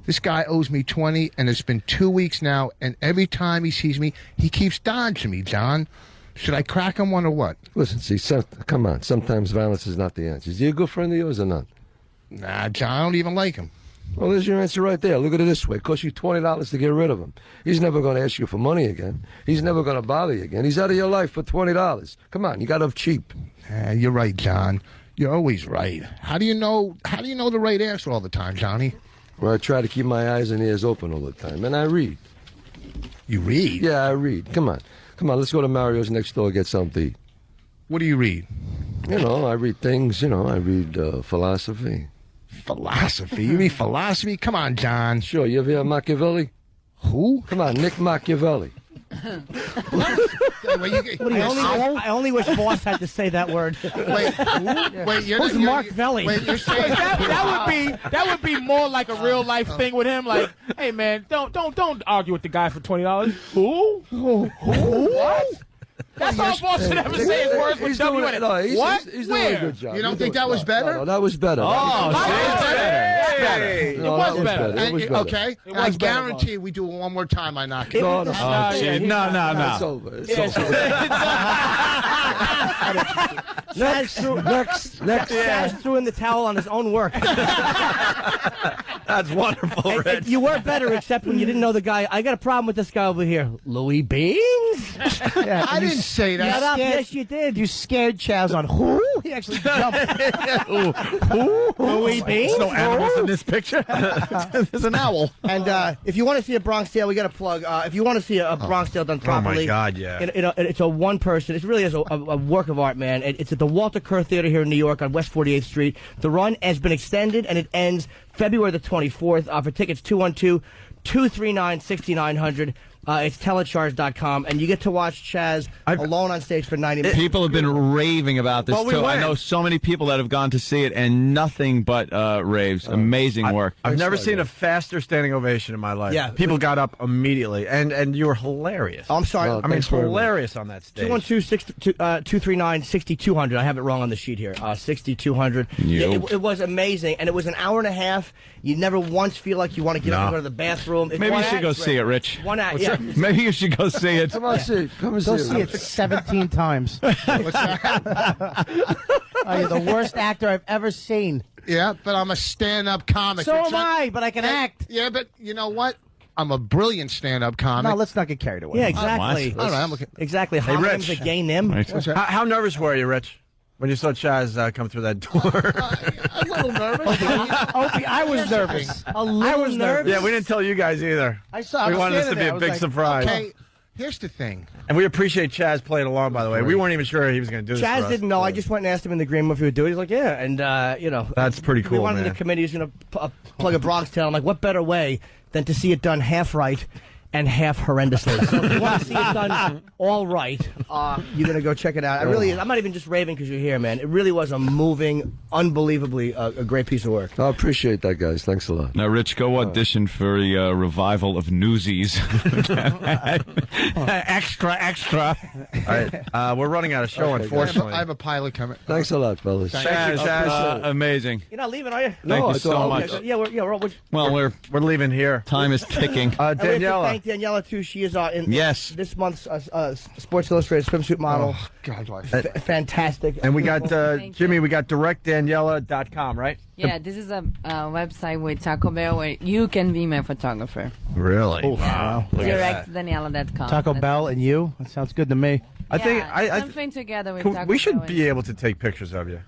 this guy owes me 20, and it's been 2 weeks now, and every time he sees me, he keeps dodging me, John. Should I crack him one or what? Listen, see, come on. Sometimes violence is not the answer. Is he a good friend of yours or not? Nah, John, I don't even like him. Well, there's your answer right there. Look at it this way. It costs you $20 to get rid of him. He's never going to ask you for money again. He's never going to bother you again. He's out of your life for $20. Come on, you got him cheap. You're right, John. You're always right. How do you know the right answer all the time, Johnny? Well, I try to keep my eyes and ears open all the time, and I read. You read? Yeah, I read. Come on, let's go to Mario's next door and get something to eat. What do you read? You know, I read things, I read philosophy. Philosophy? You read philosophy? Come on, John. Sure, you ever hear of Machiavelli? Who? Come on, Nick Machiavelli. I only wish Boss had to say that word. Wait, Who's Mark Velli? Wait, you're saying that would be more like a real life thing with him. Like, hey man, don't argue with the guy for $20. Who? What? That's all Boss should ever say is words with W in it. What? He's doing a good job. You don't think that was better? No, that was better. It was better. Okay, I guarantee we do it one more time. I knock it. No. No. It's over. It's over. Next. Chazz threw in the towel on his own work. That's wonderful, Rich. You were better, except when you didn't know the guy. I got a problem with this guy over here. Louie Beans? Yeah, I didn't say that. Shut up. Yes, you did. You scared Chazz on who? He actually jumped. Louie Beans? There's no animals in this picture. There's an owl. And if you want to see a Bronx Tale, we got a plug. If you want to see a Bronx Tale done properly, Oh my God, yeah. It's a one person. It really is a work of art, man. It's at the Walter Kerr Theater here in New York on West 48th Street. The run has been extended and it ends February the 24th. For tickets, 212-239-6900. It's telecharge.com, and you get to watch Chazz alone on stage for 90 minutes. People have been raving about this, too. I went. know so many people that have gone to see it, and nothing but raves. Amazing work. I've never seen a faster standing ovation in my life. Yeah. People got up immediately, and you were hilarious. Oh, I'm sorry. I mean, hilarious on that stage. 212-239-6200. I have it wrong on the sheet here. 6200. Yeah, it was amazing, and it was an hour and a half. You never once feel like you want to get up and go to the bathroom. Maybe you should go see it, Rich. One act, yeah. Maybe you should go see it. Come on, see it. Come and see it. Go see it 17 times. You're the worst actor I've ever seen. Yeah, but I'm a stand-up comic. So am I, but I can act. Yeah, but you know what? I'm a brilliant stand-up comic. No, let's not get carried away. Yeah, exactly. All right, I'm okay. Exactly. Hey, Homonyms Rich. a gay nim. How nervous were you, Rich, when you saw Chazz come through that door? A little nervous. Opie, I was nervous. A little nervous. Yeah, we didn't tell you guys either. We wanted this to be a big surprise. Okay, here's the thing. And we appreciate Chazz playing along, by the way. We weren't even sure he was going to do this for Chazz us. didn't know. I just went and asked him in the green room if he would do it. He's like, yeah. And, That's pretty cool, we wanted man. the committee who's going to plug a Bronx Tale. I'm like, what better way than to see it done half right and half horrendously? So if you want to see it done all right, you're going to go check it out. I'm not even just raving because you're here, man. It really was a moving, unbelievably a great piece of work. I appreciate that, guys. Thanks a lot. Now, Rich, go audition for a revival of Newsies. Extra. All right, we're running out of show, unfortunately. I have a pilot coming. Thanks a lot, fellas. Chazz, amazing. You're not leaving, are you? Thank you so much. Yeah, we're Well, we're leaving here. Time is ticking. And we have to Daniela. thank Daniela, too. She is in this month's Sports Illustrated swimsuit model. Oh, God, life. Fantastic. And we got, Jimmy, we got directdaniela.com, right? Yeah, this is a website with Taco Bell where you can be my photographer. Really? Oh, wow. DirectDaniela.com. Taco Bell and you? That sounds good to me. I think something together with Taco we should Bell be able to take pictures of you.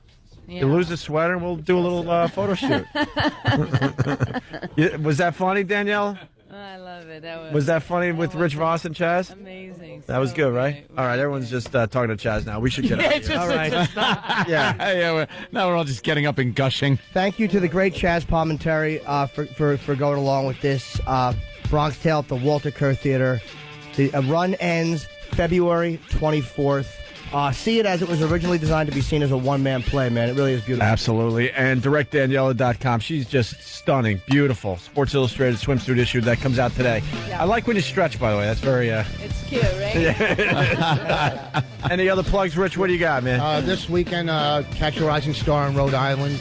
Yeah. You lose the sweater, and we'll do a little photo shoot. Was that funny, Danielle? Oh, I love it. Was that funny with Rich Voss and Chazz? Amazing. That was good, right? All right, everyone's just talking to Chazz now. We should get out of here. All right. Yeah. Now we're all just getting up and gushing. Thank you to the great Chazz Palminteri for going along with this. Bronx Tale at the Walter Kerr Theater. The run ends February 24th. See it as it was originally designed to be seen as a one-man play, man. It really is beautiful. Absolutely. And directdaniela.com. She's just stunning. Beautiful. Sports Illustrated swimsuit issue that comes out today. Yeah. I like when you stretch, by the way. That's very... It's cute, right? Any other plugs, Rich? What do you got, man? This weekend, Catch a Rising Star in Rhode Island.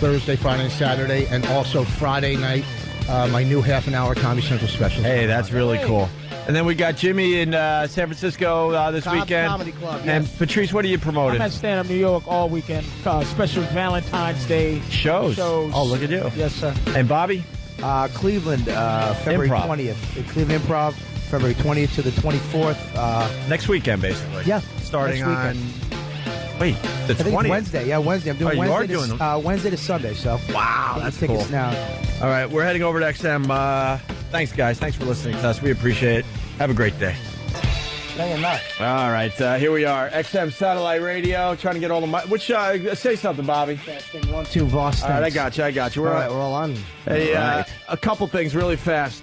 Thursday, Friday, and Saturday. And also Friday night, my new half-an-hour Comedy Central special. Hey, that's really cool. And then we got Jimmy in San Francisco this weekend. Comedy Club, yes. And Patrice, what are you promoting? I'm at Stand Up New York all weekend. Special Valentine's Day shows. Oh, look at you. Yes, sir. And Bobby? Cleveland, February Improv. 20th. At Cleveland Improv, February 20th to the 24th. Next weekend, basically. Yeah. Starting next on... weekend. Wait, the I think 20th? it's Wednesday. Yeah, Wednesday. I'm doing Oh, you Wednesday, are doing them. Wednesday to Sunday. So Wow, that's tickets cool. now. All right, we're heading over to XM. Thanks, guys. Thanks for listening to us. We appreciate it. Have a great day. No, you're not. All right, here we are. XM Satellite Radio, trying to get all the... say something, Bobby. Testing 1, 2, Voss. All right, I got you. All right, we're all on. Hey, Right. a couple things really fast.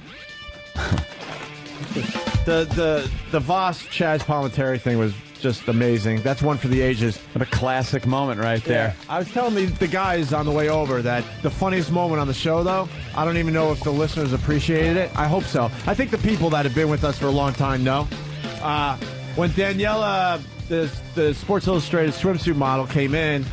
The Voss Chazz Palminteri thing was just amazing. That's one for the ages. What a classic moment right there. I was telling the guys on the way over that the funniest moment on the show, though, I don't even know if the listeners appreciated it. I hope so. I think the people that have been with us for a long time know. When Daniela, the Sports Illustrated swimsuit model, came in,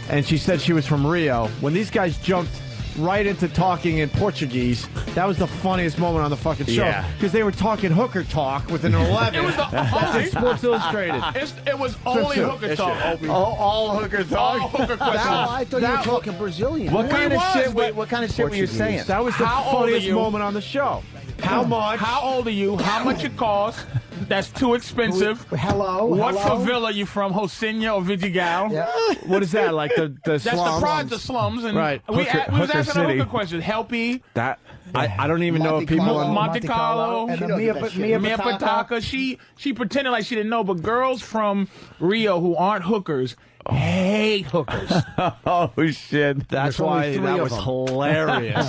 and she said she was from Rio, when these guys jumped right into talking in Portuguese, that was the funniest moment on the fucking show. Yeah. Because they were talking hooker talk with an 11. It was That's in Sports Illustrated. It was only Swimsuit hooker issue. talk, Opie. All hooker talk. All hooker questions. I thought you were talking Brazilian. What kind of shit? What kind of shit were you saying? That was the How old are funniest you? moment on the show. How much? How old are you? How much it costs? That's too expensive. Hello. What hello? favela you from? Hosinha or Vidigal? Yeah. What is that? Like the That's slums? the pride, the slums. And Right. We was Hooker asking City. a hooker question. Helpy, That I don't even know if people. Monte Carlo, And Mia Mia Pataka. She pretended like she didn't know, but girls from Rio who aren't hookers hate hookers. Oh shit! That's why that was hilarious.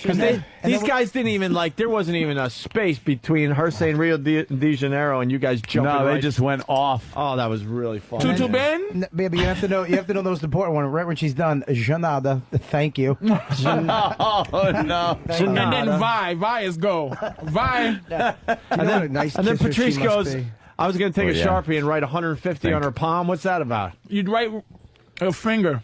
Because these guys didn't even there wasn't even a space between her saying Rio de Janeiro and you guys jumping. No, they right. just went off. Oh, that was really fun. Tutu Ben? Baby, you have to know the most important one. Right when she's done, Janada, thank you. Oh no! And then Vi is go. Vi. And then Patrice goes, I was going to take a Sharpie and write 150 on her palm. What's that about? You'd write a finger,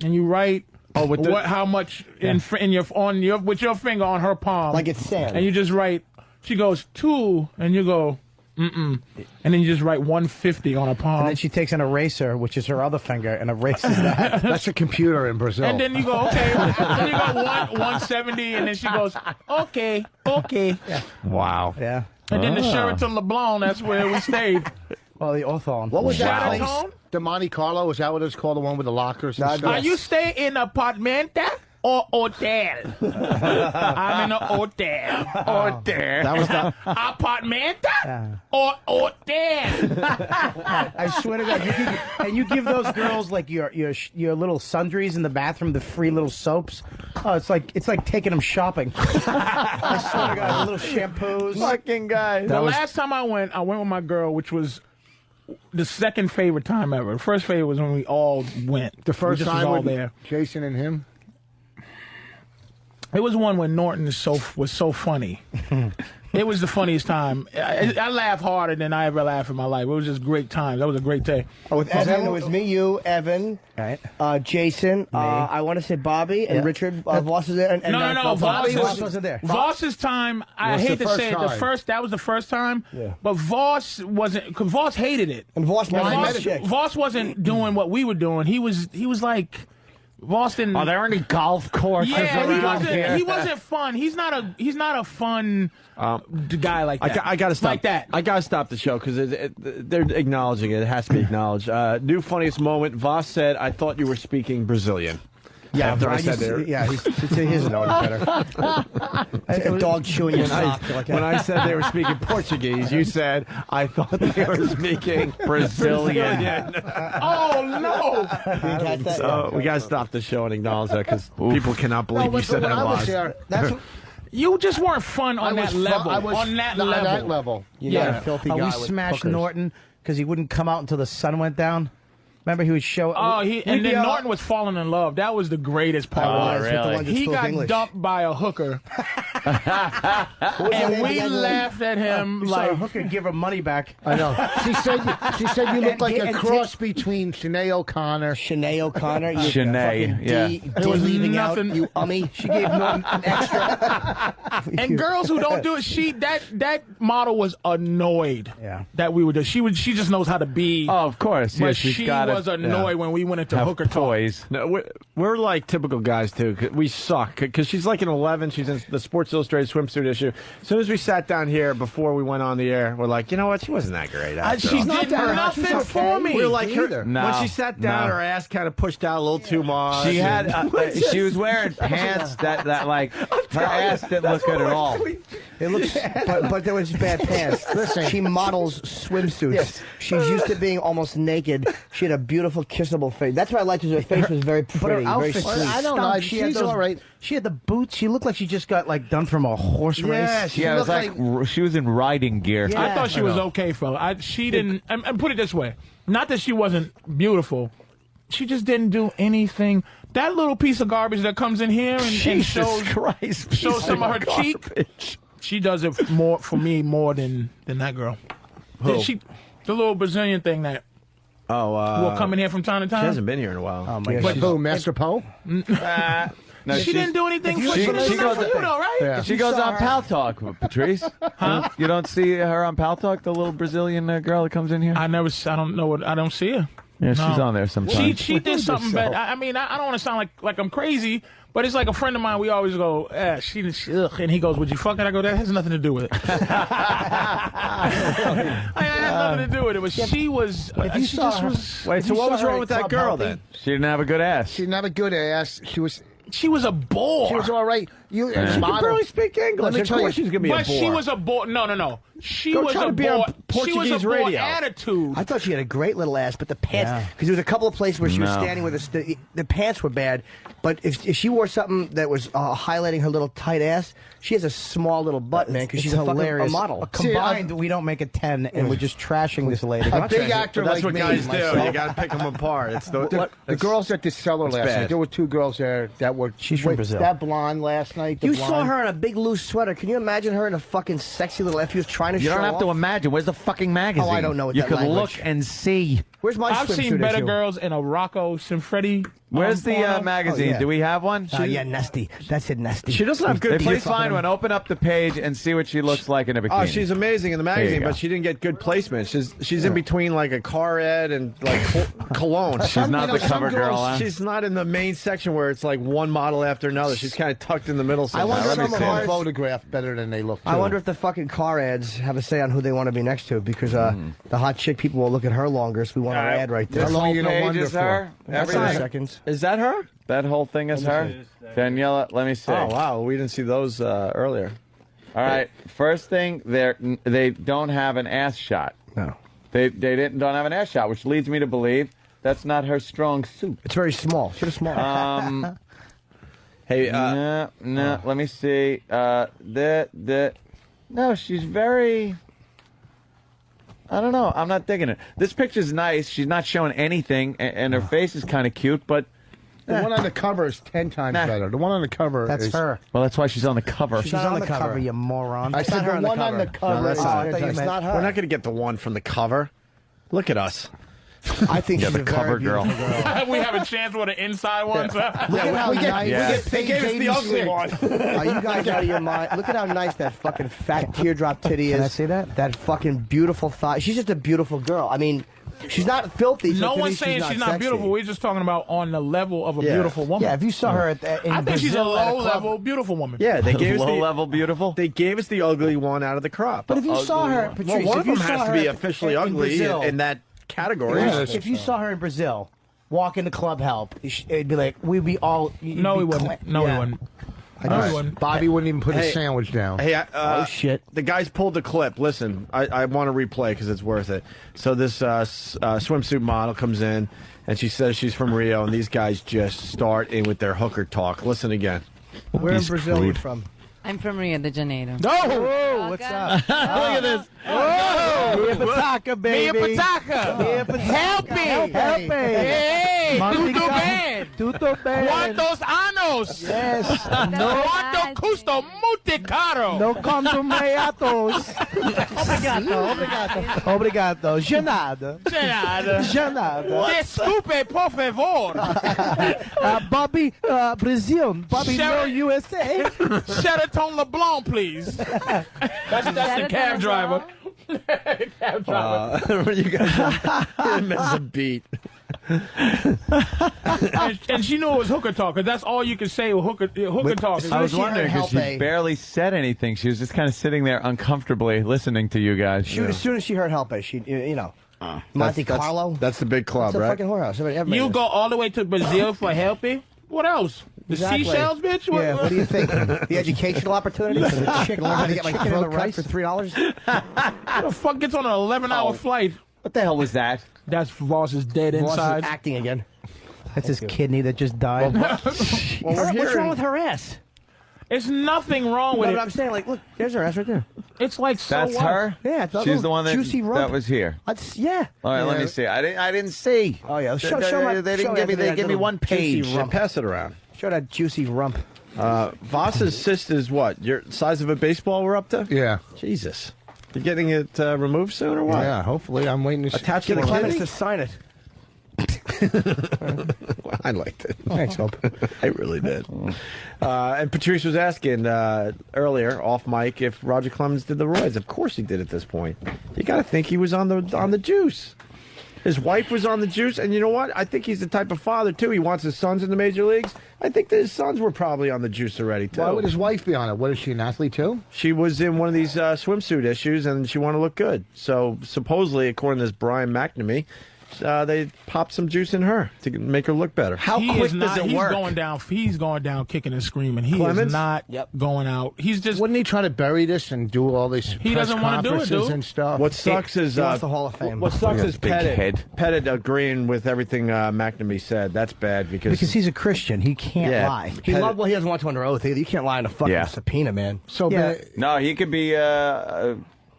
and you write how much with your finger on her palm, like it's sand. And you just write. She goes 2, and you go and then you just write 150 on her palm. And then she takes an eraser, which is her other finger, and erases that. That's a computer in Brazil. And then you go then you go 170, and then she goes okay. Yeah. Wow. Yeah. And then the Sheraton LeBlanc, that's where we stayed. Well, the Othon. What was that place? Sheraton? The Monte Carlo, is that what it's called? The one with the lockers? And Are you staying in apartmenta or hotel? I'm in a hotel. Hotel. That was the apartmenta or hotel. I swear to God, you give those girls like your little sundries in the bathroom, the free little soaps. Oh, it's like taking them shopping. I swear to God, the little shampoos. Fucking guy. The last time I went with my girl, which was the second favorite time ever. The first favorite was when we all went. The first time was all with there. Jason and him? It was one when Norton was so funny. It was the funniest time. I laughed harder than I ever laughed in my life. It was just great times. That was a great day. Oh, with Evan, it was me, you, Evan, Jason. I want to say Bobby and Richard Voss is there. And No. Voss wasn't there. Voss's time. I hate to say it. That was the first time. Yeah. But Voss wasn't. Cause Voss hated it. And Voss wasn't doing what we were doing. He was like. Voss didn't. Are there any golf courses around here? He wasn't fun. He's not a fun guy like that. I got to stop. Like that. I got to stop the show because they're acknowledging it. It has to be acknowledged. New funniest moment. Voss said, "I thought you were speaking Brazilian." Yeah, after I said there. Yeah, he's knowing better. It's a dog chewing your sock. When I said they were speaking Portuguese, you said, I thought they were speaking Brazilian. Oh, no. So we got to stop the show and acknowledge that because people cannot believe you said that live. You just weren't fun on that level. On that level. Yeah, filthy guy. We smashed Norton because he wouldn't come out until the sun went down. Remember, he would show. And then Norton was falling in love. That was the greatest part. Oh, really? He got dumped by a hooker, and we laughed at him like a hooker give her money back. I know. She said you look like a cross between Sinead O'Connor. It was leaving nothing. Out, you ummy. She gave Norton an extra. And girls who don't do it, that model was annoyed. Yeah. That we would do. She just knows how to be. Oh, of course. But Yeah, she was annoyed when we went into have hooker toys. No, we're like typical guys too. 'Cause we suck because she's like an 11. She's in the Sports Illustrated swimsuit issue. As soon as we sat down here before we went on the air, we're like, you know what? She wasn't that great. She did nothing for me. We were like, No, when she sat down, her ass kind of pushed out a little too much. She had. She was wearing pants that like her ass didn't look good at all. It looks, but there was bad pants. Listen, she models swimsuits. Yes. She's used to being almost naked. She had a beautiful, kissable face. That's what I liked. Her face was very pretty, But her outfit, very sweet. I don't know. She's all right. She had the boots. She looked like she just got like done from a horse race. Yeah, it was like she was in riding gear. I thought she was okay, fella. She didn't. And put it this way: not that she wasn't beautiful, she just didn't do anything. That little piece of garbage that comes in here and shows some of her cheek. She does it more for me more than that girl. Who? The little Brazilian thing that will come in here from time to time. She hasn't been here in a while. Oh my God! Who? Master Poe? No, she didn't do anything for she goes, right? Yeah. She goes on Pal Talk, Patrice. Huh? You don't see her on Pal Talk, the little Brazilian girl that comes in here? I don't see her. Yeah, she's on there sometimes. She did something bad. I mean, I don't want to sound like I'm crazy, but it's like a friend of mine. We always go, and he goes, "Would you fuck it?" I go, "That has nothing to do with it." It had nothing to do with it. But she was. Wait, so what was wrong with that girl then? She didn't have a good ass. She didn't have a good ass. She was a bore. She was all right. You She can barely speak English. Let me Of tell course you, she's gonna be a But bore. she was a bore. No. She Go was try a to be on bore. She was Portuguese a bore radio. attitude. I thought she had a great little ass, but the pants, because there was a couple of places where she was No. standing with us, the pants were bad. But if she wore something that was highlighting her little tight ass, she has a small little butt, man, because she's a fucking a model. Combined, we don't make a 10, and we're just trashing this lady. A big actor That's like what me, guys do. myself. You got to pick them apart. It's the girls at the cellar last bad. night. There were 2 girls there that were. She's from Brazil. That blonde last night. You saw her in a big loose sweater. Can you imagine her in a fucking sexy little F? She was trying to You show don't have off. to imagine. Where's the fucking magazine? Oh, I don't know what You that could language. look and see. Where's my I've seen swimsuit better issue? girls in a Rocco Siffredi. Where's the porno. magazine? Oh, yeah. Do we have one? Yeah, nasty. That's it, nasty. She doesn't have good If you placement. find one, open up the page and see what she looks like in a bikini. Oh, she's amazing in the There you magazine, go. but she didn't get good placement. She's in between like a car ad and like cologne. She's not the cover girl, huh? She's not in the main section where it's like one model after another. She's kind of tucked in the middle. I wonder somewhere. if some of ours- photographed better than they look. I wonder if the fucking car ads have a say on who they want to be next to, because the hot chick people will look at her longer, so we want our ad right there. This whole page is her? That's Everything? 5 seconds. Is that her? That whole thing is her? Daniela, let me see. Oh wow, we didn't see those earlier. All right, first thing, they don't have an ass shot. No. They don't have an ass shot, which leads me to believe that's not her strong suit. It's very small. She was small. Hey, no, let me see. No, she's very. I don't know. I'm not digging it. This picture's nice. She's not showing anything, and her face is kind of cute, but. The one on the cover is 10 times better. The one on the cover That's is her. Well, that's why she's on the cover. She's on the cover, you moron. I said the one on the cover. that's is not- 10 I thought you times. meant- not her. We're not going to get the one from the cover. Look at us. I think Yeah, she's the a cover very girl. beautiful girl. We have a chance with the inside ones. Look at how nice. Yeah. They gave us the ugly one. Are you guys out of your mind? Look at how nice that fucking fat teardrop titty is. Can I see that? That fucking beautiful thigh. She's just a beautiful girl. I mean, she's not filthy. So No to me, one's saying she's not sexy. beautiful. We're just talking about on the level of a Yeah. beautiful woman. Yeah, if you saw her in I think she's a Brazil at club- low-level beautiful woman. Yeah, they gave us Low the level beautiful. They gave us the ugly one out of the crop. But if you saw her, Patrice, well, one if of you them has saw to her be at- officially in ugly Brazil, in that category. if you saw her in Brazil, walk into club help, it'd be like we'd be all. No, he wouldn't. No, he wouldn't. No, he wouldn't. Bobby wouldn't even put Hey. a sandwich down. Hey, Oh shit! The guys pulled the clip. Listen, I want to replay because it's worth it. So this swimsuit model comes in, and she says she's from Rio, and these guys just start in with their hooker talk. Listen again. Where in He's Brazil are you crude. from? I'm from Rio de Janeiro. Oh, what's up? Look at this. Mia Pataka, baby. Mia Pataka. Mia Pataka. Help me. Help me. Hey, tudo bem? Tudo bem. ¿Cuántos años? Yes. ¿Cuánto custo? Muito caro. No consumiatos. Obrigado. Obrigado. Janada. De nada. Janada. Desculpe, por favor. Bobby, Brazil. Bobby, no USA. Sheraton LeBlanc, please. That's the cab driver. Cab driver. You guys didn't miss a beat. And she knew it was hooker talk, 'cause that's all you can say with hooker talk. I was she wondering heard because she Helpe. barely said anything. She was just kind of sitting there uncomfortably listening to you guys. As soon as she heard Helpe, she, Monte Carlo. That's the big club, It's a right? fucking whorehouse. Everybody You knows. go all the way to Brazil for helping? What else? The Exactly. seashells, bitch? Yeah, what do you think? The educational opportunity for the chick learn how to get my chicken and throat the cut rice? for $3? Who the fuck gets on an 11-hour flight? What the hell was that? That's Voss's dead Voss is inside. acting again. That's his kidney that just died. What's wrong with her ass? It's nothing wrong with No, it. but I'm saying, like, look, there's her ass right there. It's like, so That's what? her. Yeah, it's a She's little the one that juicy rump. that was here. Yeah. All right, let me see. I didn't see. Oh yeah, show they, my. they show didn't give me. They that gave me little one juicy page. rump. Pass it around. Show that juicy rump. Voss's cyst is what? Your size of a baseball we're up to? Yeah. Jesus. You're getting it removed soon or what? Yeah, hopefully. I'm waiting to see. Attached Get to the the Clemens kidney? to sign it. I liked it. Thanks, Hope. I really did. And Patrice was asking earlier off mic if Roger Clemens did the roids. Of course he did at this point. You got to think he was on the juice. His wife was on the juice, and you know what? I think he's the type of father too. He wants his sons in the major leagues. I think that his sons were probably on the juice already too. Why would his wife be on it? What is she, an athlete too? She was in one of these swimsuit issues, and she wanted to look good. So supposedly, according to this Brian McNamee, they popped some juice in her to make her look better. How quick does it work? He's going down kicking and screaming. He Clemens? is not going out. He's just. Wouldn't he try to bury this and do all these He press doesn't wanna do it, conferences dude. and stuff? What sucks is He wants the Hall of Fame. What sucks is big head. Pettit agreeing with everything McNamee said. That's bad because he's a Christian. He can't lie. He doesn't want to under oath either. You can't lie in a fucking subpoena, man. So No, he could be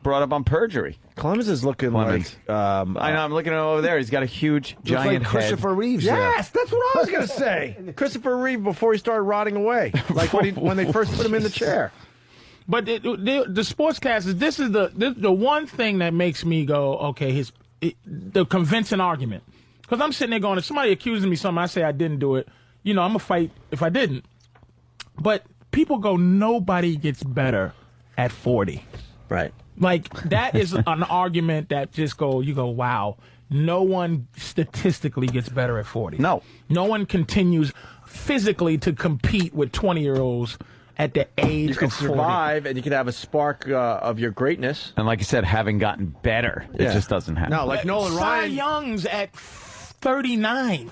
brought up on perjury. Clemens is looking like I know. I'm looking over there. He's got a huge, giant like Christopher head. Reeves. Yes, that's what I was going to say. Christopher Reeve before he started rotting away, like when they first put him in the chair. But the sportscasters, this is the one thing that makes me go, okay, the convincing argument. Because I'm sitting there going, if somebody accuses me of something, I say I didn't do it. I'm going to fight if I didn't. But people go, nobody gets better at 40. Right. Like, that is an argument that you go, wow, no one statistically gets better at 40. No. No one continues physically to compete with 20-year-olds at the age You can of 40. survive, and you can have a spark of your greatness. And like you said, having gotten better, it just doesn't happen. No, like Nolan Cy Ryan. Young's at 39.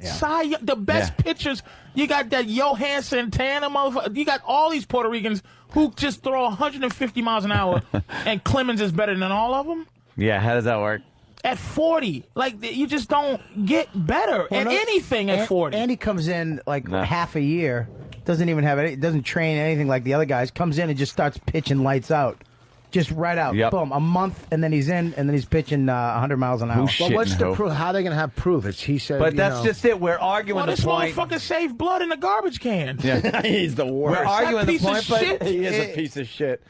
Yeah. The best pitchers, you got that Johan Santana motherfucker. You got all these Puerto Ricans who just throw 150 miles an hour, and Clemens is better than all of them. Yeah, how does that work? At 40, like you just don't get better at anything at 40. Andy comes in like half a year, doesn't even have it, doesn't train anything like the other guys. Comes in and just starts pitching lights out. Just right out, boom, a month, and then he's in, and then he's pitching 100 miles an hour. Well, what's the proof? How are they going to have proof? He said, But that's just it. We're arguing Well, the this point. motherfucker saved blood in a garbage can. Yeah. He's the worst. We're arguing the piece of point, but shit. He is a piece of shit.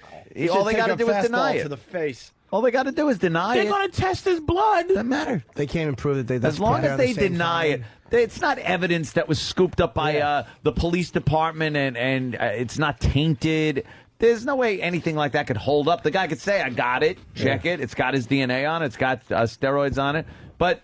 all they got to do is deny it. To the face. All they got to do is deny They're it. going to test his blood. Doesn't matter. They can't even prove that As long as they deny it, it's not evidence that was scooped up by the police department, and it's not tainted. There's no way anything like that could hold up. The guy could say, I got it, check it, it's got his DNA on it, it's got steroids on it, but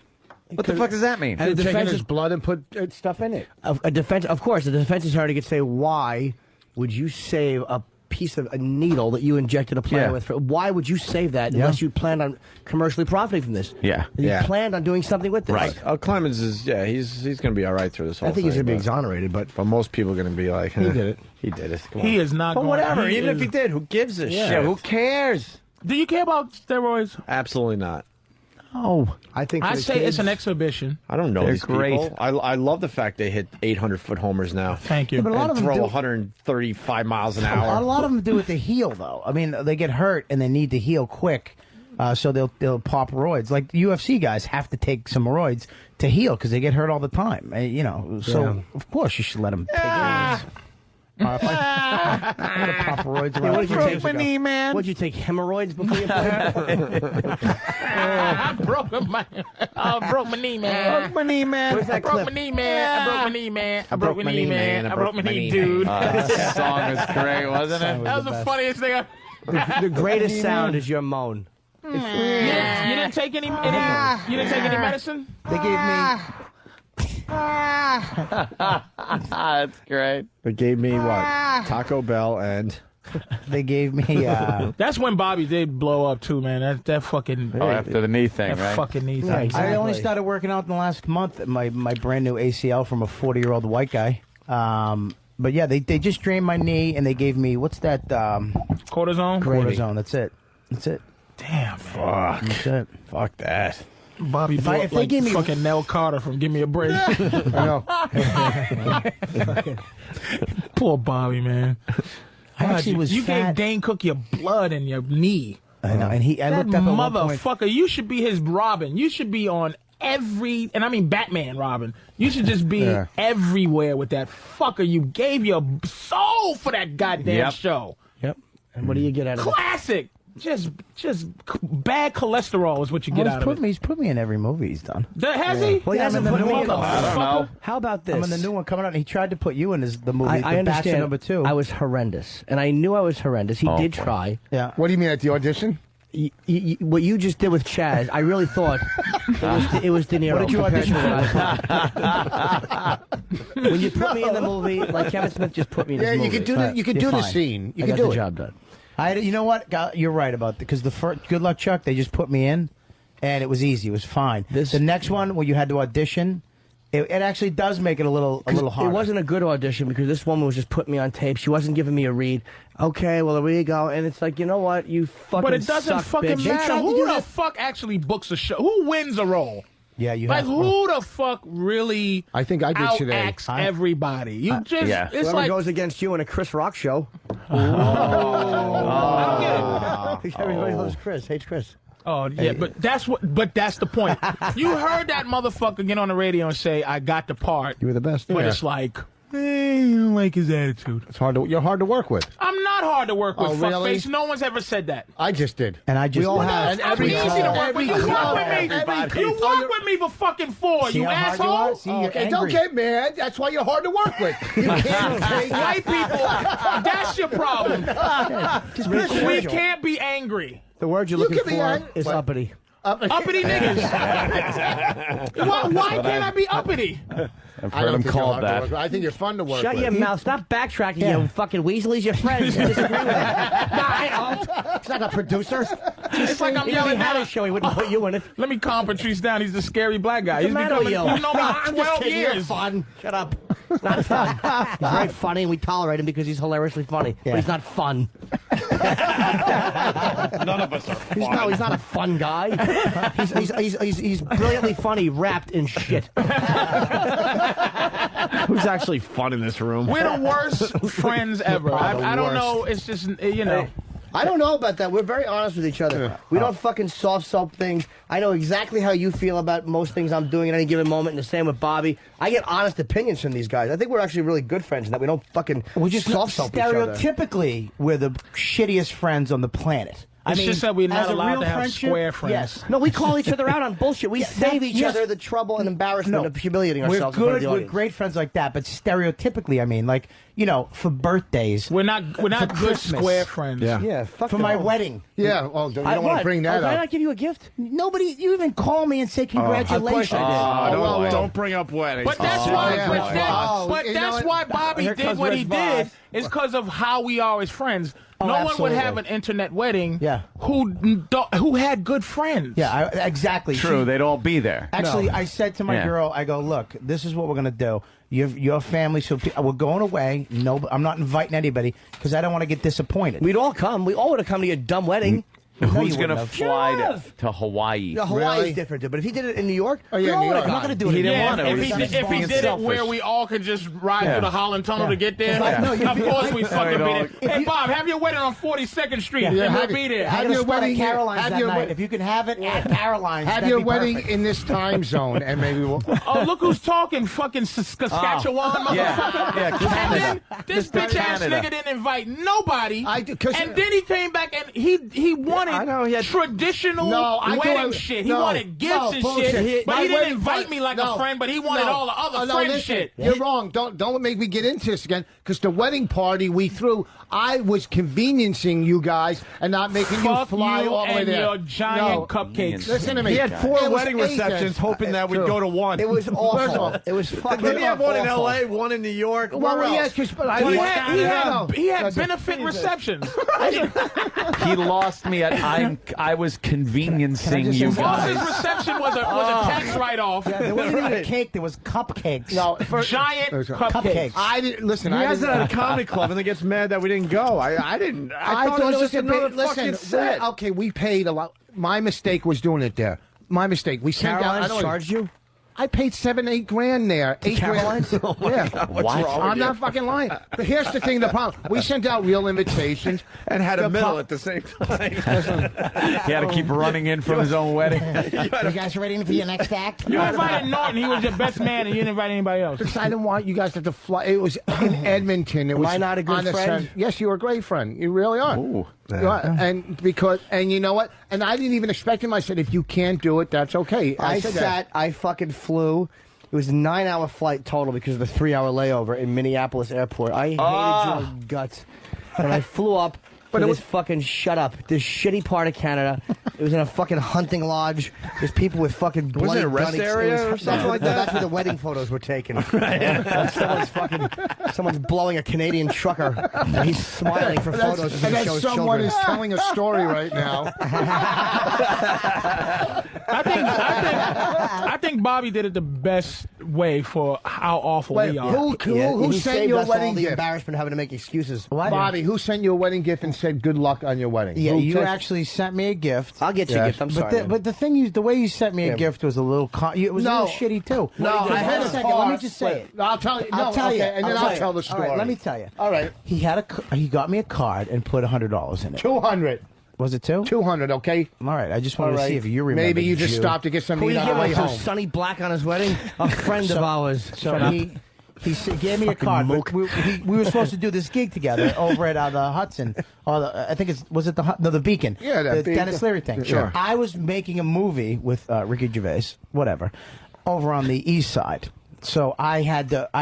what the fuck does that mean? And taking his blood and put stuff in it. A defense, of course, the defense attorney could say, why would you save a piece of a needle that you injected a player with? Why would you save that unless you planned on commercially profiting from this? Yeah. You planned on doing something with this. Right. Clemens is, he's going to be all right through this whole thing. I think he's going to be exonerated, but most people are going to be like, he did it. He did it. Come He on. is not But going whatever, he even is- if he did, who gives a Yeah, shit? who cares? Do you care about steroids? Absolutely not. Oh, I think I say it's an exhibition. I don't know They're these great. people. I love the fact they hit 800-foot homers now. Thank you. but a lot of them throw do- 135 miles an hour. A lot of them do it to heal, though. I mean, they get hurt and they need to heal quick, so they'll pop roids. Like UFC guys have to take some roids to heal because they get hurt all the time. So of course you should let them take roids. I'm gonna pop roids. What did you take? My knee, man. What'd you take? Hemorrhoids before you played? I broke my knee, man. Broke my knee, man. Where's that I broke clip? my knee, man. I broke my knee, man. I broke my knee, man. I broke my knee, dude. That song was great, wasn't it? That was the funniest thing. The greatest sound is your moan. You didn't take any medicine? They gave me. That's great. They gave me what? Taco Bell and They gave me. That's when Bobby did blow up too, man. That fucking. After the knee thing, that right? fucking knee thing. Yeah, exactly. I only started working out in the last month. My brand new ACL from a 40-year-old white guy. But yeah, they just drained my knee and they gave me what's that? Cortisone. Cortisone. That's it. That's it. Damn, man. fuck. That's it. Fuck that. Bobby blew up they like gave me- fucking Nell Carter from Give Me a Break. I know. Poor Bobby, man. I actually was you fat. gave Dane Cook your blood in your knee. I know, and I That looked up at one point. motherfucker, you should be his Robin. You should be on every, and I mean Batman Robin. You should just be everywhere with that fucker. You gave your soul for that goddamn show. Yep. And what do you get out of it? Classic. Just bad cholesterol is what you get out of it. He's put me in every movie he's done. Has he? Well, he hasn't put me in. I don't know. How about this? I'm in the new one coming out, and he tried to put you in the movie. I The Bachelor understand. #2. I was horrendous, and I knew I was horrendous. He did try. Yeah. What do you mean at the audition? What you just did with Chazz, I really thought it was De Niro. What did you audition for? When you put me in the movie, like Kevin Smith just put me in this movie. you could do the you could You're do the fine. scene. You I could got do the it. job done. You know what? You're right about that because the first Good Luck Chuck, they just put me in, and it was easy. It was fine. The next one where you had to audition, it actually does make it a little harder. It wasn't a good audition because this woman was just putting me on tape. She wasn't giving me a read. Okay, well, here you go. And it's like, you know what? You fucking But it doesn't suck, fucking bitch. matter. Who the fuck actually books a show? Who wins a role? Yeah, you like have who the fuck really? I think I did today. Outacts everybody. You just it's Whoever like goes against you in a Chris Rock show. Everybody loves Chris. Hates Chris. Oh yeah, but that's the point. You heard that motherfucker get on the radio and say, "I got the part." You were the best. But it's like, you don't like his attitude. It's hard to. You're hard to work with. I'm not hard to work with. Oh, really? Fuckface. No one's ever said that. I just did. And I just we all did. have. I'm easy to work with. You work with me. You work with me for fucking 4. See you how hard you asshole. are? See, you're Okay, don't angry. get mad. That's why you're hard to work with. You can't take White people. That's your problem. Just be We cordial. can't be angry. The word you're looking can be for angry. is What? uppity. Uppity niggas. Why can't I be uppity? I've heard him called that. I think you're fun to work Shut with. your mouth. Stop backtracking, you fucking weasel. He's your friend. You disagree with him. I don't. He's not a producer. It's like I'm If yelling he had at a show, he wouldn't put you in it. Let me calm Patrice down. He's the scary black guy. What's the He's matter with you? You've known me I'm just 12 kidding. You're years. fun. Shut up. He's not fun. He's very funny, and we tolerate him because he's hilariously funny. But he's not fun. None of us are fun. He's not a fun guy. He's brilliantly funny, wrapped in shit. Who's actually fun in this room? We're the worst friends ever. I don't know. It's just, you know. I don't know about that. We're very honest with each other. We don't fucking soft soap things. I know exactly how you feel about most things I'm doing at any given moment, and the same with Bobby. I get honest opinions from these guys. I think we're actually really good friends in that we don't fucking soft soap each other. Stereotypically, we're the shittiest friends on the planet. It's just that we're not as a allowed real to have friendship, square friends. Yes. No, we call each other out on bullshit. We save each other the trouble and embarrassment of humiliating ourselves. We're in front of good. the We're audience. great friends like that. But stereotypically, I mean, like, you know, for birthdays, We're not good Christmas. square friends. Yeah, fuck for them my all. wedding. Yeah, well, you I don't want to bring that Did I up. not give you a gift? Nobody, you even call me and say congratulations. Don't bring up weddings. But that's why. yeah. But You know that's what? why Bobby Here did comes what he Red did. Voss. Is because of how we are as friends. Oh, No one would absolutely. have an internet wedding. Yeah. Who had good friends. Yeah, exactly. True, they'd all be there. Actually, I said to my Yeah. girl, I go, look, this is what we're going to do. Your family, so we're going away. No, I'm not inviting anybody because I don't want to get disappointed. We'd all come. We all would have come to your dumb wedding. No, Who's you going to wouldn't have. fly to Hawaii? No, Hawaii Really? is different, dude. But if he did it in New York, Oh, yeah, New York. I'm not going to do it. He in New didn't York. want to. If he He's did it selfish. where we all could just ride through the Holland Tunnel to get there, Yeah. No, of course we fucking No, be you there. Hey, Bob, have your wedding on 42nd Street, Yeah. and Yeah, we'll have be it. there. Have Have your your wedding wedding at Caroline's have that your night. wed- If you can have it at Caroline's, Have that'd your be wedding perfect. in this time zone, and maybe we'll. Oh, look who's talking, fucking Saskatchewan, motherfucker. Yeah, And Canada. then this bitch ass Canada. nigga didn't invite nobody. I do, 'cause- and then he came back and he wanted I know, he had- traditional No, I wedding do- shit. He no, wanted gifts no, and bullshit. shit. But My he didn't wedding invite party- me like no, a friend, but he wanted no. all the other Oh, no, friend listen, shit. You're wrong. Don't make me get into this again. Because the wedding party we threw, I was conveniencing you guys and not making you Fuck fly you all the way and there. your giant No. cupcakes. Listen to me. He had 4 It was wedding aces. receptions, hoping that we'd True. go to one. It was awful. It was fucking Didn't he have one in awful. L.A., one in New York? Well, Where yes, else? because He had benefit receptions. He lost me at I was conveniencing you Boss's guys. reception was a tax write-off. Yeah, there wasn't even a cake. There was cupcakes. No, Giant cupcakes. I didn't listen. He I has it didn't. at a comedy club and then gets mad that we didn't go. I didn't. I thought it was just another fucking set. Okay, we paid a lot. My mistake was doing it there. My mistake. We sent out. Caroline's charged you? I paid $7-8 grand there. $8 Caroline's? grand. Yeah. What's wrong with I'm you? not fucking lying. But here's the thing. The problem. We sent out real invitations And had a The middle pro- at the same time. He had to keep running in from his own wedding. You guys ready for your next act? You invited Norton. He was your best man, and you didn't invite anybody else. Because I didn't want you guys to have to fly. It was in Edmonton. It was I not a good on the friend? set. Yes, you were a great friend. You really are. Ooh. You are. And you know what? And I didn't even expect him. I said, if you can't do it, that's okay. I fucking flew. It was a 9-hour flight total because of the 3-hour layover in Minneapolis airport. I hated your guts. And I flew up, to this fucking shut up. This shitty part of Canada. It was in a fucking hunting lodge. There's people with fucking bloody Was it a rest gunny- area or something like that? That's where the wedding photos were taken. Someone's blowing a Canadian trucker, and he's smiling for photos. as he And then shows someone children. is telling a story right now. I think Bobby did it the best way for how awful we are. Who he sent saved you a us wedding all the gift? embarrassment of having to make excuses. Bobby, who sent you a wedding gift and said good luck on your wedding? Yeah, Who you text- actually sent me a gift. I'll get you a gift. I'm sorry. But the thing the way you sent me a Yeah. gift was a little. It was a little shitty too. No, I had a second. card. Let me just say it. I'll tell you. I'll tell you, and then I'll tell the story. All right, let me tell you. All right. He got me a card and put $100 in it. 200. Was it 200, okay? All right, I just wanted to see if you remember. Maybe you just stopped to get something Who to you eat on the way giving home. Sonny Black on his wedding? A friend of ours. So he gave me a card. But we were supposed to do this gig together over at the Hudson. I think the Beacon. Yeah, the Beacon. Dennis Leary thing. Sure. I was making a movie with Ricky Gervais, whatever, over on the East Side. So I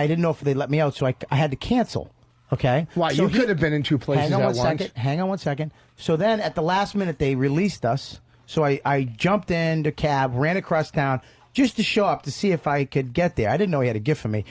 didn't know if they let me out, so I had to cancel. Okay. Why? So You could have been in two places hang on at one once. second. Hang on one second. So then at the last minute they released us. So I jumped in the cab, ran across town just to show up to see if I could get there. I didn't know he had a gift for me.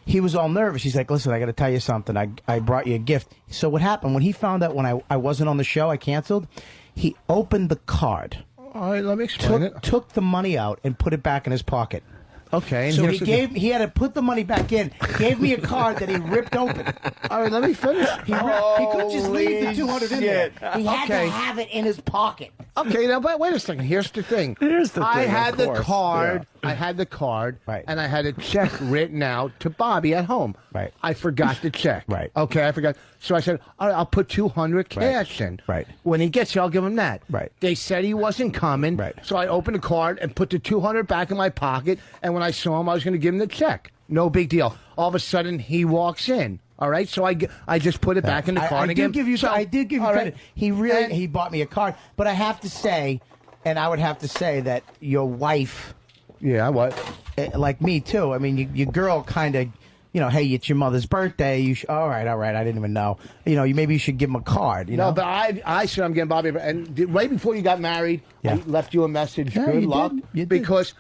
He was all nervous. He's like, listen, I got to tell you something. I brought you a gift. So what happened when he found out when I wasn't on the show, I canceled, he opened the card. All right, let me explain it. Took the money out and put it back in his pocket. Okay. And So here's he had to put the money back in. Gave me a card that he ripped open. All right, let me finish. He couldn't just leave the 200 in there. He had to have it in his pocket. Okay, now but wait a second. Here's the thing. I had the card. I had the card, Right. and I had a check written out to Bobby at home. Right. I forgot the check. Right. Okay, I forgot. So I said, all right, I'll put 200 cash in. Right. When he gets here, I'll give him that. Right. They said he wasn't coming. Right. So I opened the card and put the 200 back in my pocket. And when I saw him, I was going to give him the check. No big deal. All of a sudden, he walks in. All right, so I just put it back in the card I again. did give you all credit. right. He bought me a card, but I have to say, and I would have to say that your wife, Yeah, what? like me too. I mean, your girl kind of, hey, it's your mother's birthday. You should, all right. I didn't even know. Maybe you should give him a card. No, but I said I'm getting Bobby, and right before you got married, Yeah. I left you a message. Yeah, Good you luck, did. You did. because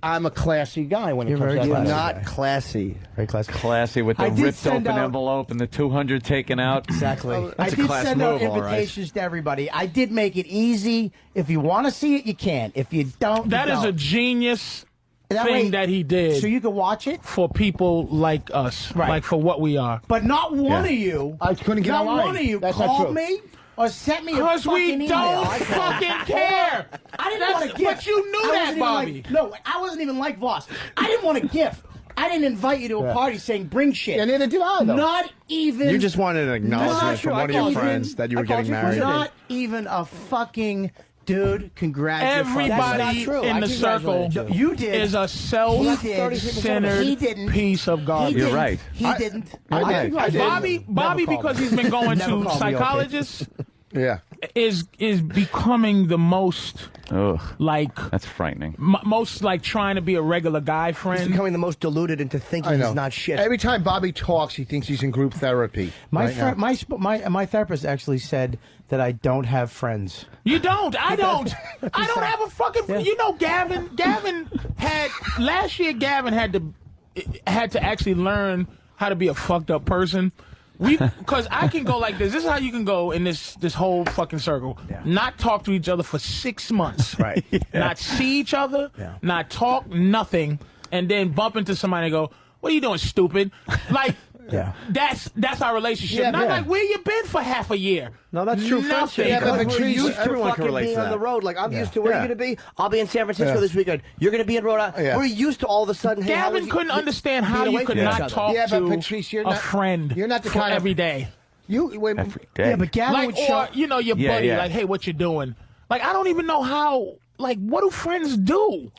I'm a classy guy when it You're comes very to that. classy. kind of Not classy. Very classy. Classy with I the did ripped send open out- envelope and the 200 taken out. Exactly. That's I a did class send out move, all right. invitations to everybody. I did make it easy. If you want to see it, you can. If you don't, That you is don't. a genius That thing way- that he did. So you can watch it for people like us, Right. like for what we are. But not one of you. I couldn't get not online. one of you That's not called true. me or sent me a Because fucking we email. don't I called. fucking care. I didn't That's- want a gift. but you knew I that, wasn't even Bobby. no, I wasn't even like Voss. I didn't want a gift. I didn't invite you to a party saying bring shit. Yeah, neither did I, though. Not even. You just wanted an not acknowledgement from one of your even- friends that you were I called getting married. Not even a fucking. Dude, congratulations. Everybody in the circle you did. is a self-centered He didn't. piece of garbage. You're right. He didn't. I did. Bobby, because he's been going Never to called me, psychologists, Yeah. is becoming the most Ugh, like that's frightening. most like trying to be a regular guy He's friend. becoming the most deluded into thinking I know. he's not shit. Every time Bobby talks, he thinks he's in group therapy. My right now. my therapist actually said that I don't have friends. You don't. I don't. I don't have a fucking. You know, Gavin. Gavin had last year. Gavin had to actually learn how to be a fucked up person. Because I can go like this. This is how you can go in this whole fucking circle. Yeah. Not talk to each other for 6 months. Right. Not see each other. Yeah. Not talk nothing, and then bump into somebody and go, "What are you doing, stupid?" Like. Yeah. That's our relationship. Yeah, Not yeah. like where you been for half a year. No, that's true friendship. Nothing. Yeah, but because we're Patrice, used to everyone can fucking relate being to on the that. road. Like, I'm used to where Yeah. you're going to be. I'll be in San Francisco Yeah. this weekend. You're going to be in Rhode Island. Yeah. We're used to all of a sudden. Hey, how Gavin was you- couldn't understand how being you away could from each not other. talk Yeah, but to Patrice, you're a not- friend you're not the for kind of- every day. Every day. Yeah, but Gavin Like, would or, show. you know, your Yeah, buddy, yeah. like, hey, what you doing? Like, I don't even know how, like, what do friends do?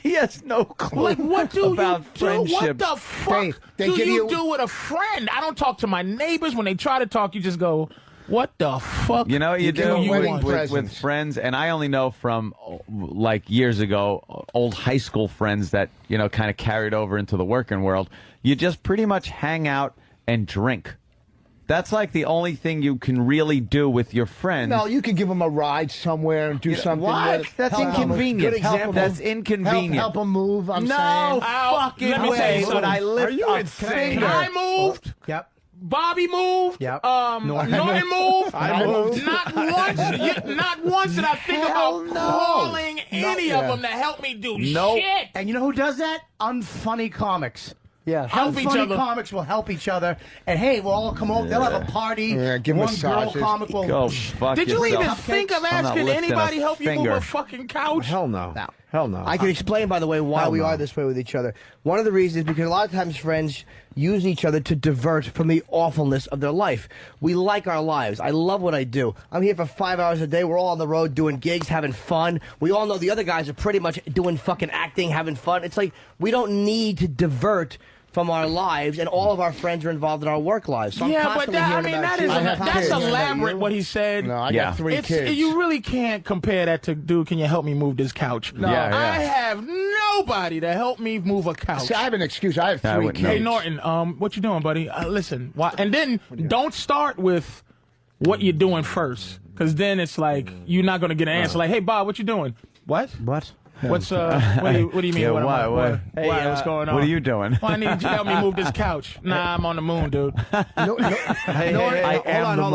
He has no clue Like, what do about you do? What friendships. the fuck They do give you you- do with a friend? I don't talk to my neighbors. When they try to talk, you just go, what the fuck? You know what you give do them wedding with presents. friends, and I only know from like years ago, old high school friends that kind of carried over into the working world. You just pretty much hang out and drink. That's like the only thing you can really do with your friends. No, you could give them a ride somewhere and do something. What? With That's help inconvenient. Good example. That's inconvenient. Help them move. I'm no saying. fucking Let me tell you way would I something. lift Are you a insane? finger. I moved. Yep. Bobby moved. Yep. Norton moved. I moved. Not once did I think about calling any of them to help me do shit. And you know who does that? Unfunny comics. Yeah. Help each Unfunny other. comics will help each other. And hey, we'll all come over. They'll have a party. Yeah, give One massages. girl comic will. Go fuck Did you yourself. even think of I'm not asking lifting anybody a help you move finger. a fucking couch? Hell no. Hell no. I can explain, by the way, why Hell we no. are this way with each other. One of the reasons is because a lot of times friends use each other to divert from the awfulness of their life. We like our lives. I love what I do. I'm here for 5 hours a day. We're all on the road doing gigs, having fun. We all know the other guys are pretty much doing fucking acting, having fun. It's like we don't need to divert from our lives, and all of our friends are involved in our work lives. So I'm Yeah, but constantly that, I hearing mean, about that shit. is that's elaborate what he said. No, I got 3 kids. You really can't compare that to, dude, can you help me move this couch? No. I have nobody to help me move a couch. See, I have an excuse. I have 3 kids. Hey, Norton, what you doing, buddy? Listen, why, and then don't start with what you're doing first, because then it's like you're not going to get an answer. Like, hey, Bob, what you doing? What? What? What's what do you mean? Yeah, what? what? Hey, what's going on? What are you doing? Well, I need you to help me move this couch. Nah, I'm on the moon, dude. Hey, hold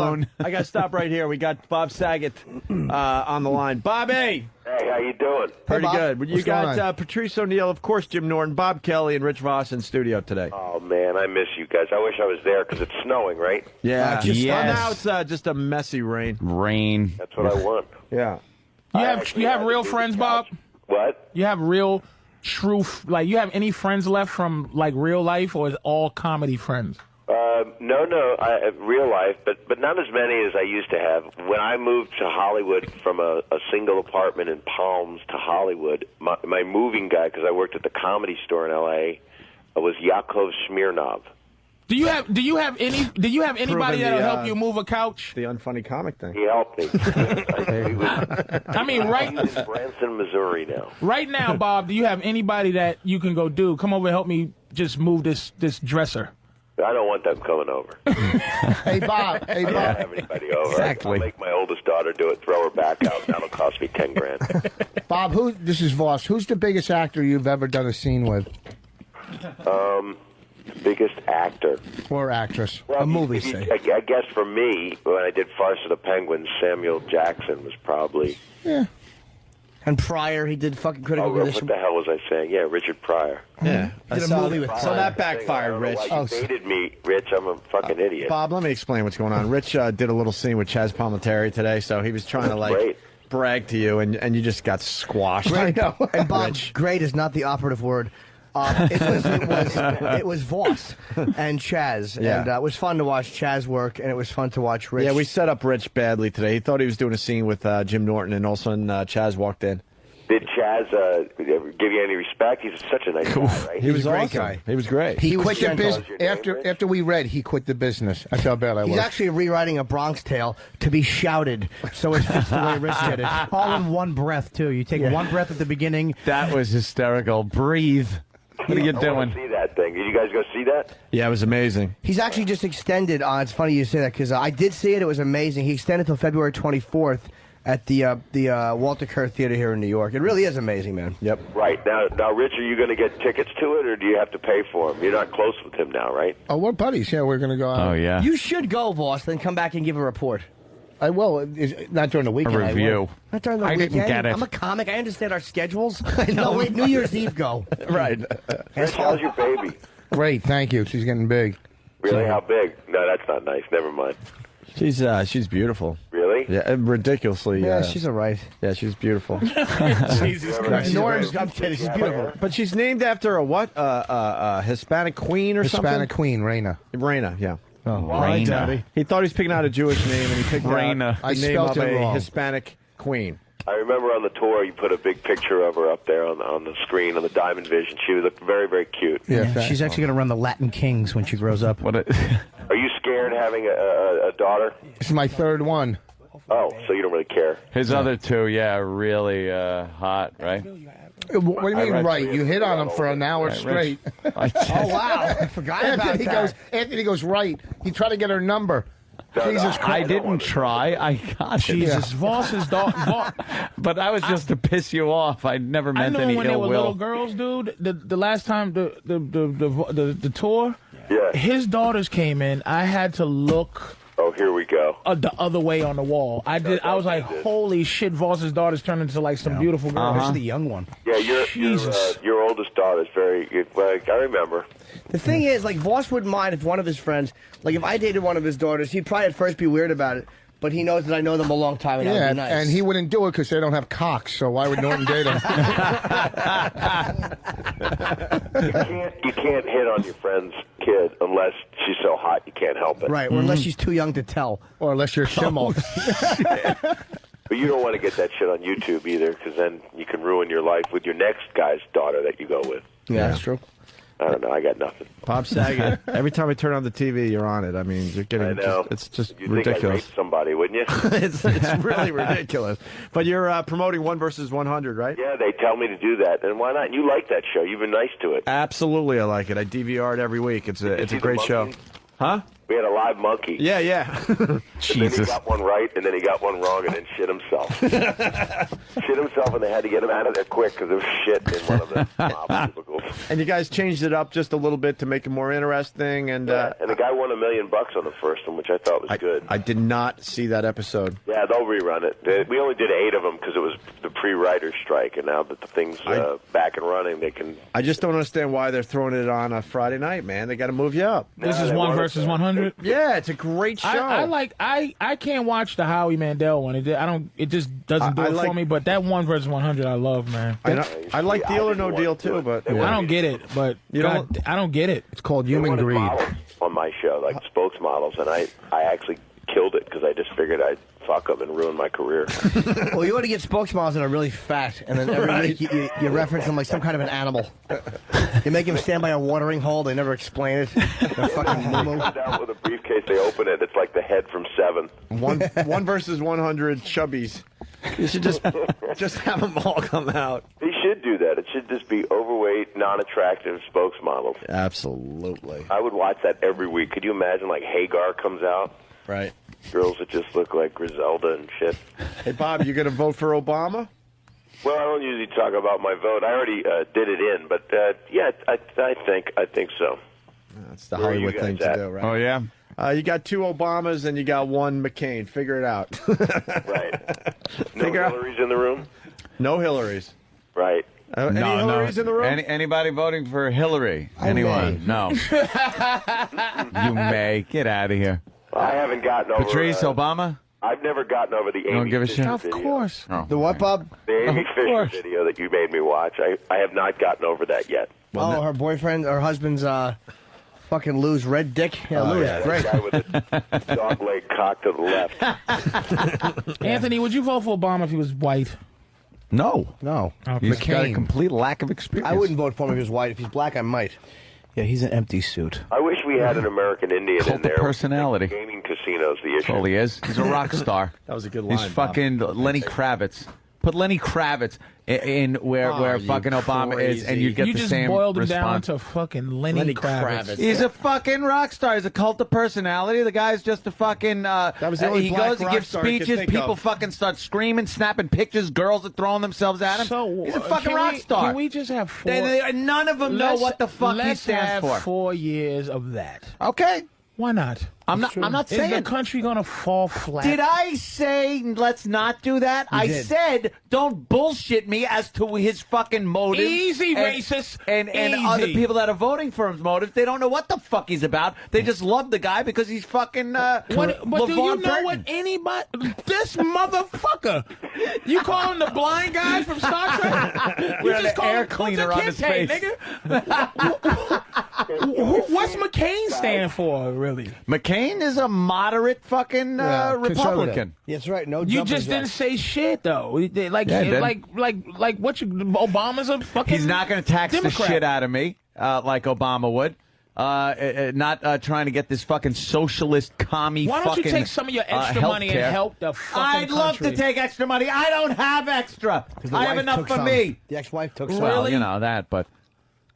on. I got to stop right here. We got Bob Saget on the line. Bobby! Hey, how you doing? Pretty good. You What's going got Patrice O'Neal, of course, Jim Norton, Bob Kelly, and Rich Voss in studio today. Oh, man, I miss you guys. I wish I was there because it's snowing, right? Yeah. Now it's just a messy rain. Rain. That's what I want. Yeah. You have real friends, Bob? What? You have real, true, like, you have any friends left from, like, real life, or is it all comedy friends? No, real life, but not as many as I used to have. When I moved to Hollywood from a single apartment in Palms to Hollywood, my moving guy, because I worked at the Comedy Store in L.A., was Yakov Smirnov. Do you have anybody that'll help you move a couch? The unfunny comic thing. He helped me. I mean, right He's in Branson, Missouri now. Right now, Bob, do you have anybody that you can go, dude, come over and help me just move this dresser? I don't want them coming over. Hey, Bob. I don't have anybody over. Exactly. I'll make my oldest daughter do it, throw her back out. That'll cost me $10,000. Bob, this is Voss. Who's the biggest actor you've ever done a scene with? Biggest actor. Or actress. Well, a movie, say. I guess for me, when I did Farce of the Penguins, Samuel Jackson was probably... Yeah. And Pryor, he did fucking Critical what Condition. the hell was I saying? Yeah, Richard Pryor. Yeah. Did a movie with So that backfired, Rich. You dated me, Rich. I'm a fucking idiot. Bob, let me explain what's going on. Rich did a little scene with Chazz Palminteri today, so he was trying to, like, brag to you, and you just got squashed. Great. And Bob, great is not the operative word. It was Voss and Chazz, Yeah. and it was fun to watch Chazz work, and it was fun to watch Rich. Yeah, we set up Rich badly today. He thought he was doing a scene with Jim Norton, and all of a sudden Chazz walked in. Did Chazz give you any respect? He's such a nice guy, right? He was He's a great awesome. guy. He was great. He was quit the gentle. business after we read. He quit the business. That's how bad I was. He's actually rewriting a Bronx Tale to be shouted, so it fits the way Rich did it. All in one breath, too. You take one breath at the beginning. That was hysterical. Breathe. What are you I doing? want to see that thing. Did you guys go see that? Yeah, it was amazing. He's actually just extended. It's funny you say that because I did see it. It was amazing. He extended till February 24th at the Walter Kerr Theater here in New York. It really is amazing, man. Yep. Right. Now, Rich, are you going to get tickets to it, or do you have to pay for them? You're not close with him now, right? Oh, we're buddies. Yeah, we're going to go out. Oh, yeah. You should go, Voss, then come back and give a report. I will. Not during the weekend. A review. Not during the I weekend. didn't get it. I'm a comic. I understand our schedules. No, wait, New Year's Eve go. Right. Rich, how's your baby? Great, thank you. She's getting big. Really? How big? No, that's not nice. Never mind. She's beautiful. Really? Yeah, ridiculously. Yeah, she's all right. Yeah, she's beautiful. Jesus Christ. I'm kidding. She's beautiful. But she's named after a what? Hispanic queen or something? Hispanic queen, Reina. Reina, yeah. Oh, Reina. Daddy. He thought he was picking out a Jewish name, and he picked Reina. out I the name spelt of it a wrong. Hispanic queen. I remember on the tour you put a big picture of her up there on the screen on the Diamond Vision. She looked very, very cute. Yeah, She's actually going to run the Latin Kings when she grows up. Are you scared having a daughter? This is my third one. Oh, so you don't really care. His other two, yeah, really hot, right? What do you mean, right? You hit on him for an hour straight. Oh, wow. I forgot about that. Anthony goes, right. He tried to get her number. Jesus Christ. I didn't try. I got it. Jesus, Voss's daughter. But that was just to piss you off. I never meant any ill will. I know when they were little girls, dude. The last time the tour, his daughters came in. I had to look. Oh, here we go. The other way on the wall. I was like, holy shit! Voss's daughters turned into like some beautiful girls. Especially the young one. Yeah, your oldest daughter is very good. I remember. The thing is, like, Voss wouldn't mind if one of his friends, like, if I dated one of his daughters, he'd probably at first be weird about it. But he knows that I know them a long time, and that would be nice. And he wouldn't do it because they don't have cocks. So why would Norton date them? You can't hit on your friend's kid unless she's so hot you can't help it. Right, or unless she's too young to tell. Or unless you're Schimmel. But you don't want to get that shit on YouTube either, because then you can ruin your life with your next guy's daughter that you go with. Yeah, that's true. I don't know. I got nothing. Bob Saget. Every time I turn on the TV, you're on it. I mean, you're getting. I know. It's just You'd ridiculous. think I'd rape somebody, wouldn't you? it's really ridiculous. But you're promoting 1 versus 100, right? Yeah, they tell me to do that, and why not? You like that show. You've been nice to it. Absolutely, I like it. I DVR it every week. It's a great show. Huh? We had a live monkey. Yeah. Jesus. And then he got one right, and then he got one wrong, and then shit himself. Shit himself, and they had to get him out of there quick because there was shit in one of the cubicles. And you guys changed it up just a little bit to make it more interesting. And and the guy won $1 million on the first one, which I thought was good. I did not see that episode. Yeah, they'll rerun it. We only did 8 of them because it was the pre-writer's strike, and now that the thing's back and running, they can... I just don't understand why they're throwing it on a Friday night, man. They got to move you up. This is 1 versus 100. Yeah, it's a great show. I can't watch the Howie Mandel one. It just doesn't do it for me. But that 1 versus 100, I love, man. I like Deal or No Deal too, but I don't get it. But I don't get it. It's called human greed. On my show, like spokesmodels, and I actually killed it because I just figured I'd fuck them and ruin my career. Well, you ought to get spokesmodels that are really fat, and then every week you reference them like some kind of an animal. You make them stand by a watering hole. They never explain it. They're fucking moo-moo. Down with a briefcase, they open it. It's like the head from Seven. 1 versus 100 chubbies. You should just have them all come out. He should do that. It should just be overweight, non-attractive spokesmodels. Absolutely. I would watch that every week. Could you imagine, like, Hagar comes out? Right. Girls that just look like Griselda and shit. Hey, Bob, you going to vote for Obama? Well, I don't usually talk about my vote. I already did it in, but yeah, I think so. That's the Hollywood thing to do, right? Oh, yeah? You got 2 Obamas and you got 1 McCain. Figure it out. Right. No Hillary's in the room? No Hillary's. Right. Any Hillary's in the room? Anybody voting for Hillary? Anyone? No. You may. Get out of here. I haven't gotten over... Patrice, Obama? I've never gotten over the Amy Fisher video. Of course. Oh, the what, Bob? The Amy Fisher video that you made me watch. I have not gotten over that yet. Well, her boyfriend, her husband's fucking Lou's red dick. Yeah, Lou's great. That guy with a dog leg cock to the left. Anthony, would you vote for Obama if he was white? No. He's got a complete lack of experience. I wouldn't vote for him if he was white. If he's black, I might. Yeah, he's an empty suit. I wish we had an American Indian Cult in there. of personality. Gaming casinos, the issue. That's all he is. He's a rock star. That was a good line. He's fucking Lenny Kravitz. Put Lenny Kravitz in where fucking Obama is, and you get the same response. You just boiled him down to fucking Lenny Kravitz. He's a fucking rock star. He's a cult of personality. The guy's just a fucking... that was the only he black goes to rock give star I could speeches. think People of. fucking start screaming, snapping pictures. Girls are throwing themselves at him. So, he's a fucking rock star. Can we just have 4... None of them know what the fuck he stands for. Let's have 4 years of that. Okay. Why not? I'm not saying... Is the country going to fall flat? Did I say let's not do that? I said don't bullshit me as to his fucking motives. Easy, racist. And other people that are voting for his motives, they don't know what the fuck he's about. They just love the guy because he's fucking but do you know what anybody... This motherfucker. You call him the blind guy from Star Trek? You just call him cleaner on his face. Nigga. What's McCain stand for, really? McCain is a moderate fucking Republican. That's right. No, you just didn't say shit though. Like what? Obama's a fucking. He's not going to tax Democrat. the shit out of me like Obama would. not trying to get this fucking socialist commie. Why don't you take some of your extra money and help the fucking I'd love to take extra money. I don't have extra. I have enough for me. The ex-wife took some. Well, you know that, but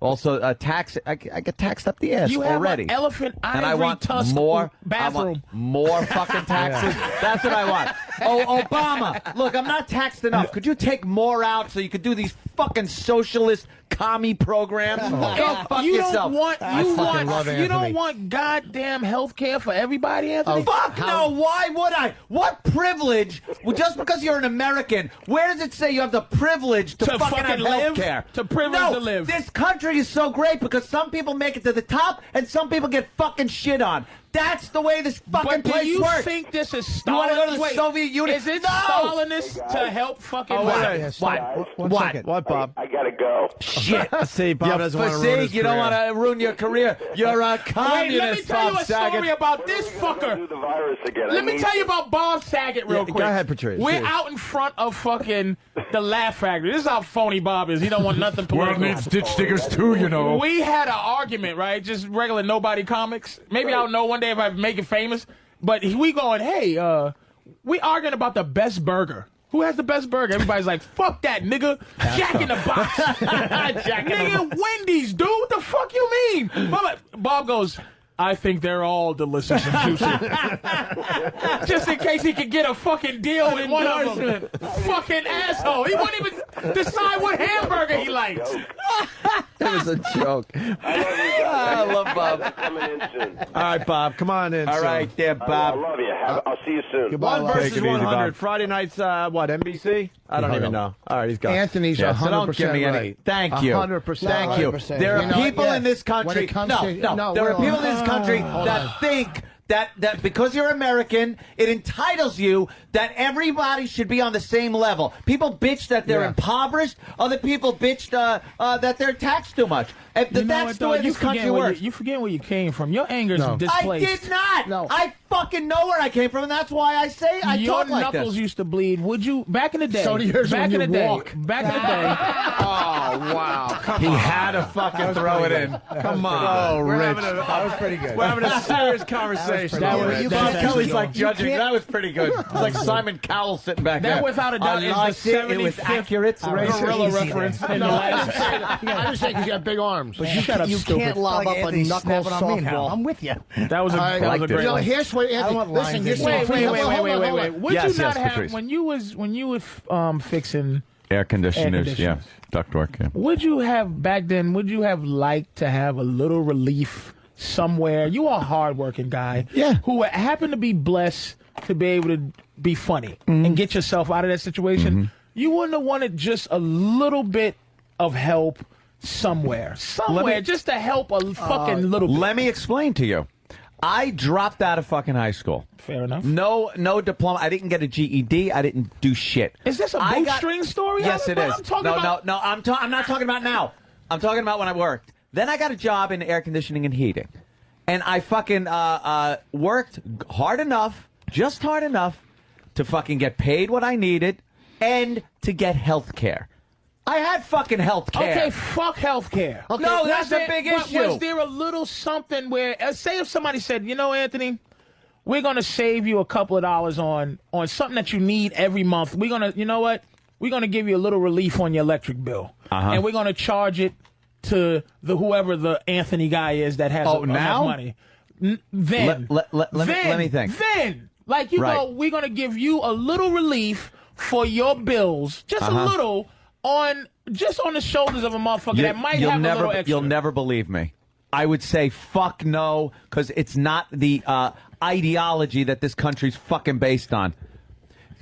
also tax. I get taxed up the ass you already. Have an elephant and I want tusk more bathroom. I want more fucking taxes. That's what I want. Oh, Obama, look, I'm not taxed enough. Could you take more out so you could do these fucking socialist commie programs? Go fuck you yourself. You don't want goddamn health care for everybody, Anthony? Fuck no, why would I? What privilege? Well, just because you're an American, where does it say you have the privilege to fucking have health care? To privilege to live. This country is so great because some people make it to the top and some people get fucking shit on. That's the way this fucking place works. Do you think this is Stalinist? You want to go to the Soviet Union? Is it Stalinist to help fucking... What, Bob? I gotta go. Shit. See, Bob doesn't want to ruin his you don't want to ruin your career. You're a communist, let me tell you Bob a story Saget. about this fucker. Do the virus again. Let me tell you about Bob Saget real quick. Go ahead, Patrice. We're out in front of fucking the Laugh Factory. This is how phony Bob is. He don't want nothing political. World needs ditch stickers too, you know. We had an argument, right? Just regular nobody comics. Maybe I'll know one day if I make it famous. But we going, hey, we arguing about the best burger. Who has the best burger? Everybody's like, fuck that, nigga. Jack in the Box. Nigga, Wendy's, dude. What the fuck you mean? Bob goes, I think they're all delicious and juicy. Just in case he could get a fucking deal with one of them. Fucking asshole. He wouldn't even decide what hamburger he likes. That was a joke. I love Bob. All right, Bob, come on in. All right, there, Bob. I love you. I'll see you soon. One versus 100. Friday nights, what, NBC? I don't even know. All right, he's gone. Anthony's 100% so don't give me any. right. Thank you. 100%. Thank you. There are people in this country. No, there are people in this country that think that because you're American, it entitles you that everybody should be on the same level. People bitch that they're impoverished. Other people bitch that they're taxed too much. That's the way this country works. You forget where you came from. Your anger is displaced. I did not. No. I fucking know where I came from, and that's why I say I Your talk like this. Your knuckles used to bleed. Would you, back in the day? So do yours back when in you the walk. day. Back in the day. Oh, wow. Come He on. had to fucking throw it in. Come on. Oh, Rich. That was pretty good. We're having a serious conversation. Bob Kelly's like judging. That was pretty good. It's like Simon Cowell sitting back there. That without a doubt is the 75th it was accurate. gorilla reference in the last. I just think he's got big arms. But Shut up, you stupid. can't lob up a knuckle softball. I'm with you. That was a great one. Here's what Anthony. Listen, this Wait. Would Yes, you not have Patrice. when you was fixing Air conditioners, yeah. Ductwork, yeah. Would you have back then? Would you have liked to have a little relief somewhere? You are a hardworking guy, who happened to be blessed to be able to be funny and get yourself out of that situation. You wouldn't have wanted just a little bit of help somewhere, just to help a fucking little bit. Let me explain to you. I dropped out of fucking high school. Fair enough. No diploma. I didn't get a GED. I didn't do shit. Is this a bootstring story? Yes, it is. No. I'm not talking about now. I'm talking about when I worked. Then I got a job in air conditioning and heating, and I fucking worked hard enough, just hard enough, to fucking get paid what I needed and to get health care. I had fucking health care. Okay, fuck health care. Okay, no, that's a big issue. Was there a little something where, say if somebody said, you know, Anthony, we're going to save you a couple of dollars on something that you need every month. We're going to, you know what? We're going to give you a little relief on your electric bill. And we're going to charge it to whoever the Anthony guy is that has enough money. Then. Let me think. Then, like, you go, we're going to give you a little relief for your bills, just a little, on the shoulders of a motherfucker that might have a little extra. You'll never believe me. I would say fuck no, because it's not the ideology that this country's fucking based on.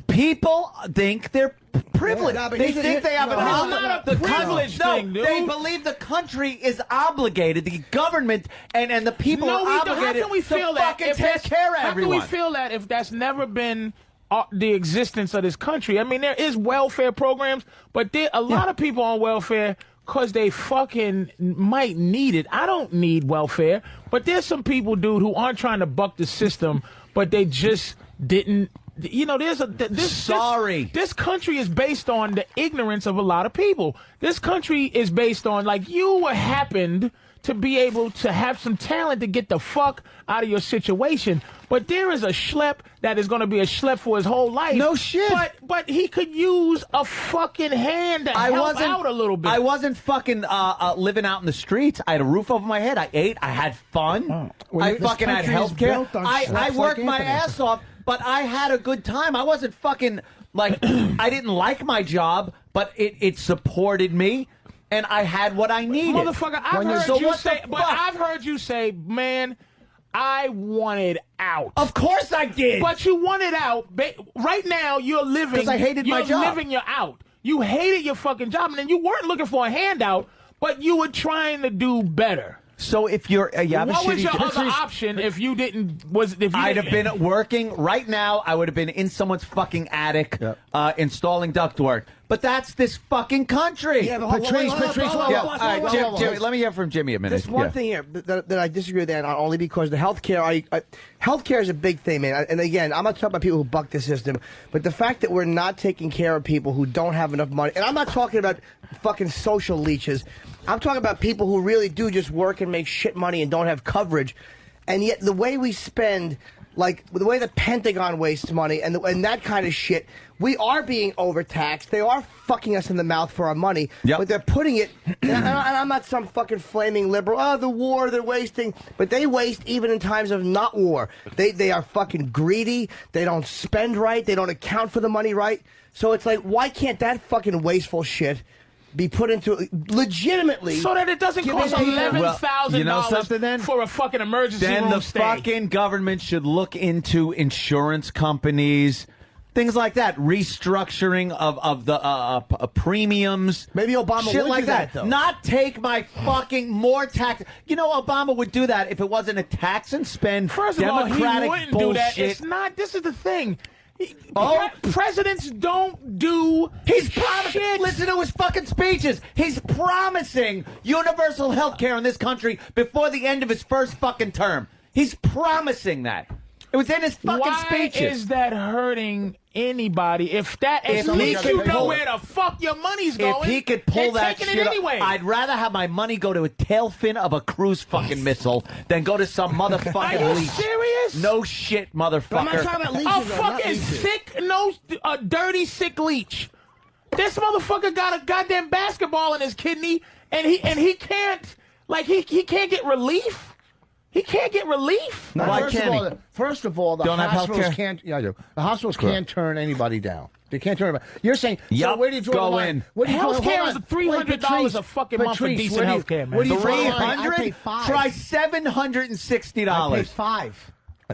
People think they're privileged. Yeah, they think they have an It's not a privilege thing, dude. They believe the country is obligated, the government and the people are obligated how can we feel to fucking take care of everyone. How can we feel that if that's never been the existence of this country? I mean, there is welfare programs, but there a lot of people on welfare because they fucking might need it. I don't need welfare, but there's some people, dude, who aren't trying to buck the system, but they just didn't. You know, this country is based on the ignorance of a lot of people. This country is based on, like, you happened to be able to have some talent to get the fuck out of your situation. But there is a schlep that is going to be a schlep for his whole life. No shit. But he could use a fucking hand to help out a little bit. I wasn't fucking living out in the streets. I had a roof over my head. I ate. I had fun. I fucking had health care. I worked my ass off, but I had a good time. I wasn't fucking, like, I didn't like my job, but it supported me, and I had what I needed. Motherfucker, I've heard you say, man, I wanted out. Of course I did. But you wanted out. Right now, you're living. Because I hated my job. You're living your out. You hated your fucking job, and then you weren't looking for a handout, but you were trying to do better. So if you're, what was your other option if you didn't? I'd have been working right now. I would have been in someone's fucking attic, installing ductwork. But that's this fucking country. Yeah, but Patrice, all right, Jimmy, let me hear from Jimmy a minute. There's one thing here that I disagree with, and only because the healthcare. Healthcare is a big thing, man. And again, I'm not talking about people who buck the system, but the fact that we're not taking care of people who don't have enough money, and I'm not talking about fucking social leeches. I'm talking about people who really do just work and make shit money and don't have coverage, and yet the way we spend. Like, the way the Pentagon wastes money and that kind of shit, we are being overtaxed. They are fucking us in the mouth for our money. But they're putting it, and I'm not some fucking flaming liberal, the war, they're wasting. But they waste even in times of not war. They are fucking greedy. They don't spend right. They don't account for the money right. So it's like, why can't that fucking wasteful shit be put into legitimately, so that it doesn't cost $11,000 for a fucking emergency room Then the stay. fucking government should look into insurance companies, things like that, restructuring of the premiums. Maybe Obama shit would like do that, though. Not take my fucking more tax. You know, Obama would do that if it wasn't a tax and spend. First of Democratic all, he wouldn't bullshit. do that. It's not. This is the thing. Presidents don't do. He's promising. Listen to his fucking speeches. He's promising universal health care in this country before the end of his first fucking term. He's promising that. It was in his fucking speeches. Why is that hurting anybody? If at least you know where the fuck your money's going. If he could pull that shit anyway. I'd rather have my money go to a tail fin of a cruise fucking missile than go to some motherfucking Are you leech. serious? No shit, motherfucker. I'm not talking about leeches. A fucking sick, a dirty, sick leech. This motherfucker got a goddamn basketball in his kidney, and he can't, like, he can't get relief. He can't get relief. No, first of all, the hospitals can't. Yeah, I do. The hospitals can't turn anybody down. They can't turn anybody. You're saying, so where do you draw the line? Health care is $300 a fucking month for decent health care, man. $300? Try $760. I pay $5.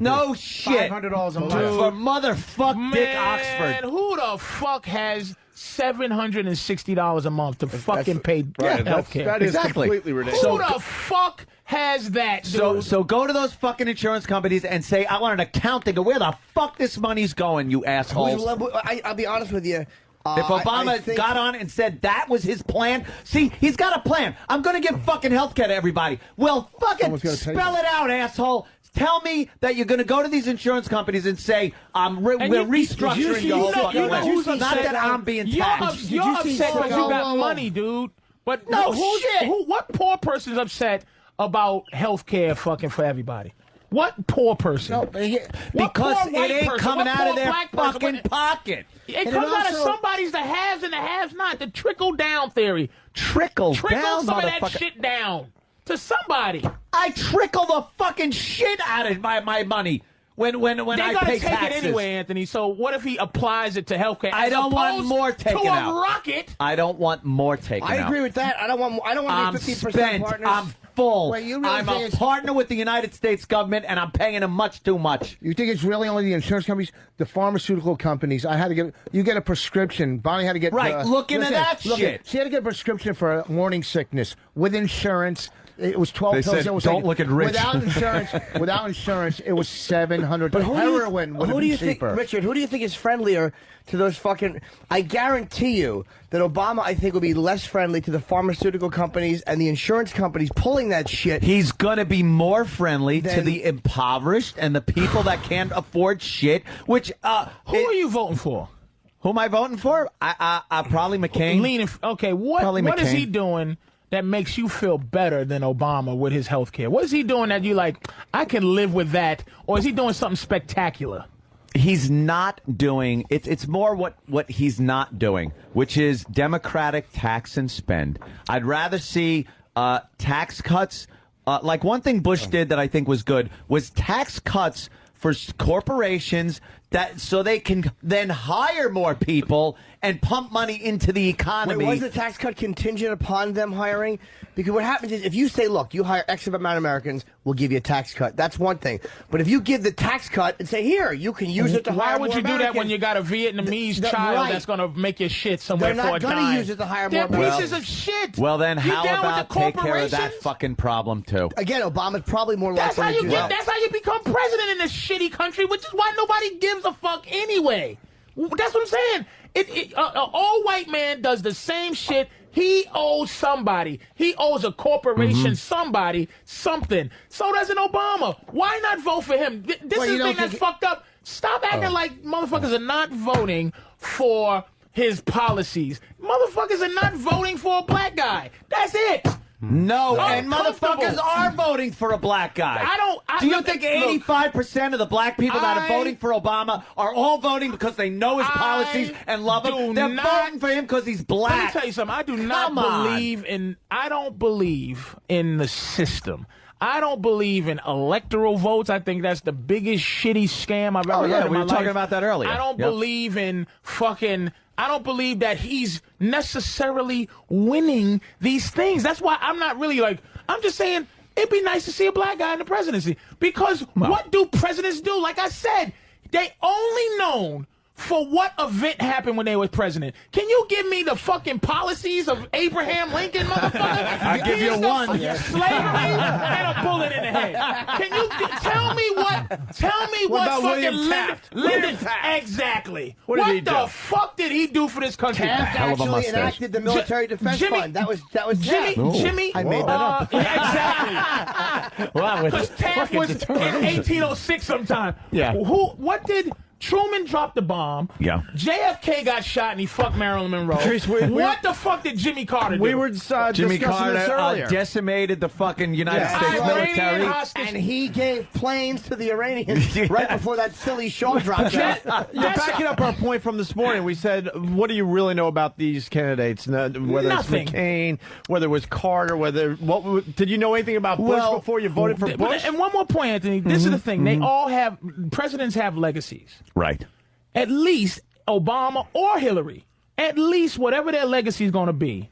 No shit. $500 a month. For motherfuck Dick Oxford. Man, who the fuck has $760 a month to fucking pay health care? That is completely ridiculous. Who the fuck has that, dude? So go to those fucking insurance companies and say, I want an accounting of where the fuck this money's going, you assholes. I'll be honest with you. If Obama got on and said that was his plan, see, he's got a plan. I'm going to give fucking health care to everybody. Well, fucking spell it out, asshole. Tell me that you're going to go to these insurance companies and say, we're restructuring your whole fucking plan. Not that I'm being taxed. You're upset because you got money, dude. But no shit. What poor person is upset about health care fucking for everybody? What poor person? No, because it ain't coming out of their fucking pocket. It comes out of somebody's the haves and the haves not. The trickle down theory. Trickle some of that shit down to somebody. I trickle the fucking shit out of my money when I pay taxes. They're gonna take it anyway, Anthony. So what if he applies it to healthcare? I don't want more taken out. To a rocket. I don't want more taken out. I agree with that. I don't want to be 15% partners. I'm full. Wait, you really I'm a partner with the United States government, and I'm paying them much too much. You think it's really only the insurance companies, the pharmaceutical companies? You get a prescription. Bonnie had to get look into that shit. She had to get a prescription for morning sickness with insurance. It was 12 pills. Said, don't look at Rich. Without insurance, it was $700. But heroin would have been cheaper. Richard, who do you think is friendlier to those fucking? I guarantee you that Obama, I think, will be less friendly to the pharmaceutical companies and the insurance companies pulling that shit. He's going to be more friendly to the impoverished and the people that can't afford shit. Which who are you voting for? Who am I voting for? I probably McCain. Okay, what is he doing that makes you feel better than Obama with his health care? What is he doing that you like, I can live with that? Or is he doing something spectacular? He's not doing it's more what he's not doing, which is democratic tax and spend. I'd rather see tax cuts. Like one thing Bush did that I think was good was tax cuts for corporations so they can then hire more people and pump money into the economy. Wait, was the tax cut contingent upon them hiring? Because what happens is if you say, look, you hire X amount of Americans, we'll give you a tax cut. That's one thing. But if you give the tax cut and say, here, you can use it to hire more Why would you do that when you got a Vietnamese child that's going to make your shit somewhere for a dime? They're not going to use it to hire more They're pieces of shit. Well, then how about take care of that fucking problem, too? Again, Obama's probably more likely to do that. That's how you become president in this shitty country, which is why nobody gives a fuck anyway. That's what I'm saying. An all-white man does the same shit. He owes somebody. He owes a corporation somebody something. So does an Obama. Why not vote for him? This is the thing that's fucked up. Stop acting like motherfuckers are not voting for his policies. Motherfuckers are not voting for a black guy. That's it. No, and motherfuckers are voting for a black guy. Do you think 85% of the black people that are voting for Obama are all voting because they know his policies and love him? They're voting for him because he's black. Let me tell you something. I don't believe in the system. I don't believe in electoral votes. I think that's the biggest shitty scam I've ever heard in my life. We were talking about that earlier. I don't believe in I don't believe that he's necessarily winning these things. That's why I'm not really I'm just saying it'd be nice to see a black guy in the presidency. Because what do presidents do? Like I said, they only known for what event happened when they were president. Can you give me the fucking policies of Abraham Lincoln, motherfucker? I'll give you one. Slavery and a bullet in the head. Can you tell me what fucking Lyndon exactly. What the fuck did he do for this country? Taft actually enacted the military defense fund. That was Jimmy. I made that up. Exactly. Because Taft was in 1806 sometime. Yeah. What did Truman dropped the bomb. Yeah. JFK got shot and he fucked Marilyn Monroe. Patrice, what the fuck did Jimmy Carter do? We were Jimmy Carter decimated the fucking United States military. And he gave planes to the Iranians right before that silly Shaw dropped out. Backing up our point from this morning, we said, what do you really know about these candidates? Whether Nothing. It's McCain, whether it was Carter, did you know anything about Bush before you voted for Bush? And one more point, Anthony. This is the thing. They all have, presidents have legacies. Right. At least Obama or Hillary, at least whatever their legacy is going to be,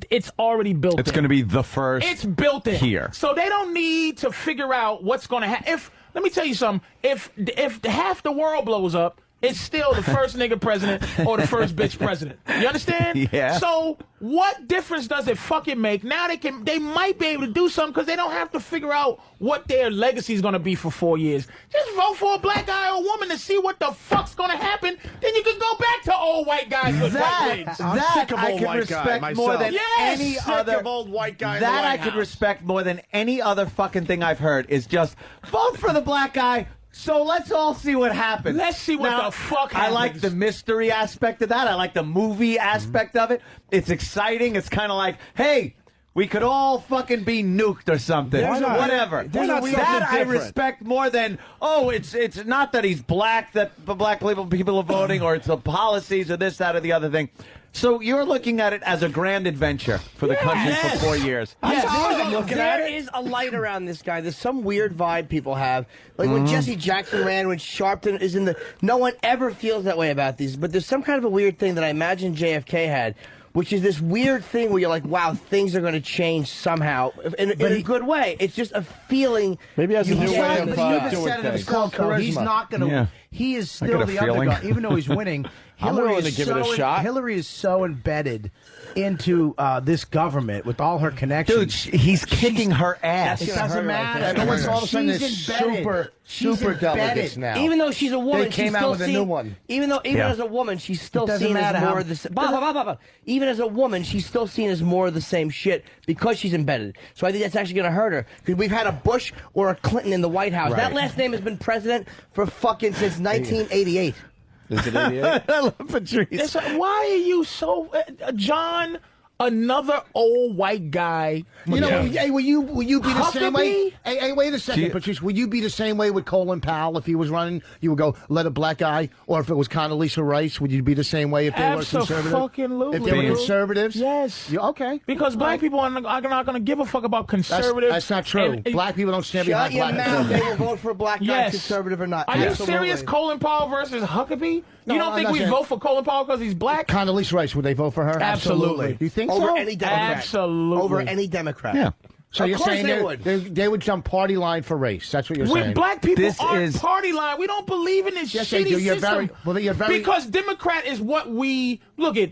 it's already built in. It's going to be the first. It's built in. Here. So they don't need to figure out what's going to happen. Let me tell you something. If half the world blows up, it's still the first nigga president or the first bitch president. You understand? Yeah. So what difference does it fucking make? Now they might be able to do something because they don't have to figure out what their legacy is going to be for 4 years. Just vote for a black guy or woman to see what the fuck's going to happen. Then you can go back to old white guys with white wigs. I can respect more than any other old white guy. That I can respect more than any other fucking thing I've heard is just vote for the black guy. So let's all see what happens. Let's see what the fuck happens. I like the mystery aspect of that. I like the movie aspect of it. It's exciting. It's kind of like, hey, we could all fucking be nuked or something. Whatever. That I respect more than, it's not that he's black, that the black people are voting, or it's the policies or this, that, or the other thing. So you're looking at it as a grand adventure for the country for 4 years. There is a light around this guy. There's some weird vibe people have. Like when Jesse Jackson ran, when Sharpton is in no one ever feels that way about these. But there's some kind of a weird thing that I imagine JFK had, which is this weird thing where you're like, wow, things are going to change somehow in a good way. It's just a feeling. Maybe has a new way of doing things. He's not going to. Yeah. He is still the underdog, even though he's winning. I'm willing to give it a shot. Hillary is so embedded into this government with all her connections. Dude, he's kicking her ass. It doesn't matter. And all of a sudden, there's super delegates now. Even though she's a woman, they came out with a new one. Even as a woman, she's still seen as more of the. Even as a woman, she's still seen as more of the same shit because she's embedded. So I think that's actually going to hurt her because we've had a Bush or a Clinton in the White House. Right. That last name has been president for fucking since 1988. Is it 88? I love Patrice. Why are you so, John another old white guy. You know, hey, will you be the same way? Huckabee? Hey, wait a second, Patrice. Would you be the same way with Colin Powell if he was running? You would go, let a black guy, or if it was Condoleezza Rice, would you be the same way if they were conservative? Absolutely. If they were conservatives? Yes. Okay. Because black people are not going to give a fuck about conservatives. That's not true. Black people don't stand behind black people. They will vote for a black guy, conservative or not. Are you serious? Colin Powell versus Huckabee? No, you don't think we vote for Colin Powell because he's black? Condoleezza Rice, would they vote for her? Absolutely. Do you think Over so? any Democrat. Absolutely. Over any Democrat. Yeah. So Of you're course saying they would jump party line for race. That's what you're saying. Black people aren't party line. We don't believe in this Yes, they shitty do. You're system. you're very Because Democrat is what we look at.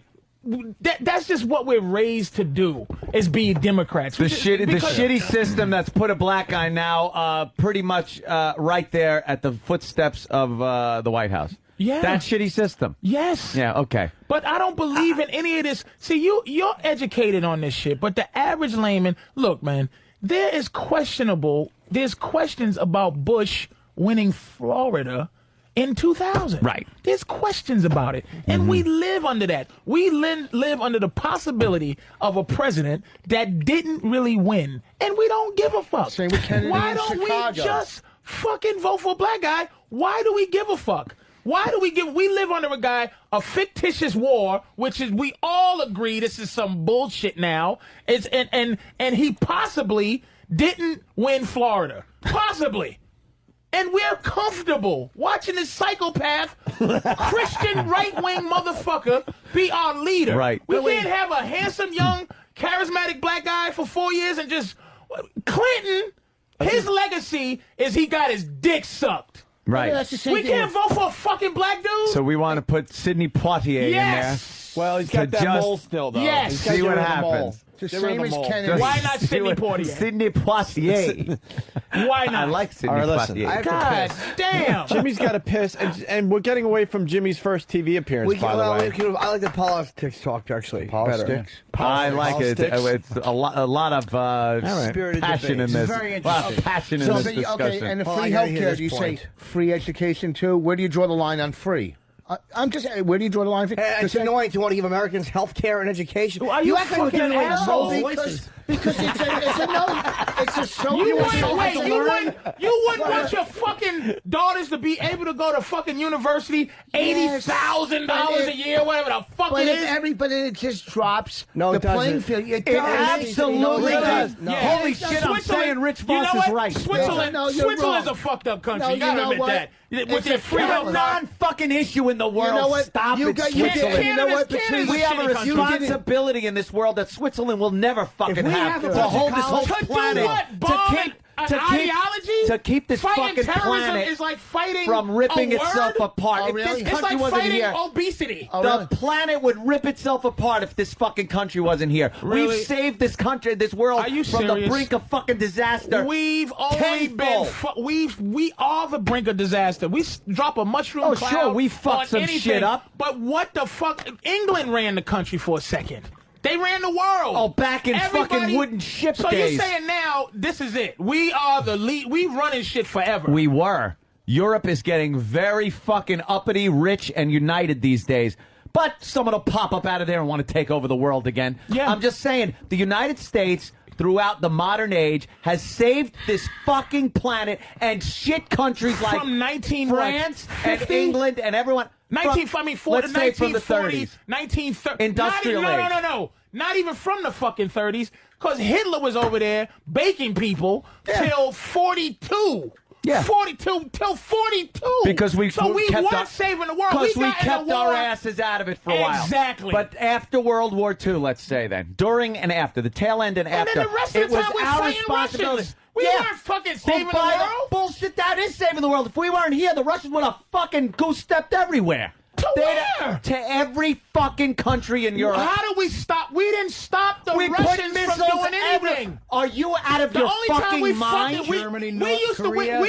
That's just what we're raised to do, is be Democrats. The shitty system that's put a black guy now pretty much right there at the footsteps of the White House. Yeah. That shitty system. Yes. Yeah, okay. But I don't believe in any of this. See, you're educated on this shit, but the average layman, look, man, there's questions about Bush winning Florida in 2000. Right. There's questions about it. And we live under that. We live under the possibility of a president that didn't really win. And we don't give a fuck. Same with Kennedy Why in don't Chicago. we just fucking vote for a black guy? Why do we give a fuck? Why do we live under a fictitious war, which is, we all agree this is some bullshit now. And he possibly didn't win Florida. Possibly. And we're comfortable watching this psychopath, Christian right-wing motherfucker be our leader. Right. We can't have a handsome, young, charismatic black guy for 4 years and just... Clinton, his legacy is he got his dick sucked. Right. We can't vote for a fucking black dude. So we want to put Sidney Poitier in there. Well, he's got that mole still, though. Yes. He's got See to what get rid of the mole. happens. The same as Kennedy. Why not Sidney Poitier? Sidney Poitier. Why not? I like Sidney All right, listen, Poitier. I have to God piss. damn. Jimmy's got to piss, and we're getting away from Jimmy's first TV appearance, by the way. I like the politics talk, actually. Politics. I like it. It's a lot of Spirited passion in debate. this. Very A lot of interesting. passion in this discussion. Okay, and the Well, free I gotta health hear care, this do you point. say free education too? Where do you draw the line on free? I'm just where do you draw the line? It's annoying to want to give Americans health care and education. Are you act like we're fucking giving away the asshole? voices. Because it's a no. It's a so. You wouldn't want your fucking daughters to be able to go to fucking university, $80,000 a year, whatever the fuck But it if is. everybody it just drops No, the it doesn't. playing field. It It does. absolutely does. No. Holy shit, I'm saying Rich Voss is right. Switzerland, No, you're Switzerland's wrong. a fucked up country. No, you gotta you know admit what? that. With It's their a free terrible- health non-fucking issue in the world. You know what? Stop You it, got- you Switzerland. did- you know what, Patrice? We have a Canada's a shitty country. responsibility in this world that Switzerland will never fucking we have have a to bunch of hold this whole To do planet what? Bomb an ideology? to keep this Fighting fucking terrorism planet is like fighting from ripping a itself word? apart. Oh, If really? this It's country like wasn't fighting here, obesity. the planet would rip itself apart if this fucking country wasn't here. Really? We've saved this country, this world Are you from the serious? brink of fucking disaster. We've only been we are the brink of disaster. We drop a mushroom Oh, cloud sure, we fucked on some anything, shit up. But what the fuck? England ran the country for a second. They ran the world. Oh, back in fucking wooden ship so days. you're saying now this is it? We are the lead. We running shit forever. We were. Europe is getting very fucking uppity, rich, and united these days. But someone will pop up out of there and want to take over the world again. Yeah. I'm just saying, the United States, throughout the modern age, has saved this fucking planet and shit countries like From 19 France and 50? England and everyone. Let's say from the 30s. 1930s. Industrial age. No. Not even from the fucking 30s. Because Hitler was over there baking people till 42. Yeah. 42 till 42. Because we kept weren't saving the world. Because we got in kept the war. our asses out of it for a while. Exactly. But after World War II, let's say then, during and after, the tail end and after, then the rest it of the was time we're our fighting responsibility. Russians. We weren't fucking saving the world. Bullshit, that is saving the world. If we weren't here, the Russians would have fucking goose-stepped everywhere. To where? To every fucking country in Europe. How do we stop? We didn't stop the We put Russians missiles from doing everywhere. anything. Are you out of The your only time we fucking mind? we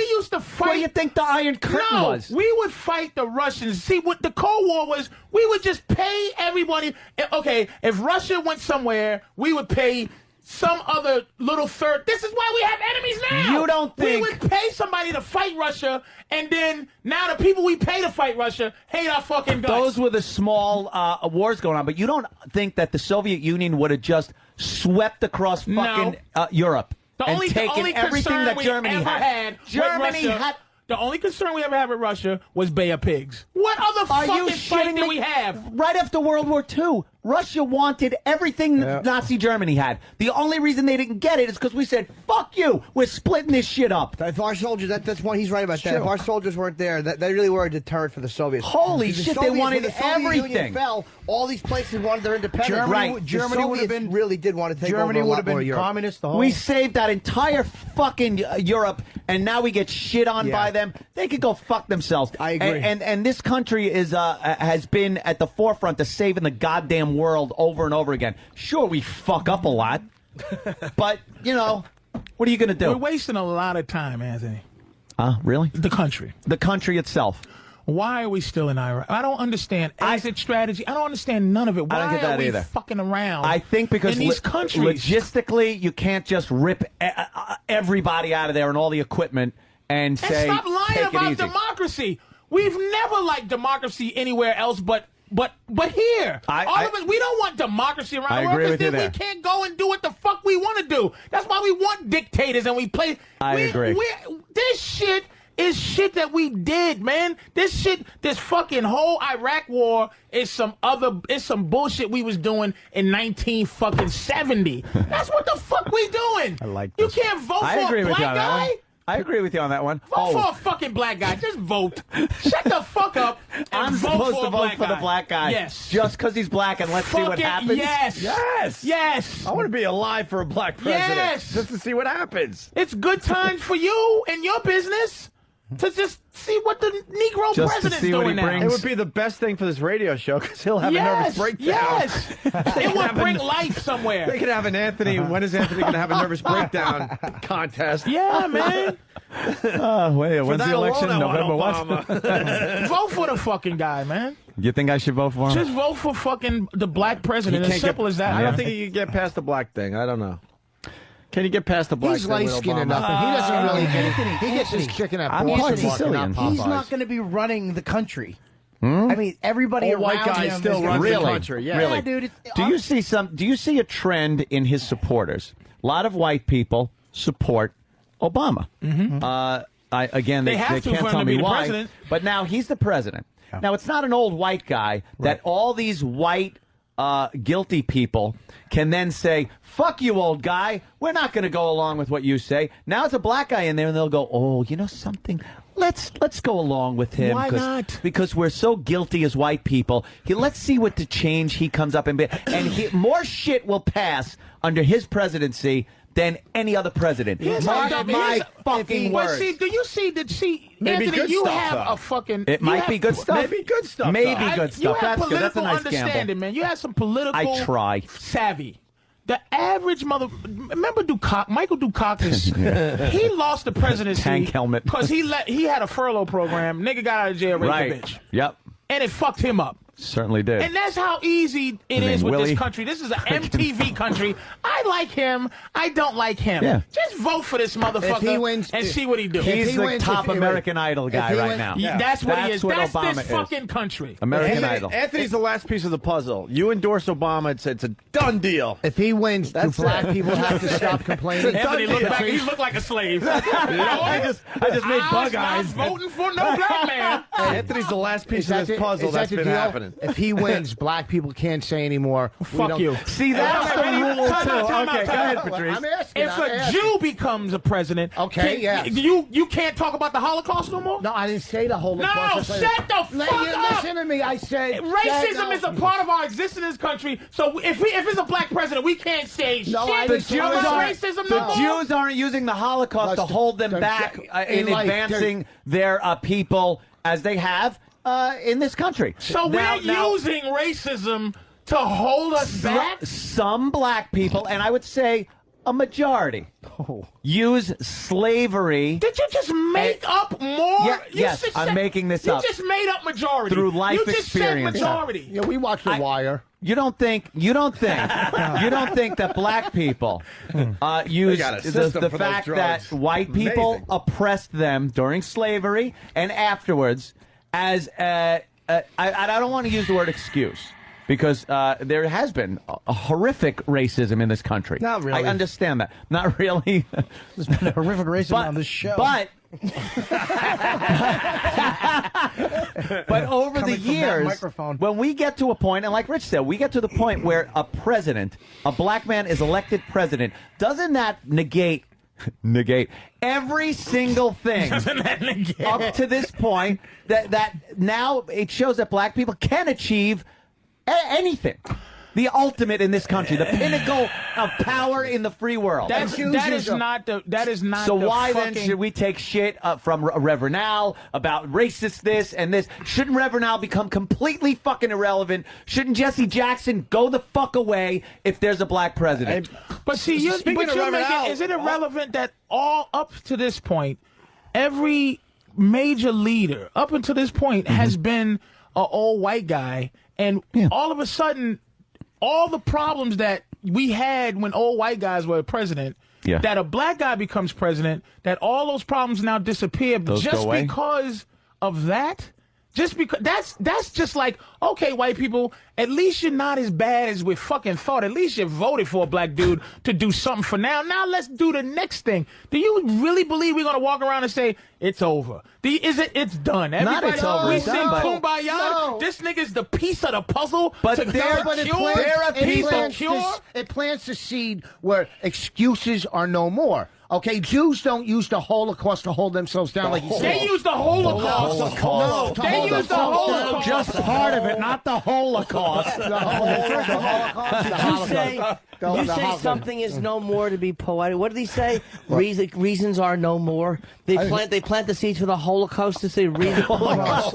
used to fight. What do you think the Iron Curtain was? We would fight the Russians. See, what the Cold War was, we would just pay everybody. Okay, if Russia went somewhere, we would pay some other little third. This is why we have enemies now. You don't think we would pay somebody to fight Russia, and then now the people we pay to fight Russia hate our fucking guts. those were the small wars going on, but you don't think that the Soviet Union would have just swept across fucking Europe and taken everything that Germany had? Germany had. The only concern we ever had with Russia was Bay of Pigs. What other fucking fight did we have? Right after World War II, Russia wanted everything Nazi Germany had. The only reason they didn't get it is because we said, fuck you, we're splitting this shit up. If our soldiers, that's one, he's right about that. If our soldiers weren't there, they really were a deterrent for the Soviets. Holy shit, they wanted when the Soviet everything. Union fell, all these places wanted their independence. Germany would have been really did want to take Germany over would have been Europe. communist. The whole. We saved that entire fucking Europe, and now we get shit on by them. They could go fuck themselves. I agree. And this country is has been at the forefront of saving the goddamn world over and over again. Sure, we fuck up a lot, but you know, what are you going to do? We're wasting a lot of time, Anthony. Really? The country itself. Why are we still in Iraq? I don't understand exit strategy. I don't understand none of it. Why I don't get that are we either. fucking around? I think because in these countries, logistically, you can't just rip everybody out of there and all the equipment and say, stop lying take about it easy. democracy. We've never liked democracy anywhere else but here. All of us, we don't want democracy around I the world agree with because you then we there. can't go and do what the fuck we want to do. That's why we want dictators and we play. I agree. This shit is shit that we did, man. This fucking whole Iraq war is some bullshit we was doing in 1970. That's what the fuck we doing. I like You this. can't vote I for agree a with black you on that guy. one. I agree with you on that one. Vote for a fucking black guy. Just vote. Shut the fuck up and I'm vote supposed for to a vote black for guy. the black guy. Yes. Just because he's black, and let's see what Fucking happens. yes. Yes. Yes. I want to be alive for a black president. Yes. Just to see what happens. It's good times for you and your business to just see what the Negro Just to president's see what doing he brings. now. It would be the best thing for this radio show because he'll have a nervous breakdown. Yes. It would bring life somewhere. They could have an Anthony. When is Anthony going to have a nervous breakdown contest? Yeah, man. When's the election? November what? Vote for the fucking guy, man. You think I should vote for him? Just vote for fucking the black president. As simple as that. I don't think he can get past the black thing. I don't know. Can you get past the black He's thing with light-skinned Obama? enough, and he doesn't really get it. Anthony, He gets his chicken at I'm Boston part Market, Sicilian. not He's Popeyes. not going to be running the country. I mean, everybody Old white around guy him still is runs gonna- the country. Yeah, Really? dude. Do you see a trend in his supporters? A lot of white people support Obama. Again, They they have to can't for him tell to me be the why. president. But now he's the president. Now it's not an old white guy that all these white guilty people can then say, fuck you, old guy. We're not going to go along with what you say. Now it's a black guy in there, and they'll go, oh, you know something? Let's go along with him. Why not? Because we're so guilty as white people. Let's see what the change he comes up and more shit will pass under his presidency than any other president. Here's Mark how dumb my it is. fucking But words. see, Maybe Anthony, good you stuff, have though. a fucking. It you might have- be good stuff. Maybe good stuff. Maybe though. good You stuff. have That's good. That's a political nice understanding, gamble. man. You have some political. I try. Savvy. The average remember Michael Dukakis? He lost the presidency. Tank helmet. Because he had a furlough program. Nigga got out of jail, raped a bitch. Yep. And it fucked him up. Certainly did. And that's how easy it His is name with Willie? this country. This is an MTV country. I like him. I don't like him. Yeah. Just vote for this motherfucker If he wins- and see what he do. He's he the wins- top if he- American Idol guy he right wins- now. Yeah. That's what he is. what That's Obama this is. fucking country. American Idol. Anthony's the last piece of the puzzle. You endorse Obama. It's a done deal. If he wins, do That's black it. people have to stop complaining? Anthony looked back. He looked like a slave. I just made bug eyes. Voting for no black man. Anthony's the last piece of this puzzle that's been happening. If he wins, black people can't say anymore. Fuck you. See, that's the rule, too. Time out, Okay, go ahead, Patrice. I'm asking. If a Jew becoms a president, Okay, yes. you can't talk about the Holocaust no more? No, I didn't say the Holocaust. No, shut the fuck up. Listen to me. I said Racism is a part of our existence in this country. So if it's a black president, we can't say No, I shit didn't say about that. racism The no more. Jews aren't using the Holocaust to hold them back in life, advancing their people as they have in this country. So Now- we're using racism to hold us back? Some black people, and I would say a majority, use slavery. Did you just make up more? Yeah, You yes, I'm making this up. You just made up majority. Through life you just experience. said majority. Yeah, we watched The Wire. You don't think that black people use the fact that white people oppressed them during slavery and afterwards as I don't want to use the word excuse. Because there has been a horrific racism in this country. Not really. I understand that. Not really. There's been a horrific racism on this show. But over the years, when we get to a point, and like Rich said, we get to the point where a black man is elected president, doesn't that negate every single thing up to this point that now it shows that black people can achieve anything. The ultimate in this country, the pinnacle of power in the free world. That is not. So why then should we take shit from Reverend Al about racist this and this? Shouldn't Reverend Al become completely fucking irrelevant? Shouldn't Jesse Jackson go the fuck away if there's a black president? But see, is it irrelevant that all up to this point, every major leader up until this point has been an old white guy, and all of a sudden, all the problems that we had when old white guys were president, that a black guy becomes president, that all those problems now disappear just because of that? Just because that's just like, okay, white people, at least you're not as bad as we fucking thought. At least you voted for a black dude to do something for now. Now let's do the next thing. Do you really believe we're gonna walk around and say it's over? It's done? Not it's over. We sing Kumbaya. No. This nigga's the piece of the puzzle. It plants the seed where excuses are no more. Okay, Jews don't use the Holocaust to hold themselves down like you said. They use the Holocaust. No, they use the Holocaust. Just part of it, not the Holocaust. You say something is no more to be poetic. What did he say? Reasons are no more. They plant the seeds for the Holocaust to say reasons. Now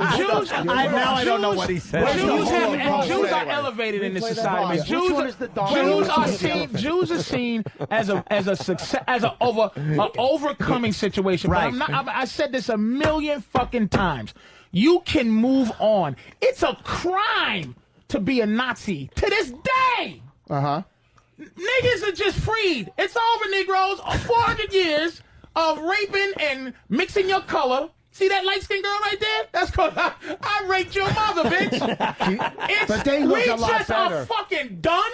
I don't know what he said. Jews are elevated in this society. Jews are seen as a success, as an overcoming situation. Right. But I said this a million fucking times. You can move on. It's a crime to be a Nazi to this day. Niggas are just freed. It's over, Negroes. 400 years of raping and mixing your color. See that light-skinned girl right there? That's because I raped your mother, bitch. But they look a lot we just better. are fucking done.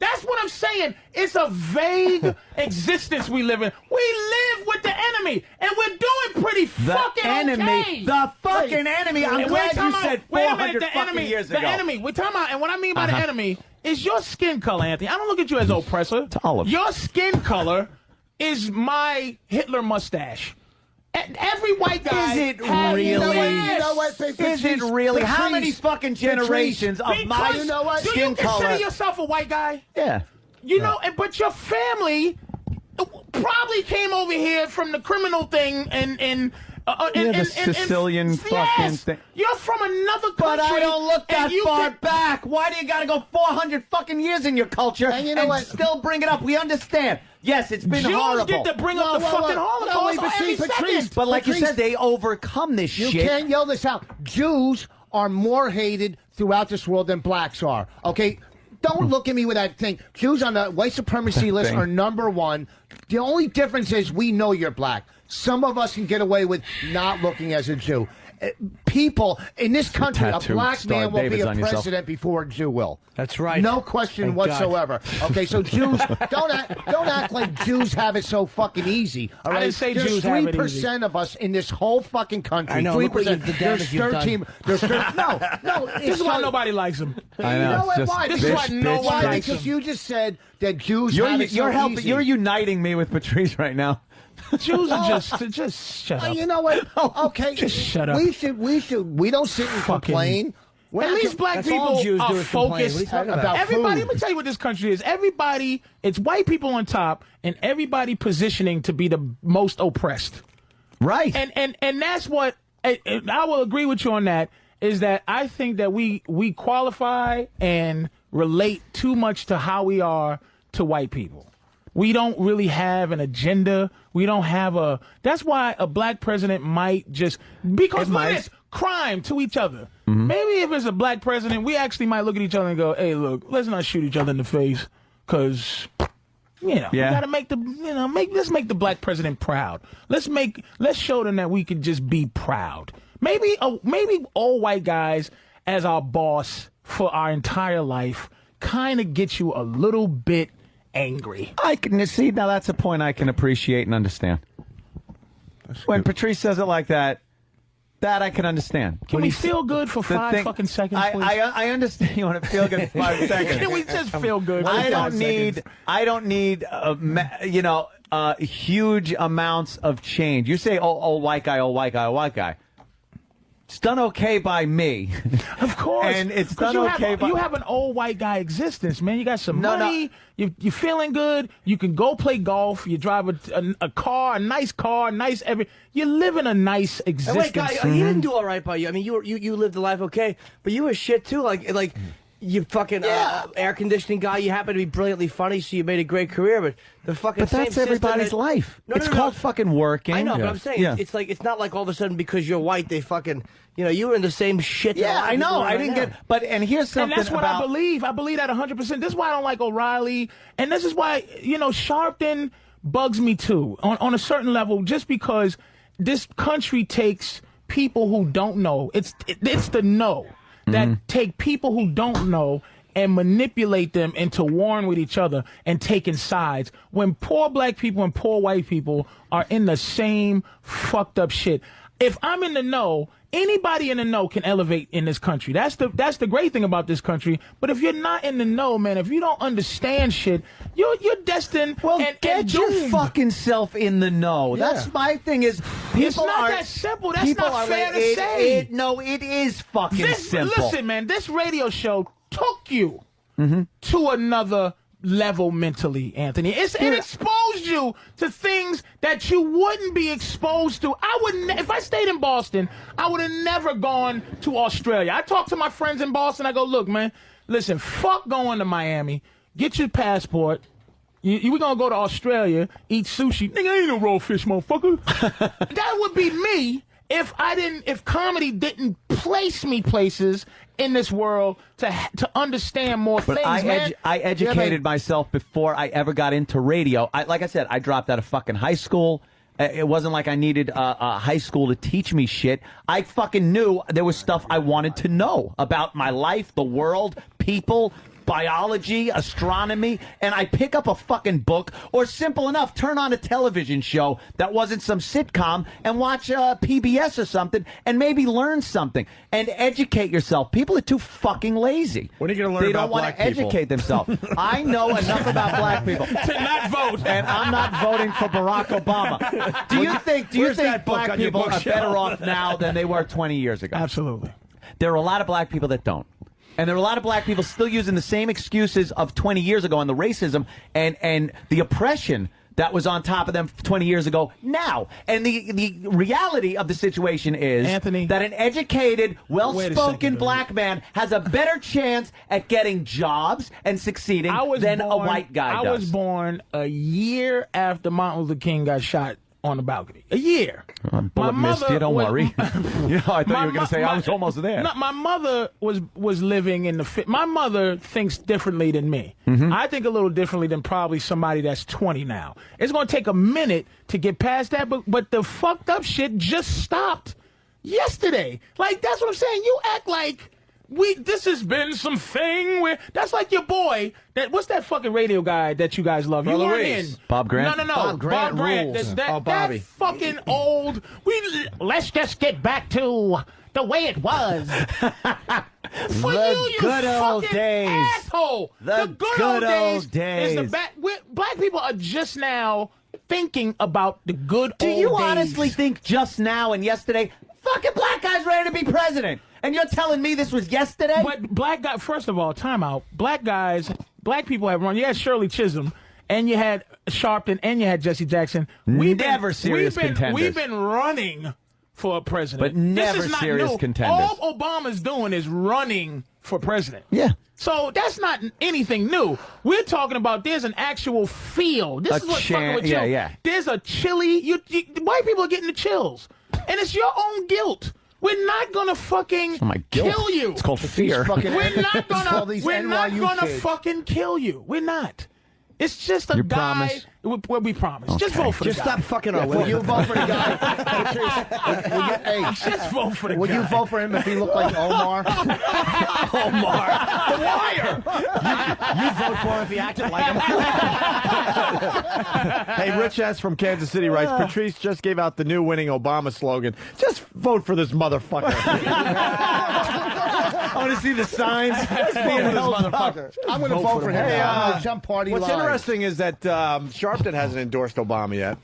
That's what I'm saying. It's a vague existence we live in. We live with the enemy, and we're doing pretty fucking okay. The fucking enemy. I'm glad you said 400 fucking years ago. The enemy. We're talking about, and what I mean by the enemy is your skin color, Anthony. I don't look at you as oppressor. Your skin color is my Hitler mustache. Every white guy. Is it really? You know what? Is it really? How many fucking generations of my skin color? Do you consider yourself a white guy? Yeah. You know, but your family probably came over here from the criminal thing and the Sicilian fucking thing. You're from another country. But I don't look that far back. Why do you gotta go 400 fucking years in your culture and you know what? Still bring it up? We understand. Yes, it's been Jews horrible. get to bring up the fucking Holocaust every second. But like you said, they overcome this shit. You can't yell this out. Jews are more hated throughout this world than blacks are. Okay? Don't look at me with that thing. Jews on the white supremacy list are #1. The only difference is we know you're black. Some of us can get away with not looking as a Jew. People in this country, a black man will be a president before a Jew will. That's right. No question whatsoever. Okay, so Jews don't act like Jews have it so fucking easy. All right, I didn't say there's Jews have it easy. 3% of us in this whole fucking country. I know. 3%. The There's 13. There's 13. No. This is why nobody likes him. I know. You know what? Why? This is why nobody likes him. Because you just said that Jews have it so easy. You're uniting me with Patrice right now. Jews are just shut up. You know what? Okay, just shut up. We don't sit and complain. At least black people are focused about everybody. Let me tell you what this country is. Everybody, it's white people on top, and everybody positioning to be the most oppressed. Right. And that's what I will agree with you on. That is that I think that we qualify and relate too much to how we are to white people. We don't really have an agenda. We don't have a. That's why a black president might just because look at this. crime to each other. Maybe if it's a black president, we actually might look at each other and go, hey, look, let's not shoot each other in the face, because, you know, we gotta make the, you know, let's make the black president proud. Let's show them that we can just be proud. Maybe all white guys as our boss for our entire life kind of gets you a little bit angry. I can see, now that's a point I can appreciate and understand. When Patrice says it like that I can understand. Can we feel good for fucking seconds, please? I understand you want to feel good for 5 seconds. Can we just feel good for I 5 seconds? don't need huge amounts of change. You say, oh, white guy, oh, white guy, oh, white guy. It's done okay by me. Of course. And it's done okay by... You have an old white guy existence, man. You got some money. You're feeling good. You can go play golf. You drive a car, a nice car, you're living a nice existence. Wait, guy, he didn't do all right by you. I mean, you lived a life okay, but you were shit too. Like you fucking air conditioning guy. You happen to be brilliantly funny, so you made a great career. But the fucking But that's everybody's life. It's called fucking working. I know, but I'm saying it's like it's not like all of a sudden because you're white they fucking you were in the same shit. Yeah, I know. I didn't get. But and here's something. And that's what I believe. I believe that 100%. This is why I don't like O'Reilly, and this is why Sharpton bugs me too on a certain level, just because this country takes people who don't know. It's the know that take people who don't know and manipulate them into warring with each other and taking sides when poor black people and poor white people are in the same fucked up shit. If I'm in the know, anybody in the know can elevate in this country. That's the great thing about this country. But if you're not in the know, man, if you don't understand shit, you're destined. Well, and get your doomed. fucking self in the know. Yeah. That's my thing. Is people it's not that simple. That's not fair to say. No, it is fucking simple. Listen, man, this radio show took you to another level mentally, Anthony. It exposed you to things that you wouldn't be exposed to. If I stayed in Boston, I would have never gone to Australia. I talk to my friends in Boston. I go, look, man, listen, fuck going to Miami. Get your passport. We're going to go to Australia, eat sushi. Nigga, ain't no raw fish, motherfucker. That would be me if comedy didn't place me places in this world to understand more things, man. I educated myself before I ever got into radio. Like I said, I dropped out of fucking high school. It wasn't like I needed a high school to teach me shit. I fucking knew there was stuff I wanted to know about my life, the world, people, biology, astronomy, and I pick up a fucking book, or simple enough, turn on a television show that wasn't some sitcom and watch PBS or something and maybe learn something and educate yourself. People are too fucking lazy. When are you going to learn about black people? They don't want to educate themselves. I know enough about black people to not vote, and I'm not voting for Barack Obama. Do you think black people are better off now than they were 20 years ago? Absolutely. There are a lot of black people that don't. And there are a lot of black people still using the same excuses of 20 years ago and the racism and the oppression that was on top of them 20 years ago now. And the reality of the situation is, Anthony, that an educated, well-spoken black man has a better chance at getting jobs and succeeding than a white guy does. I was born a year after Martin Luther King got shot on the balcony. A year. Bullet missed you, don't worry. I thought you were going to say I was almost there. No, my mother was living in the... My mother thinks differently than me. I think a little differently than probably somebody that's 20 now. It's going to take a minute to get past that, but the fucked up shit just stopped yesterday. Like, that's what I'm saying. You act like... This has been something where that's like your boy. What's that fucking radio guy that you guys love? You weren't in. Bob Grant. No. Bob Grant rules. That fucking old. Let's just get back to the way it was. The good old days. Asshole. The good old days. Is black people are just now thinking about the good old days. Do you honestly think just now and yesterday, fucking black guys ready to be president? And you're telling me this was yesterday? But black guy, first of all, time out. Black people have run. You had Shirley Chisholm, and you had Sharpton, and you had Jesse Jackson. Never serious contenders. We've been running for a president. But never serious contenders. All Obama's doing is running for president. Yeah. So that's not anything new. We're talking about there's an actual feel. This is what's fucking with you. Yeah. There's a chilly... white people are getting the chills. And it's your own guilt. We're not gonna fucking my guilt. kill you. It's called fear. We're not gonna fucking kill you. We're not. It's just a guy. Well, we promise. Just vote for the guy. Just stop fucking on. Will you vote for the guy? Just vote for the guy. Would you vote for him if he looked like Omar? Omar. The Wire. You'd vote for him if he acted like him. Hey, Rich S. from Kansas City writes, Patrice just gave out the new winning Obama slogan. Just vote for this motherfucker. I want to see the signs. Just vote for this motherfucker. I'm going to vote for him. Hey, some party what's line. interesting is that Sharpton hasn't endorsed Obama yet.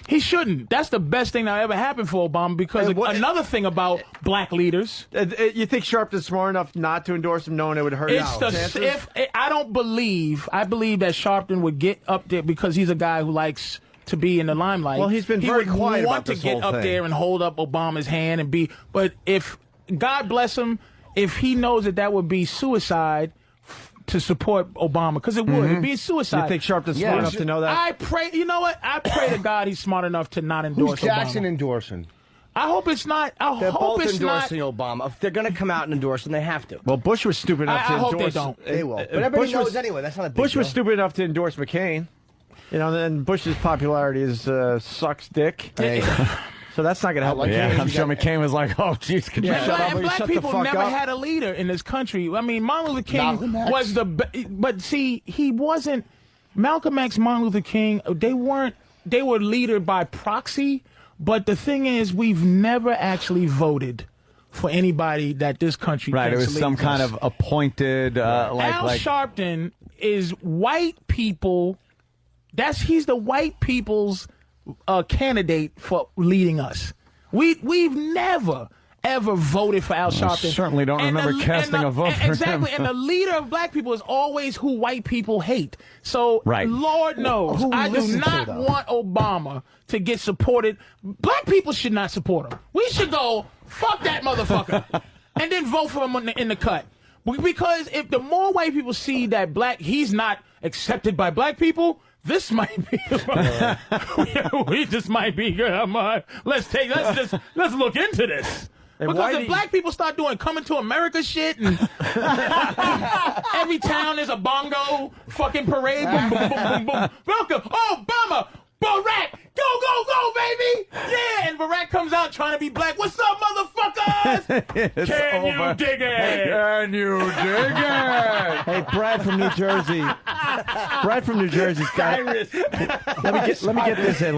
He shouldn't. That's the best thing that ever happened for Obama because another thing about black leaders. You think Sharpton's smart enough not to endorse him knowing it would hurt his chances? I believe that Sharpton would get up there because he's a guy who likes to be in the limelight. Well, he's been very quiet about this whole thing. He would want to get up there and hold up Obama's hand and be. But if, God bless him, if he knows that would be suicide to support Obama, because it would. It'd be suicide. You think Sharpton's smart enough to know that? I pray. You know what? I pray to God he's smart enough to not endorse Who's Jackson Obama. endorsing? I hope it's not. They're both endorsing Obama. If they're going to come out and endorse him, they have to. Well, Bush was stupid enough to endorse. I hope they don't. They will. But everybody knows anyway. That's not a big Bush was deal. stupid enough to endorse McCain. You know, then Bush's popularity is sucks dick. Hey. So that's not going to help. I'm sure McCain was like, "Oh, jeez, could you shut up?" Black people never had a leader in this country. I mean, Martin Luther King was but see, he wasn't. Malcolm X, Martin Luther King, they weren't. They were leader by proxy. But the thing is, we've never actually voted for anybody that this country. Right, it was some kind of appointed. Al Sharpton is white people. He's the white people's candidate for leading us. We've never ever voted for Al Sharpton. I certainly don't remember casting a vote for him. Exactly, and the leader of black people is always who white people hate. So, Lord knows, I do not want Obama to get supported. Black people should not support him. We should go, fuck that motherfucker, and then vote for him in the cut. Because if the more white people see that he's not accepted by black people, this might be. This might be good. Let's look into this. Because if black people start doing coming to America shit and every town is a bongo fucking parade, boom, boom, boom, boom, boom. Welcome, Obama, Barack, go, baby. Yeah, and Barack comes out trying to be black. What's up, motherfuckers? Can you dig it? Can you dig it? Hey, Brad from New Jersey. Brad from New Jersey's got. Let me get this in.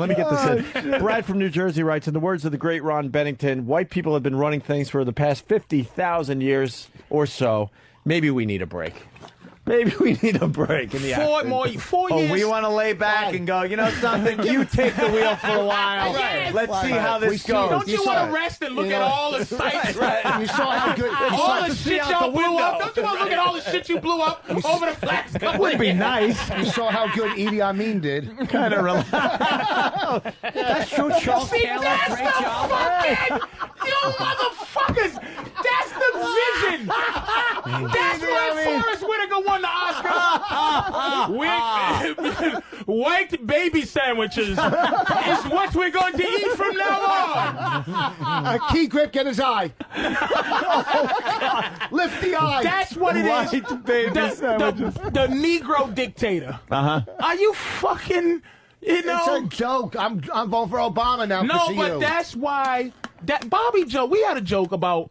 Brad from New Jersey writes, in the words of the great Ron Bennington, white people have been running things for the past 50,000 years or so. Maybe we need a break. Maybe we need a break in the 4 years. Oh, we want to lay back and go, you know something? You take the wheel for a while. Let's see how this goes. Don't you want to rest and look at all the sights? You saw how good. All the shit y'all blew up. Don't you want to look at all the shit you blew up over the flats? That would be nice. You saw how good Idi Amin did. Kind of relaxed. That's true, Charles Taylor. Great job. You motherfuckers! That's the vision! That's why Forrest Whitaker won the Oscar! White baby sandwiches is what we're going to eat from now on! A key grip, get his eye. Lift the eye. That's what it is. White baby sandwiches. The Negro dictator. Are you fucking... It's a joke. I'm voting for Obama now. No, but that's why Bobby Joe. We had a joke about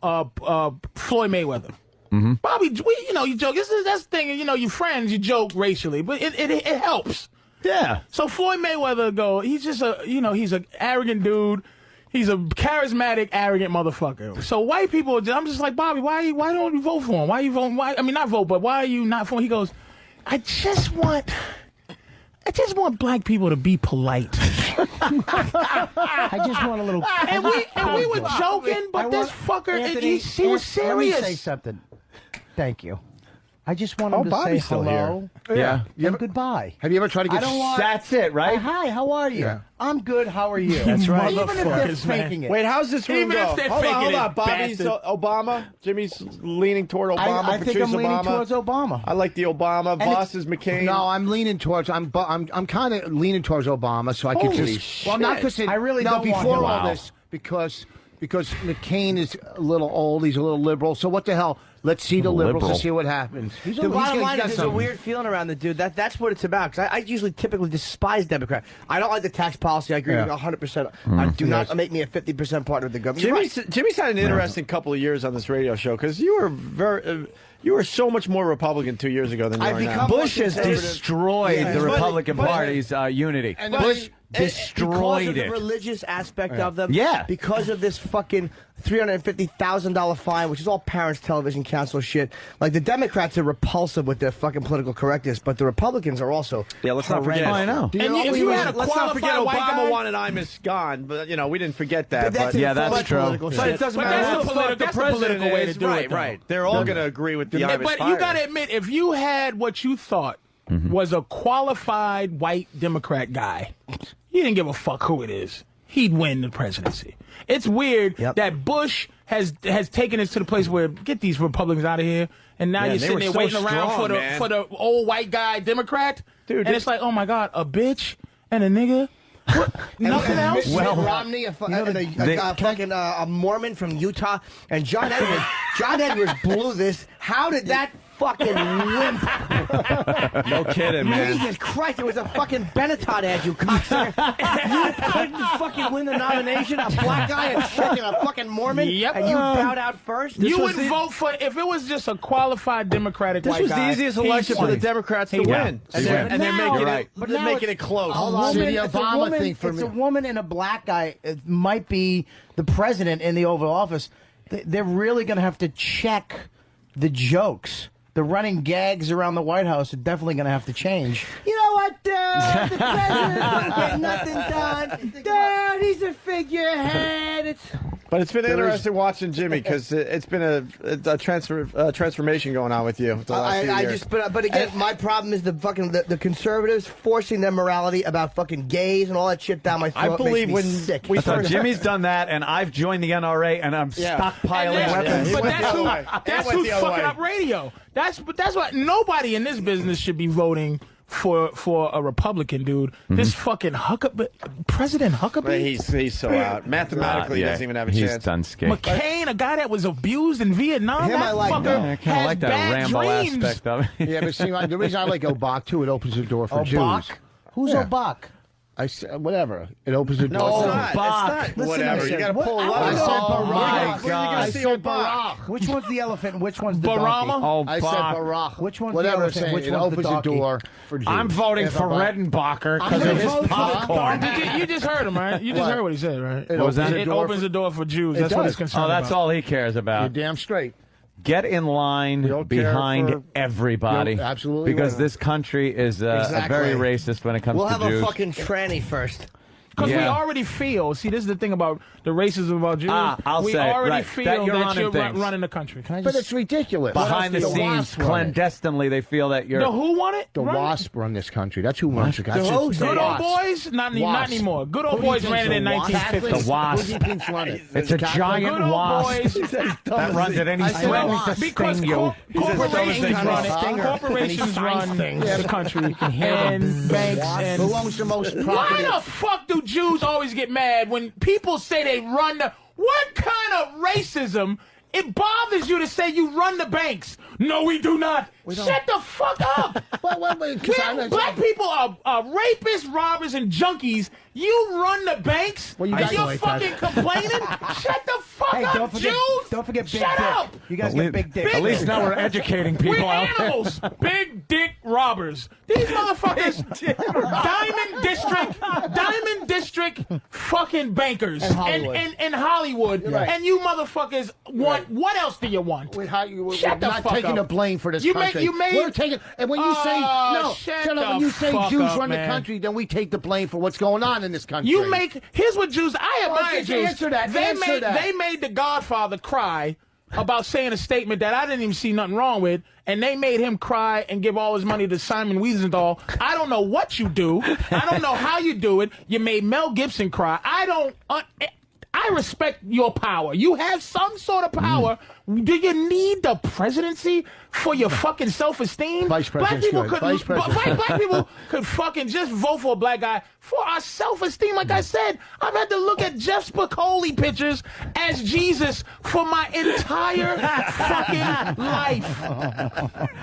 Floyd Mayweather. Bobby, you joke. That's the thing. You know, your friends, you joke racially, but it helps. Yeah. So Floyd Mayweather he's just he's an arrogant dude. He's a charismatic, arrogant motherfucker. So white people, I'm just like, Bobby, why don't you vote for him? Why are you voting? Not vote, but why are you not for him? He goes, I just want black people to be polite. I just want a little. And we were joking, but this fucker, Anthony, he was serious. Let me say something. Thank you. I just want him to Bobby's say still hello. Here. Yeah. And goodbye. Have you ever tried to get? That's it, right? Hi, how are you? Yeah. I'm good. How are you? That's right. Even if they're faking it. Wait, how's this room Even go? if they're Hold faking on. it, Bobby's bastard. Obama. Jimmy's leaning toward Obama. I think Patrice I'm leaning Obama. towards Obama. I like the Obama. Voss is McCain. No, I'm leaning towards. I'm kind of leaning towards Obama, so I could Holy just. shit. Well, not because I really don't before want him. all Wow. this, because because McCain is a little old. He's a little liberal. So what the hell? Let's see the liberals and see what happens. The bottom line is there's a weird feeling around the dude. That's what it's about. Because I usually typically despise Democrats. I don't like the tax policy. I agree with 100%. Do not make me a 50% partner of the government. Jimmy's had an interesting couple of years on this radio show because you were you were so much more Republican 2 years ago than you are now. Bush has destroyed the Republican Party's unity. Bush destroyed because of it. the religious aspect of them. Yeah. Because of this fucking $350,000 fine, which is all Parents Television Council shit. Like, the Democrats are repulsive with their fucking political correctness, but the Republicans are also let's not forget. I know. Let's not forget Obama wanted I'm gone, but we didn't forget that. But that's true. But it doesn't matter who the president way to is. do it, though. Right. They're all going to agree with the Irish But you got to admit, if you had what you thought was a qualified white Democrat guy, you didn't give a fuck who it is. He'd win the presidency. It's weird that Bush has taken us to the place where get these Republicans out of here, and now you're sitting there waiting around for the old white guy Democrat, and it's like, oh my God, a bitch and a nigga. What? Nothing else? Well, Romney, a Mormon from Utah, and John Edwards blew this. How did that fucking wimp? No kidding, man. Jesus Christ, it was a fucking Benetton ad, you cocksucker. You couldn't fucking win the nomination, a black guy and a fucking Mormon, and you bowed out first? You would vote for, if it was just a qualified Democratic white guy. This was the easiest election for the Democrats to win. And they're making it close. It's a woman and a black guy. It might be the president in the Oval Office. They're really going to have to check the jokes. The running gags around the White House are definitely going to have to change. You know what, the president don't get nothing done. Dude, he's a figurehead. But it's been interesting watching Jimmy because it's been a transformation going on with you the last few years. But again, my problem is the conservatives forcing their morality about fucking gays and all that shit down my throat. I believe makes me sick. So Jimmy's done that, and I've joined the NRA, and I'm stockpiling weapons. But that's who's fucking up radio. That's what nobody in this business should be voting for a Republican, dude. This fucking President Huckabee. He's so out. Mathematically, he doesn't even have a chance. He's done skate. McCain, a guy that was abused in Vietnam. Him, that I like fucker I kind of like that Rambo dreams. aspect of it. Yeah, but see, the reason I like Obach too, it opens the door for Jews. Who's Obach? I said whatever. It opens the door. No, it's not. Whatever. You got to pull up. I said Barack. I said Barack. Which one's the elephant? Which one's the donkey? Barama? I said Barack. Which one's whatever the elephant? Which it one's opens the the donkey? door for Jews. I'm voting for Redenbacher because of his popcorn. You just heard him, right? You just heard what he said, right? It opens the door for Jews. That's what he's concerned about. Oh, that's all he cares about. You're damn straight. Get in line behind everybody. Absolutely. Because this country is very racist when it comes We'll to have Jews. a fucking tranny first. Because we already feel, see, this is the thing about the racism about Jews. We already feel that you're running the country. But it's ridiculous. Behind the scenes, clandestinely, they feel that you're... No, who won it? The WASP run this country. That's who runs the country. Good old boys? Not anymore. Good old boys ran it in 1950. The WASP. Who do you think's run it? It's a giant wasp that runs at any second. Because corporations run the country and banks and... Who owns the most property? Why the fuck do Jews always get mad when people say they run the... What kind of racism? It bothers you to say you run the banks. No, we do not. Shut the fuck up. Black people are rapists, robbers, and junkies. You run the banks? Well, you're fucking complaining? Shut the fuck up, Jews. Don't forget Big Shut Dick. up. You guys get Big Dick. At least now we're educating people We're out there. animals. Big dick robbers. These motherfuckers. Diamond District fucking bankers. And Hollywood. And you motherfuckers want, what else do you want? Shut the fuck up. We're not taking the blame for this country. We're taking, and when you say, when you say Jews run the country, then we take the blame for what's going on in this country. Here's what Jews, I admire Jews. Answer that. They made the Godfather cry about saying a statement that I didn't even see nothing wrong with, and they made him cry and give all his money to Simon Wiesenthal. I don't know what you do. I don't know how you do it. You made Mel Gibson cry. I respect your power. You have some sort of power. Do you need the presidency for your fucking self-esteem? Vice Black president. people could, black people could fucking just vote for a black guy for our self-esteem. Like I said, I've had to look at Jeff Spicoli pictures as Jesus for my entire fucking life.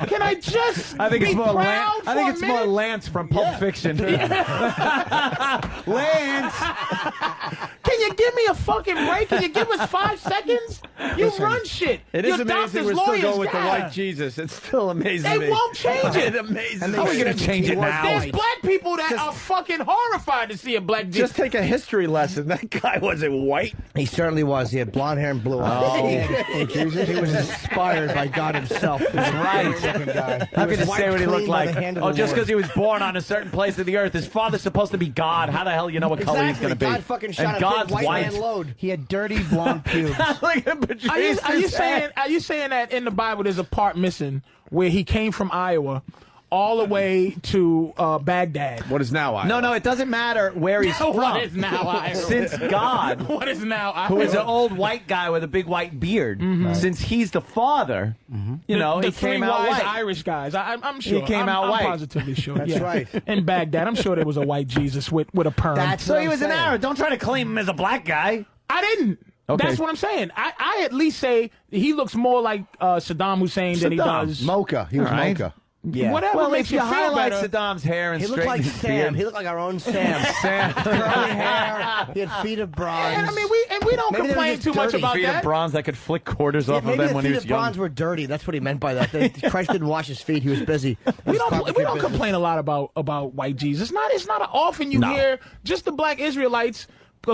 Can I just I think be it's more proud I think for it's a more minute? Lance from Pulp Fiction. Lance! Can you give me a fucking break? Can you give us 5 seconds? You run shit. It Your is amazing doctors, we're still lawyers, going with the yeah. white Jesus. It's still amazing. They won't change it. It amazes And me. how are we gonna change it now? There's black people that are fucking horrified to see a black Jesus. Just take a history lesson. That guy wasn't white. He certainly was. He had blonde hair and blue eyes. He was inspired by God himself. Right. How could you say what he looked like? Oh, just because he was born on a certain place of the earth. His father's supposed to be God. How the hell do you know what color he's going to be? God fucking shot and a God's big white white. man load. He had dirty blonde pubes. Are you saying that in the Bible there's a part missing where he came from Iowa all the way to Baghdad? What is now Iowa? No, it doesn't matter where he's from. What is now Iowa? Since God, What is now Iowa? who is an old white guy with a big white beard, since he's the father, you know, the he three came out wise white. Irish guys. I'm sure. He came out I'm white. positively sure. That's right. In Baghdad, I'm sure there was a white Jesus with a perm. So he was an Arab. Don't try to claim him as a black guy. I didn't. Okay. That's what I'm saying. I at least say he looks more like Saddam Hussein than he does. Mocha. He was All right. Mocha. Yeah. Whatever Well, makes if you you feel highlight better. Saddam's hair and He looked straighten like his Sam. beard. He looked like our own Sam. Curly hair. He had feet of bronze. And I mean, we don't Maybe they were complain just too much dirty. about Feet that. of bronze that could flick quarters off of Maybe them the when feet he was of bronze young. were dirty. That's what he meant by that. Christ didn't wash his feet. He was busy. We don't complain a lot about white Jesus. It's not often you hear just the black Israelites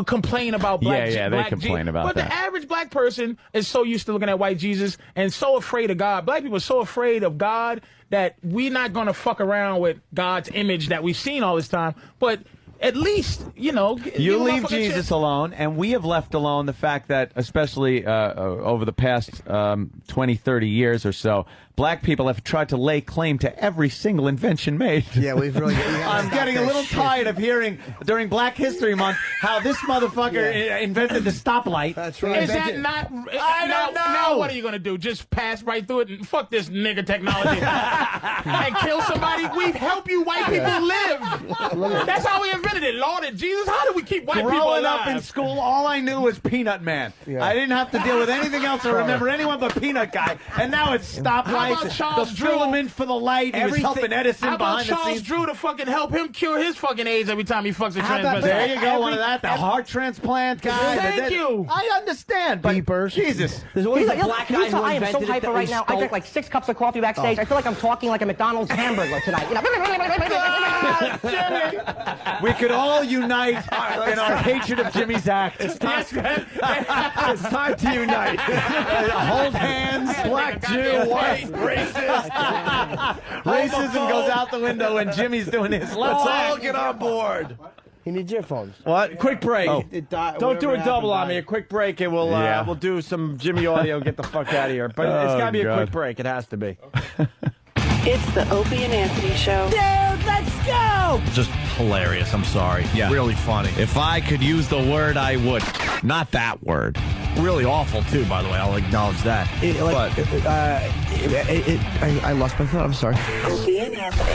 complain about black Yeah, they black complain about but that. the average black person is so used to looking at white Jesus and so afraid of God. Black people are so afraid of God that we're not going to fuck around with God's image that we've seen all this time. But at least, you know, You leave Jesus alone, and we have left alone the fact that, especially over the past 20, 30 years or so, black people have tried to lay claim to every single invention made. Yeah, we've really. I'm getting a little tired of hearing during Black History Month how this motherfucker invented the stoplight. That's right. Is that not? I don't know. Now what are you gonna do? Just pass right through it and fuck this nigga technology and kill somebody? We help you white people live. That's how we invented it. Lord and Jesus, how do we keep white people Growing alive? up in school, all I knew was Peanut Man. Yeah. I didn't have to deal with anything else or remember anyone but Peanut Guy. And now it's How stoplights, about Charles the Drew? filament for the light. He was helping Edison How about behind the Charles scenes. Drew to fucking help him cure his fucking AIDS every time he fucks a How about transvestite? There you go, one of that. The heart transplant guy. Thank you. I understand, but Jesus. There's always a You know, black you guy know, who I am so invented it hyper that right we now. I stole. drank like 6 cups of coffee backstage. I feel like I'm talking like a McDonald's hamburger tonight. You know? We could all unite in our hatred of Jimmy's act. It's time to unite. Hold hands, Black Jew, white, racist. Racism goes out the window and Jimmy's doing his Let's little all act. get on board. He needs earphones. What? Quick break. Don't do a double on me. me. A quick break, and we'll do some Jimmy audio. Get the fuck out of here. But it's got to be a quick break. It has to be. It's the Opie and Anthony Show. Dude, let's go! Just hilarious. I'm sorry. Yeah. Really funny. If I could use the word, I would. Not that word. Really awful too. By the way, I'll acknowledge that. I lost my thought. I'm sorry. Opie and Anthony.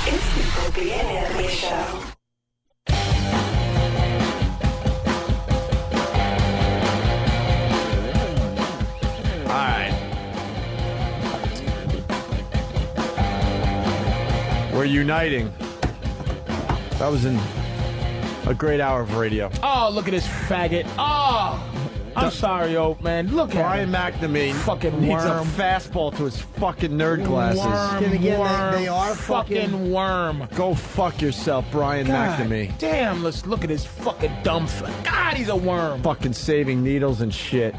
It's the Opie and Anthony Show. All right. We're uniting. That was a great hour of radio. Oh, look at this faggot. Oh, I'm sorry, Ope, man. Look at Brian McNamee fucking needs worm. a fastball to his fucking nerd glasses. Worm, they are fucking worm. Go fuck yourself, Brian God McNamee. damn, let's look at his fucking dumb. God, he's a worm. Fucking saving needles and shit.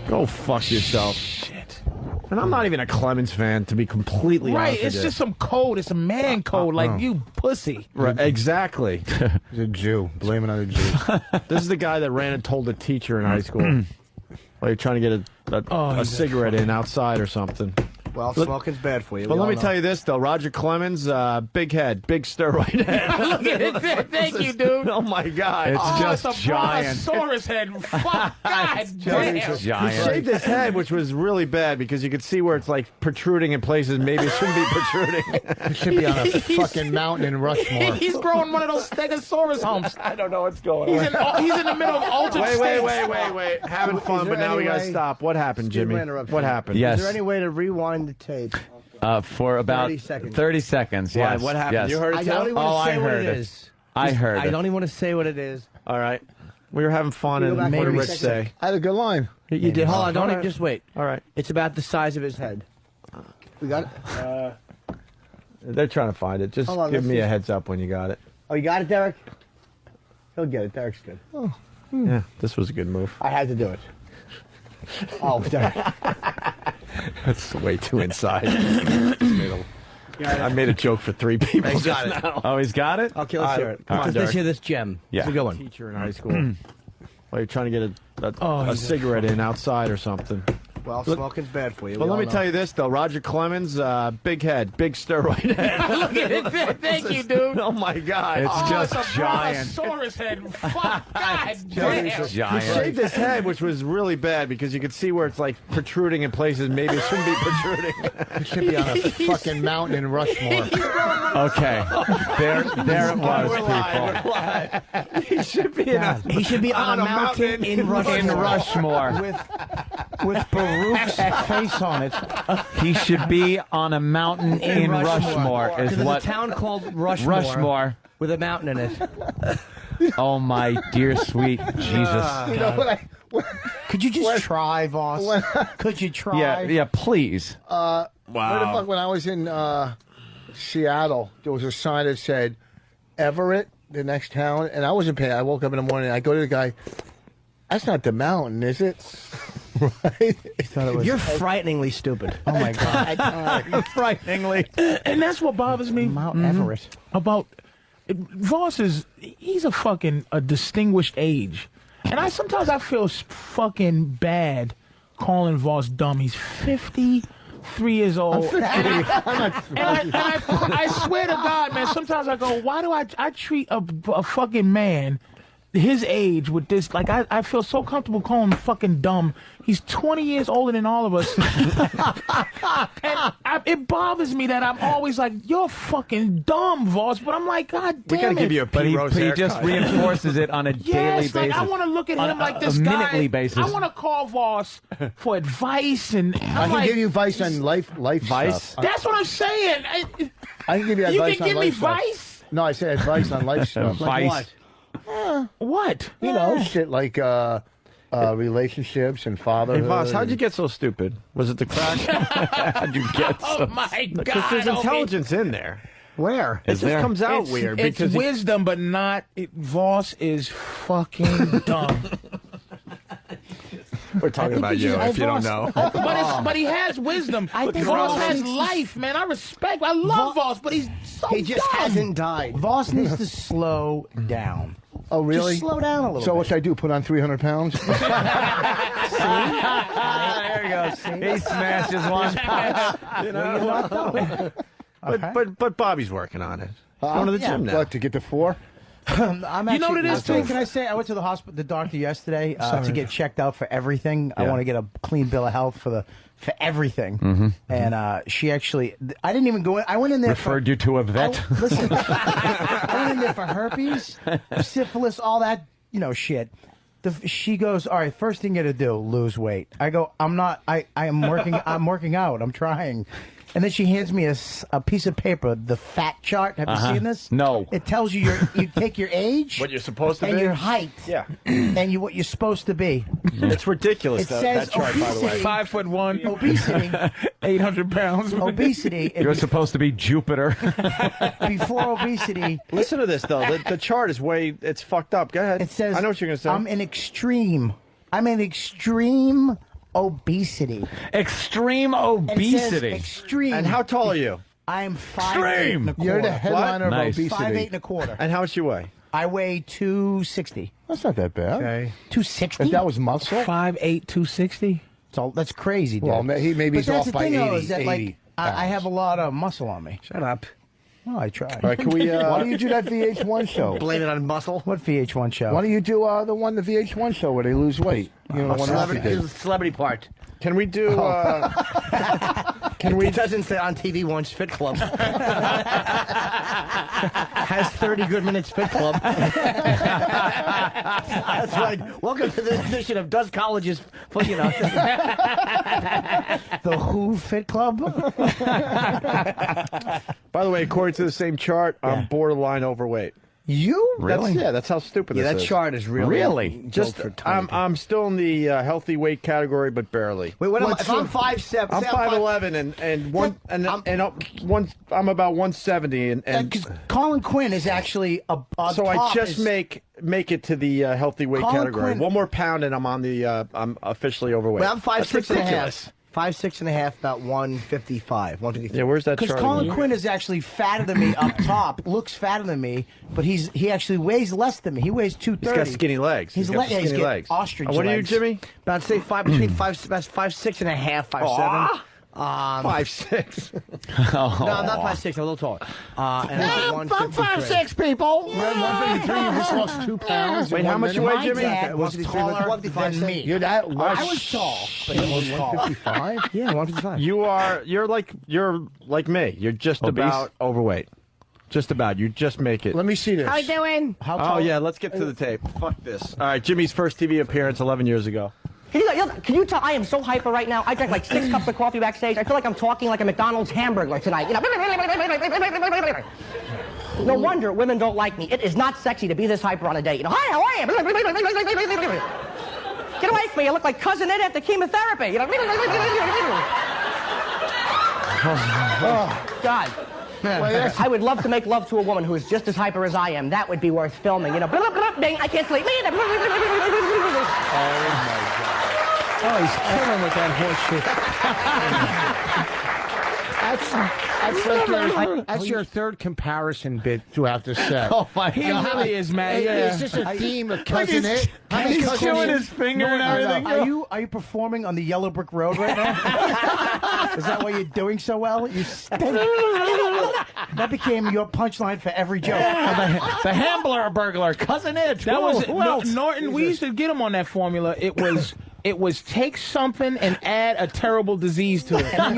Go fuck yourself. Shit. And I'm not even a Clemens fan, to be completely Right, honest with it's you. just some code. It's a man code, like you pussy. Right, exactly. He's a Jew. Blame it on the Jew. This is the guy that ran and told a teacher in high school while you're trying to get a cigarette in outside or something. Well, smoking's bad for you. But let me tell you this, though. Roger Clemens, big head, big steroid head. Look at it. Thank you, dude. Oh, my God. It's a giant. Brontosaurus head. Fuck, God damn. He shaved his head, which was really bad because you could see where it's like protruding in places maybe it shouldn't be protruding. It should be on a fucking mountain in Rushmore. He's growing one of those Stegosaurus humps. I don't know what's going on. He's in the middle of altered Wait. Having fun, but now we got to stop. What happened, Jimmy? What happened? Is there any way to rewind the tape? For about 30 seconds. Yes. What happened? Yes. You heard it? I don't even want to say what it is. I heard I don't even want to say what it is. All right. We were having fun, and what did Rich say? I had a good line. You did. Hold on. Don't All even just wait. All right. It's about the size of his head. We got it? They're trying to find it. Just Hold on, give let's me see. a heads up when you got it. Oh, you got it, Derek? He'll get it. Derek's good. Oh. Yeah, this was a good move. I had to do it. Oh, Derek. That's way too inside. I made a joke for 3 people He's just got it. now. Oh, he's got it? Okay, let's hear it. Come on, Let's Derek. hear this gem. Yeah. It's a good one. Teacher in high school. Well, you're trying to get a cigarette in outside or something. Well, smoking's bad for you. But let me tell you this, though. Roger Clemens, big head, big steroid head. Look at it. Thank you, dude. Oh, my God. It's just giant. Brontosaurus head. Fuck, God damn. He shaved his head, which was really bad because you could see where it's like protruding in places maybe it shouldn't be protruding. It should be on a fucking mountain in Rushmore. Okay. There it was, We're live. He should be on a mountain in Rushmore. In Rushmore. With Baruch's face on it. He should be on a mountain in Rushmore. Is There's what a town called Rushmore. Rushmore. With a mountain in it. Oh my dear sweet Jesus. You know what Could you just try, Voss? Could you try? Yeah, please. Wow. What the fuck, when I was in Seattle, there was a sign that said Everett, the next town, and I wasn't paying. I woke up in the morning, and I go to the guy, that's not the mountain, is it? Right? You're frighteningly stupid. Oh, my God. Frighteningly. And that's what bothers me. Mount Everett. About Voss he's a distinguished age. And sometimes I feel fucking bad calling Voss dumb. He's 53 years old. And I swear to God, man, sometimes I go, why do I treat a fucking man his age with this? Like, I feel so comfortable calling him fucking dumb. He's 20 years older than all of us. And it bothers me that I'm always like, you're fucking dumb, Voss. But I'm like, God damn it. We gotta give you a Pete Rose he just reinforces it on a daily basis. Like, I want to look at him like this a guy. minutely basis. I want to call Voss for advice, and I can give you advice on life Vice? stuff. That's what I'm saying. I can give you You advice can on give me life stuff. vice? No, I said advice on life stuff. Vice. What? You know, shit like relationships and fatherhood. Hey, Voss, how'd you get so stupid? Was it the crack? How'd you get so Oh my God! Because there's intelligence in there. Where? It just comes out weird. It's because wisdom, but not. Voss is fucking dumb. we're talking about you, if you don't know. But he has wisdom. Voss has life, man. I love Voss, but he's so He just dumb. hasn't died. Voss needs to slow down. Oh, really? Just slow down a little So bit. what should I do? Put on 300 pounds? There you go. He smashes one. You know? But Bobby's working on it. He's going to the gym now. What, to get to 4? I'm actually, You know what it is, too? Can I say I went to the hospital, the doctor yesterday Sorry. to get checked out for everything. I want to get a clean bill of health for everything. Mm-hmm. And she actually, I didn't even go in. I went in there. Referred you to a vet? Listen, I went in there for herpes, syphilis, all that, shit. She goes, all right, first thing you got to do, lose weight. I go, I'm not. I'm working out. I'm trying. And then she hands me a piece of paper, the fat chart. Have you seen this? No. It tells you you take your age, What you're supposed to and be? your height, Yeah. and what you're supposed to be. It's ridiculous, It that says chart, by the way. obesity. 5'1", Obesity, 800 pounds. obesity. You're supposed to be Jupiter. Before obesity, Listen to this, though. The chart is it's fucked up. Go ahead. it says I know what you're going to say. I'm in extreme obesity. Extreme It says obesity. extreme. And how tall are you? I'm 5'8" and a quarter. You're the headliner Nice. of obesity. 5'8" and a quarter. And how much you weigh? I weigh 260. That's not that bad. Okay. 260? If that was muscle, 5'8", 260. That's crazy, dude. Well, maybe he's off by 80. Though, is that, 80 like, I have a lot of muscle on me. Shut up. No, I try. All right, can we? Why don't you do that VH1 show? Blame it on muscle. What VH1 show? Why don't you do the VH1 show where they lose weight? You know, the celebrity part. Can we do? Can we? It doesn't say on TV once Fit Club. Has 30 Good Minutes Fit Club. That's right. Welcome to this edition of Does Colleges, you know. The Who Fit Club. By the way, according to the same chart, I'm borderline overweight. You really? That's how stupid this is. Yeah, that chart is really just. I'm still in the healthy weight category, but barely. Wait, if I'm 5'7", I'm 5'11", and I'm about 170, and because Colin Quinn is actually so I just make it to the healthy weight category. Quinn. 1 more pound, and I'm on the I'm officially overweight. Well, I'm 5'6.5". 5'6.5", about 155, 153. Yeah, where's that chart? Because Colin Quinn is actually fatter than me up top, looks fatter than me, but he actually weighs less than me. He weighs 230. He's got skinny legs. He's got skinny legs. Ostrich What are you, legs. Jimmy? About say between 5'6.5", 5'7". 5'6". No, I'm not 5'6". I'm a little taller. And I'm 5'6", people. 153. You just lost 2 pounds. Wait, how much you weigh, Jimmy? My dad was taller than me. You're that. I was tall, but he was taller. 155. Yeah, 155. You're like me. You're just about overweight. Just about. You just make it. Let me see this. How you doing? Oh yeah, let's get to the tape. Fuck this. All right, Jimmy's first TV appearance 11 years ago. Can you tell I am so hyper right now? I drank like 6 cups of coffee backstage. I feel like I'm talking like a McDonald's hamburger tonight. You know? No wonder women don't like me. It is not sexy to be this hyper on a date. You know, hi, how are you? Get away from me. I look like Cousin Ed after chemotherapy. You know? Oh, God. I would love to make love to a woman who is just as hyper as I am. That would be worth filming. You know, bing, I can't sleep. Oh, my God. Oh, he's killing with that horse shit. That's your third comparison bit throughout the set. Oh my God! He really is, man. It's just a theme of Cousin It. He's chewing his finger and everything. Are you performing on the Yellow Brick Road right now? Is that why you're doing so well? You stink. That became your punchline for every joke. The Hambler burglar, Cousin It. That was Norton. We used to get him on that formula. It was take something and add a terrible disease to it. And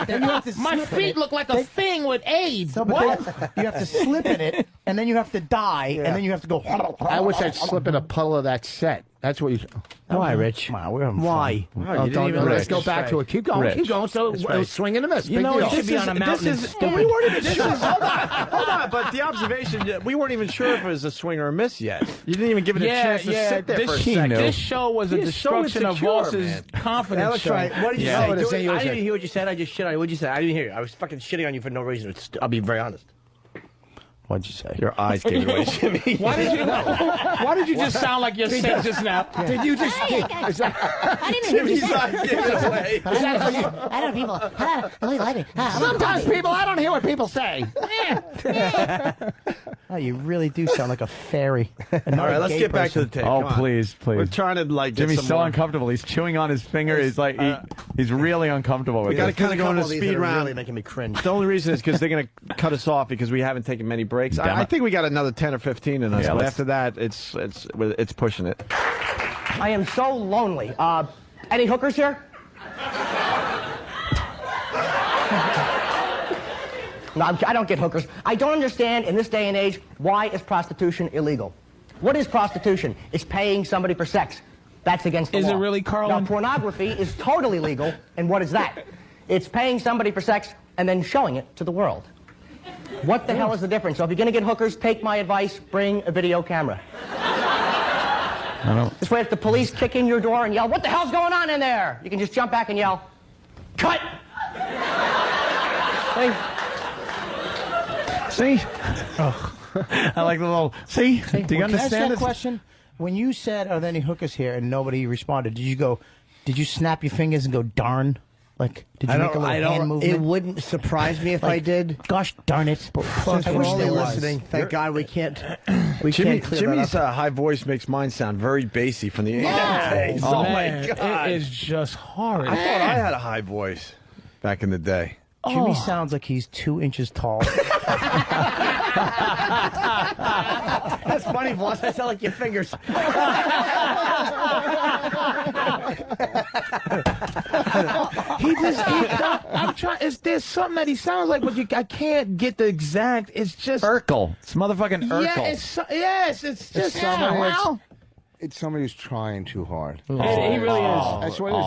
then you have to My feet look like a thing with AIDS. So, what? You have to slip in it, and then you have to die, and then you have to go. I wish I'd slip in a puddle of that set. That's what you. Why, Rich? Come on, we're having Why? Oh, let's go back to it. Keep going. Rich. Keep going. So swing and a miss. You know, deal. you should be on a mountain. We weren't even sure. Hold on. But the observation, we weren't even sure if it was a swing or a miss yet. You didn't even give it a chance to sit there for a second. This show was a destruction of Voss's confidence show. Right. What did you say? I didn't hear what you said. I just shit on you. What did you say? I didn't hear you. I was fucking shitting on you for no reason. I'll be very honest. What'd you say? Your eyes gave it away, Jimmy. Why did you just sound like you're sick just now? Did you just? I didn't hear you Jimmy's eyes gave it away. I don't know, people. Sometimes people, I don't hear what people say. Oh, you really do sound like a fairy. All right, let's get back to the tape. Oh, please. We're trying to get Jimmy's some so more. uncomfortable. He's chewing on his finger. He's like he's really uncomfortable with We got to it. kind of go into speed round. Really making me cringe. The only reason is because they're going to cut us off because we haven't taken many breaks. I think we got another 10 or 15 in us. Yeah, but after that, it's pushing it. I am so lonely. Any hookers here? No, I don't get hookers. I don't understand in this day and age, why is prostitution illegal? What is prostitution? It's paying somebody for sex. That's against the law. Is it really, Carl? Now, pornography is totally legal, and what is that? It's paying somebody for sex and then showing it to the world. What the hell is the difference? So if you're going to get hookers, take my advice, bring a video camera. This way if the police kick in your door and yell, "What the hell's going on in there?" you can just jump back and yell, "Cut!" See? Oh. I like the little, see? Do you Can I ask understand you a this? question? When you said, "Are there any hookers here?" and nobody responded, did you snap your fingers and go, "Darn"? Like, did you make a little hand movement? It wouldn't surprise me if I did. Gosh darn it! Since we're only listening, thank God we can't. Jimmy's high voice makes mine sound very bassy from the 80s days. Oh, my God. It is just horrid. I thought I had a high voice back in the day. Jimmy sounds like he's 2 inches tall. That's funny, boss. I sound like your fingers. I'm trying. There's something that he sounds like, but I can't get the exact. It's just Urkel. It's motherfucking Urkel. Yeah, it's just It's somebody who's trying too hard. He really is. That's what it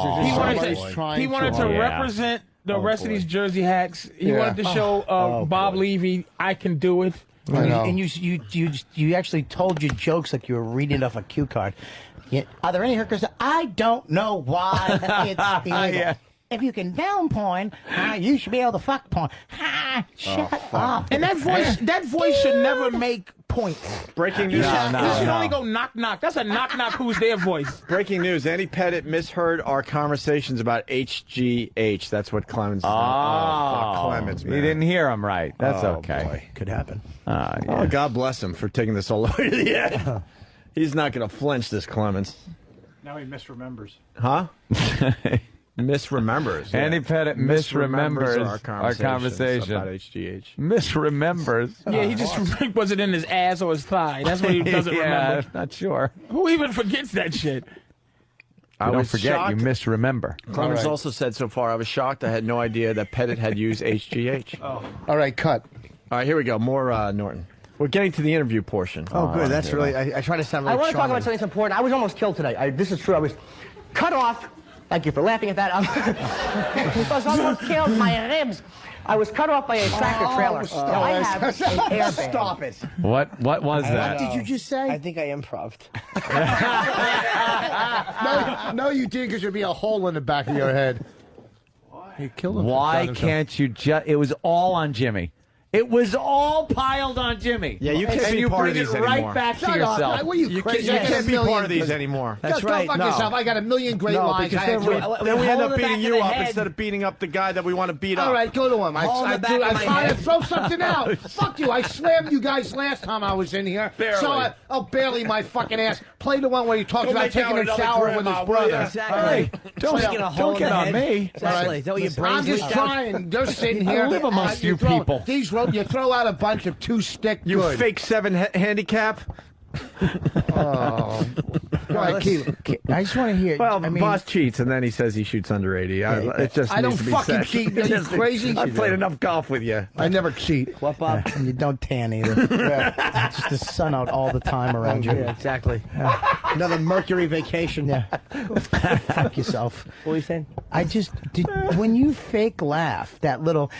is. He wanted to represent the rest of these Jersey hacks. He wanted to show Bob Levy, I can do it. And you actually told your jokes like you were reading off a cue card. Are there any hookers? I don't know why it's illegal. If you can down porn, you should be able to fuck porn. Shut up. And that voice should never make points. Breaking news. He should only go knock knock. That's a knock knock. Who's their voice? Breaking news. Andy Pettit misheard our conversations about HGH. That's what Clemens. Fuck Clemens, man. He didn't hear him right. That's okay. Boy. Could happen. Oh, God bless him for taking this all the way to the end. He's not going to flinch, this Clemens. Now he misremembers. Huh? Misremembers. Yeah. Andy Pettit misremembers our conversation about HGH. Misremembers. Yeah, he just was it in his ass or his thigh. That's what he doesn't remember. Not sure. Who even forgets that shit? I don't forget. Shocked. You misremember. Clemens also said so far, I was shocked. I had no idea that Pettit had used HGH. All right, cut. All right, here we go. More Norton. We're getting to the interview portion. Oh, good. That's really. I try to sound really I want to talk charming. about something important. I was almost killed today. This is true. I was cut off. Thank you for laughing at that. Because I almost killed my ribs. I was cut off by a tractor trailer. Now I have an airbag. Stop it. What was that? What did you just say? I think I improv'd. No, you did, because there'd be a hole in the back of your head. You killed him. Why can't you just... It was all on Jimmy. It was all piled on Jimmy. Yeah, you can't be part of these anymore. Right back to yourself. What are you crazy? You can't be part of these anymore. That's right. Go fuck yourself. I got a million great lines. Then we end up beating you up instead of beating up the guy that we want to beat up. All right, go to him. I tried to throw something out. Fuck you. I slammed you guys last time I was in here. Barely. So barely my fucking ass. Play the one where he talks about taking a shower with his brother. Exactly. Don't get on me. Exactly. Is that what your brain's I'm just trying. They're sitting here. I live amongst you people. You throw out a bunch of two-stick. You fake 7 handicap. Oh. I just want to hear. Well, Boss cheats, and then he says he shoots under 80. It just I don't needs to be fucking said. cheat. Are you crazy? I've played enough golf with you. I never cheat. What, Bob? And you don't tan either. Just the sun out all the time around you. Yeah, exactly. Another Mercury vacation. Yeah. Fuck yourself. What were you saying? When you fake laugh, that little,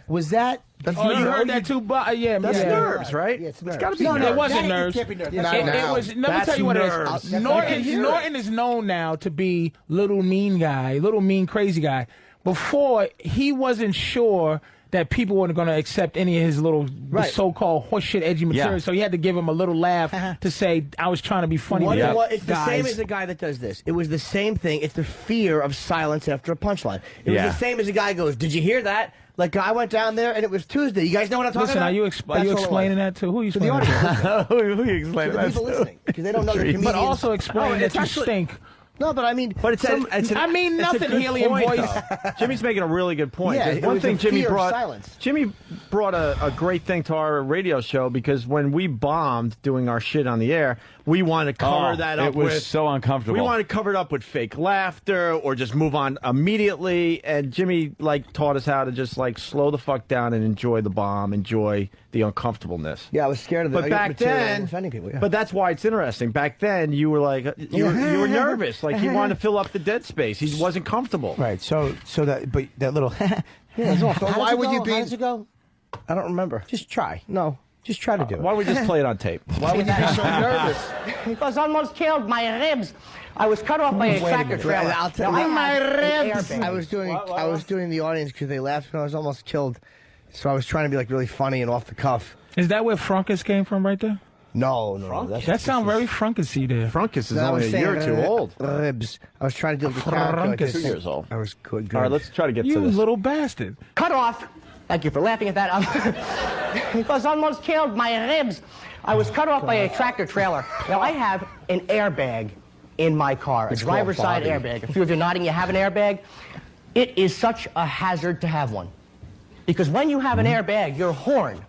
was that? You heard that too? Yeah, that's nerves, right? Yeah, it's got to be nerves. No, it wasn't nerves. It can't be nerves. It was. Let me tell you what it is. Norton is known now to be little mean guy, little mean crazy guy. Before, he wasn't sure that people weren't going to accept any of his little so-called horseshit edgy material, so he had to give him a little laugh to say, I was trying to be funny. It's the same as the guy that does this. It was the same thing. It's the fear of silence after a punchline. It was the same as the guy goes, did you hear that? Like, I went down there, and it was Tuesday. You guys know what I'm talking about? Listen, are you explaining that to? Who are you explaining that to? Who are you explaining that to? The people listening, because they don't know the comedians. But also explain that you stink. No, but I mean, nothing. Helium voice. Jimmy's making a really good point. Yeah, one thing Jimmy brought. Silence. Jimmy brought a great thing to our radio show, because when we bombed doing our shit on the air, we wanted to cover that up. It was so uncomfortable. We wanted to cover it up with fake laughter or just move on immediately. And Jimmy taught us how to just slow the fuck down and enjoy the bomb, enjoy the uncomfortableness. Yeah, I was scared of that. But back then, offending people. Yeah. But that's why it's interesting. Back then, you were you were nervous. He wanted to fill up the dead space. He wasn't comfortable. Right. So that little. So why would you be? How does it go? I don't remember. Just try. No. Just try to do it. Why don't we just play it on tape? Why would you be so nervous? Because I almost killed my ribs. I was cut off by a tractor trailer. I'll tell you. My ribs. I was doing the audience because they laughed when I was almost killed. So I was trying to be really funny and off the cuff. Is that where Frunkus came from right there? No. That sounds very Frunkus-y there. Frunkus is No, I only was a year or saying, two old. Ribs. I was trying to do the character. Frunkus. 2 years old. I was good. All right, let's try to get You to this. little bastard. Cut off. Thank you for laughing at that. It was almost killed my ribs. I was cut off by a tractor trailer. Now, I have an airbag in my car, a driver's side airbag. A few of you nodding, you have an airbag. It is such a hazard to have one. Because when you have an airbag, your horn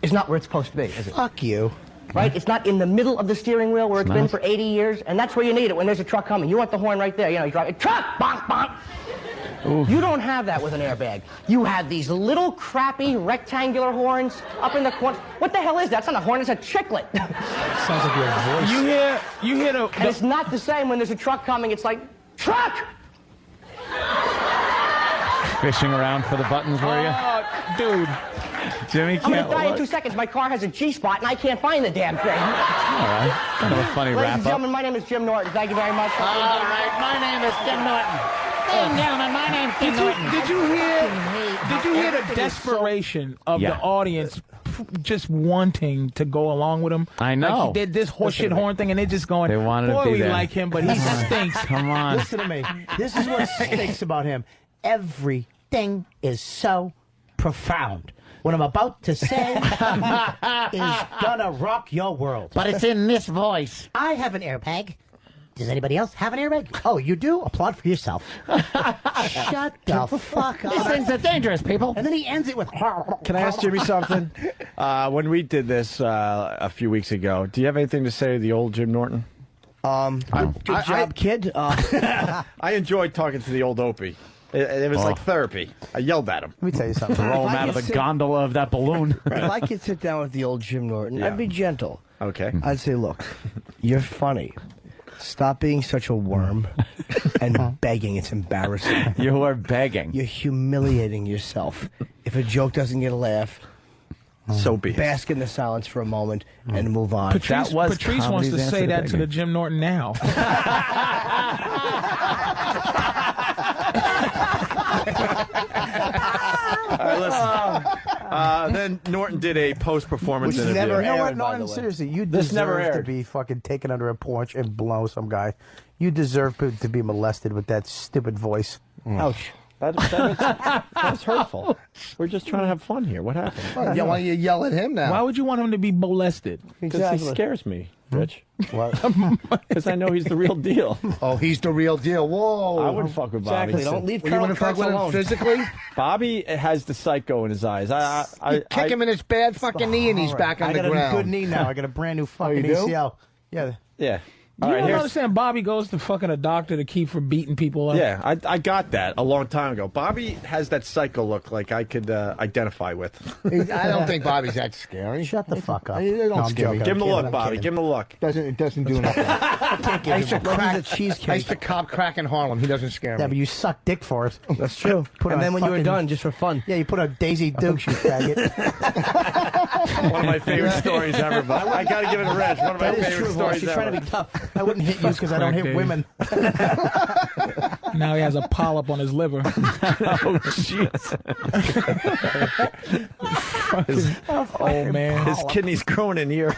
is not where it's supposed to be, is it? Fuck you. Right? It's not in the middle of the steering wheel where it's been for 80 years, and that's where you need it when there's a truck coming. You want the horn right there. You know, you drive a truck, bonk, bonk. Oof. You don't have that with an airbag. You have these little crappy rectangular horns up in the corner. What the hell is that? It's not a horn, it's a chiclet. Sounds like your voice. You hear the... And it's not the same when there's a truck coming. It's like, truck! Fishing around for the buttons, were you? Oh, dude. Jimmy I'm can't going to die in look. 2 seconds. My car has a G-spot, and I can't find the damn thing. All right. Kind of a funny Ladies and wrap-up. gentlemen, my name is Jim Norton. Thank you very much. All right, my name is Jim Norton. Ladies and gentlemen, my name's Jim Norton. Did you hear the desperation of the audience just wanting to go along with him? I know. Like he did this horseshit horn thing, and they're just going, They wanted to boy, be we there. like him, but he stinks. Come on. Listen to me. This is what stinks about him. Everything is so profound. What I'm about to say is gonna rock your world. But it's in this voice. I have an airbag. Does anybody else have an airbag? Oh, you do? Applaud for yourself. Shut the fuck up. These things are dangerous, people. And then he ends it with... Can I ask Jimmy something? When we did this a few weeks ago, do you have anything to say to the old Jim Norton? Good job, kid. I enjoyed talking to the old Opie. It was like therapy. I yelled at him. Let me tell you something. Throw him out of the gondola of that balloon. If I could sit down with the old Jim Norton, I'd be gentle. Okay. I'd say, look, you're funny. Stop being such a worm and begging. It's embarrassing. You are begging. You're humiliating yourself. If a joke doesn't get a laugh, so be it. Bask in the silence for a moment and move on. Patrice wants to say that to the Jim Norton now. All right, listen. Then Norton did a post-performance interview. You know what, Norton? Seriously, you This never deserve to aired. be fucking taken under a porch and blow some guy. You deserve to be molested with that stupid voice. Ouch. That's hurtful. We're just trying to have fun here. What happened? Why don't you yell at him now? Why would you want him to be molested? Because he scares me, Rich. What? Because I know he's the real deal. Oh, he's the real deal. Whoa. I wouldn't fuck with Bobby. Exactly. Don't leave You Colonel want to fuck Kurtz with him alone. physically? Bobby has the psycho in his eyes. Kick him in his bad fucking knee and he's back on I the got ground. a good knee now. I got a brand new fucking you do? ACL. Yeah. Yeah. You don't understand. Bobby goes to fucking a doctor to keep from beating people up. Yeah, I got that a long time ago. Bobby has that psycho look like I could identify with. I don't think Bobby's that scary. Shut the fuck up. Don't No, I'm scare me. joking. Give him the I'm look, kidding, Bobby. I'm Give him the look. It doesn't do nothing. I used to crack. I used to cop crack in Harlem. He doesn't scare me. Yeah, but you suck dick for us. That's true. Put And on then when you were fucking- done, just for fun. Yeah, you put a Daisy Dukes, you faggot. One of my favorite stories ever. But I got to give it a Reg. One of my That is favorite true, boss. stories You're ever. trying to be tough. I wouldn't hit you because I don't hit Crack women. Now he has a polyp on his liver. Oh, jeez. Oh, man. His kidney's growing in here.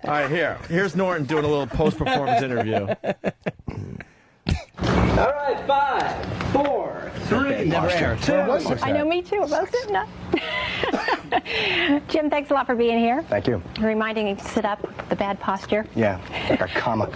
All right, here's Norton doing a little post-performance interview. All right, 5, 4, 3, Never aired. 2. I know, me too. Was it? No. Jim, thanks a lot for being here. Thank you. Reminding me to sit up, the bad posture. Yeah, like a comma.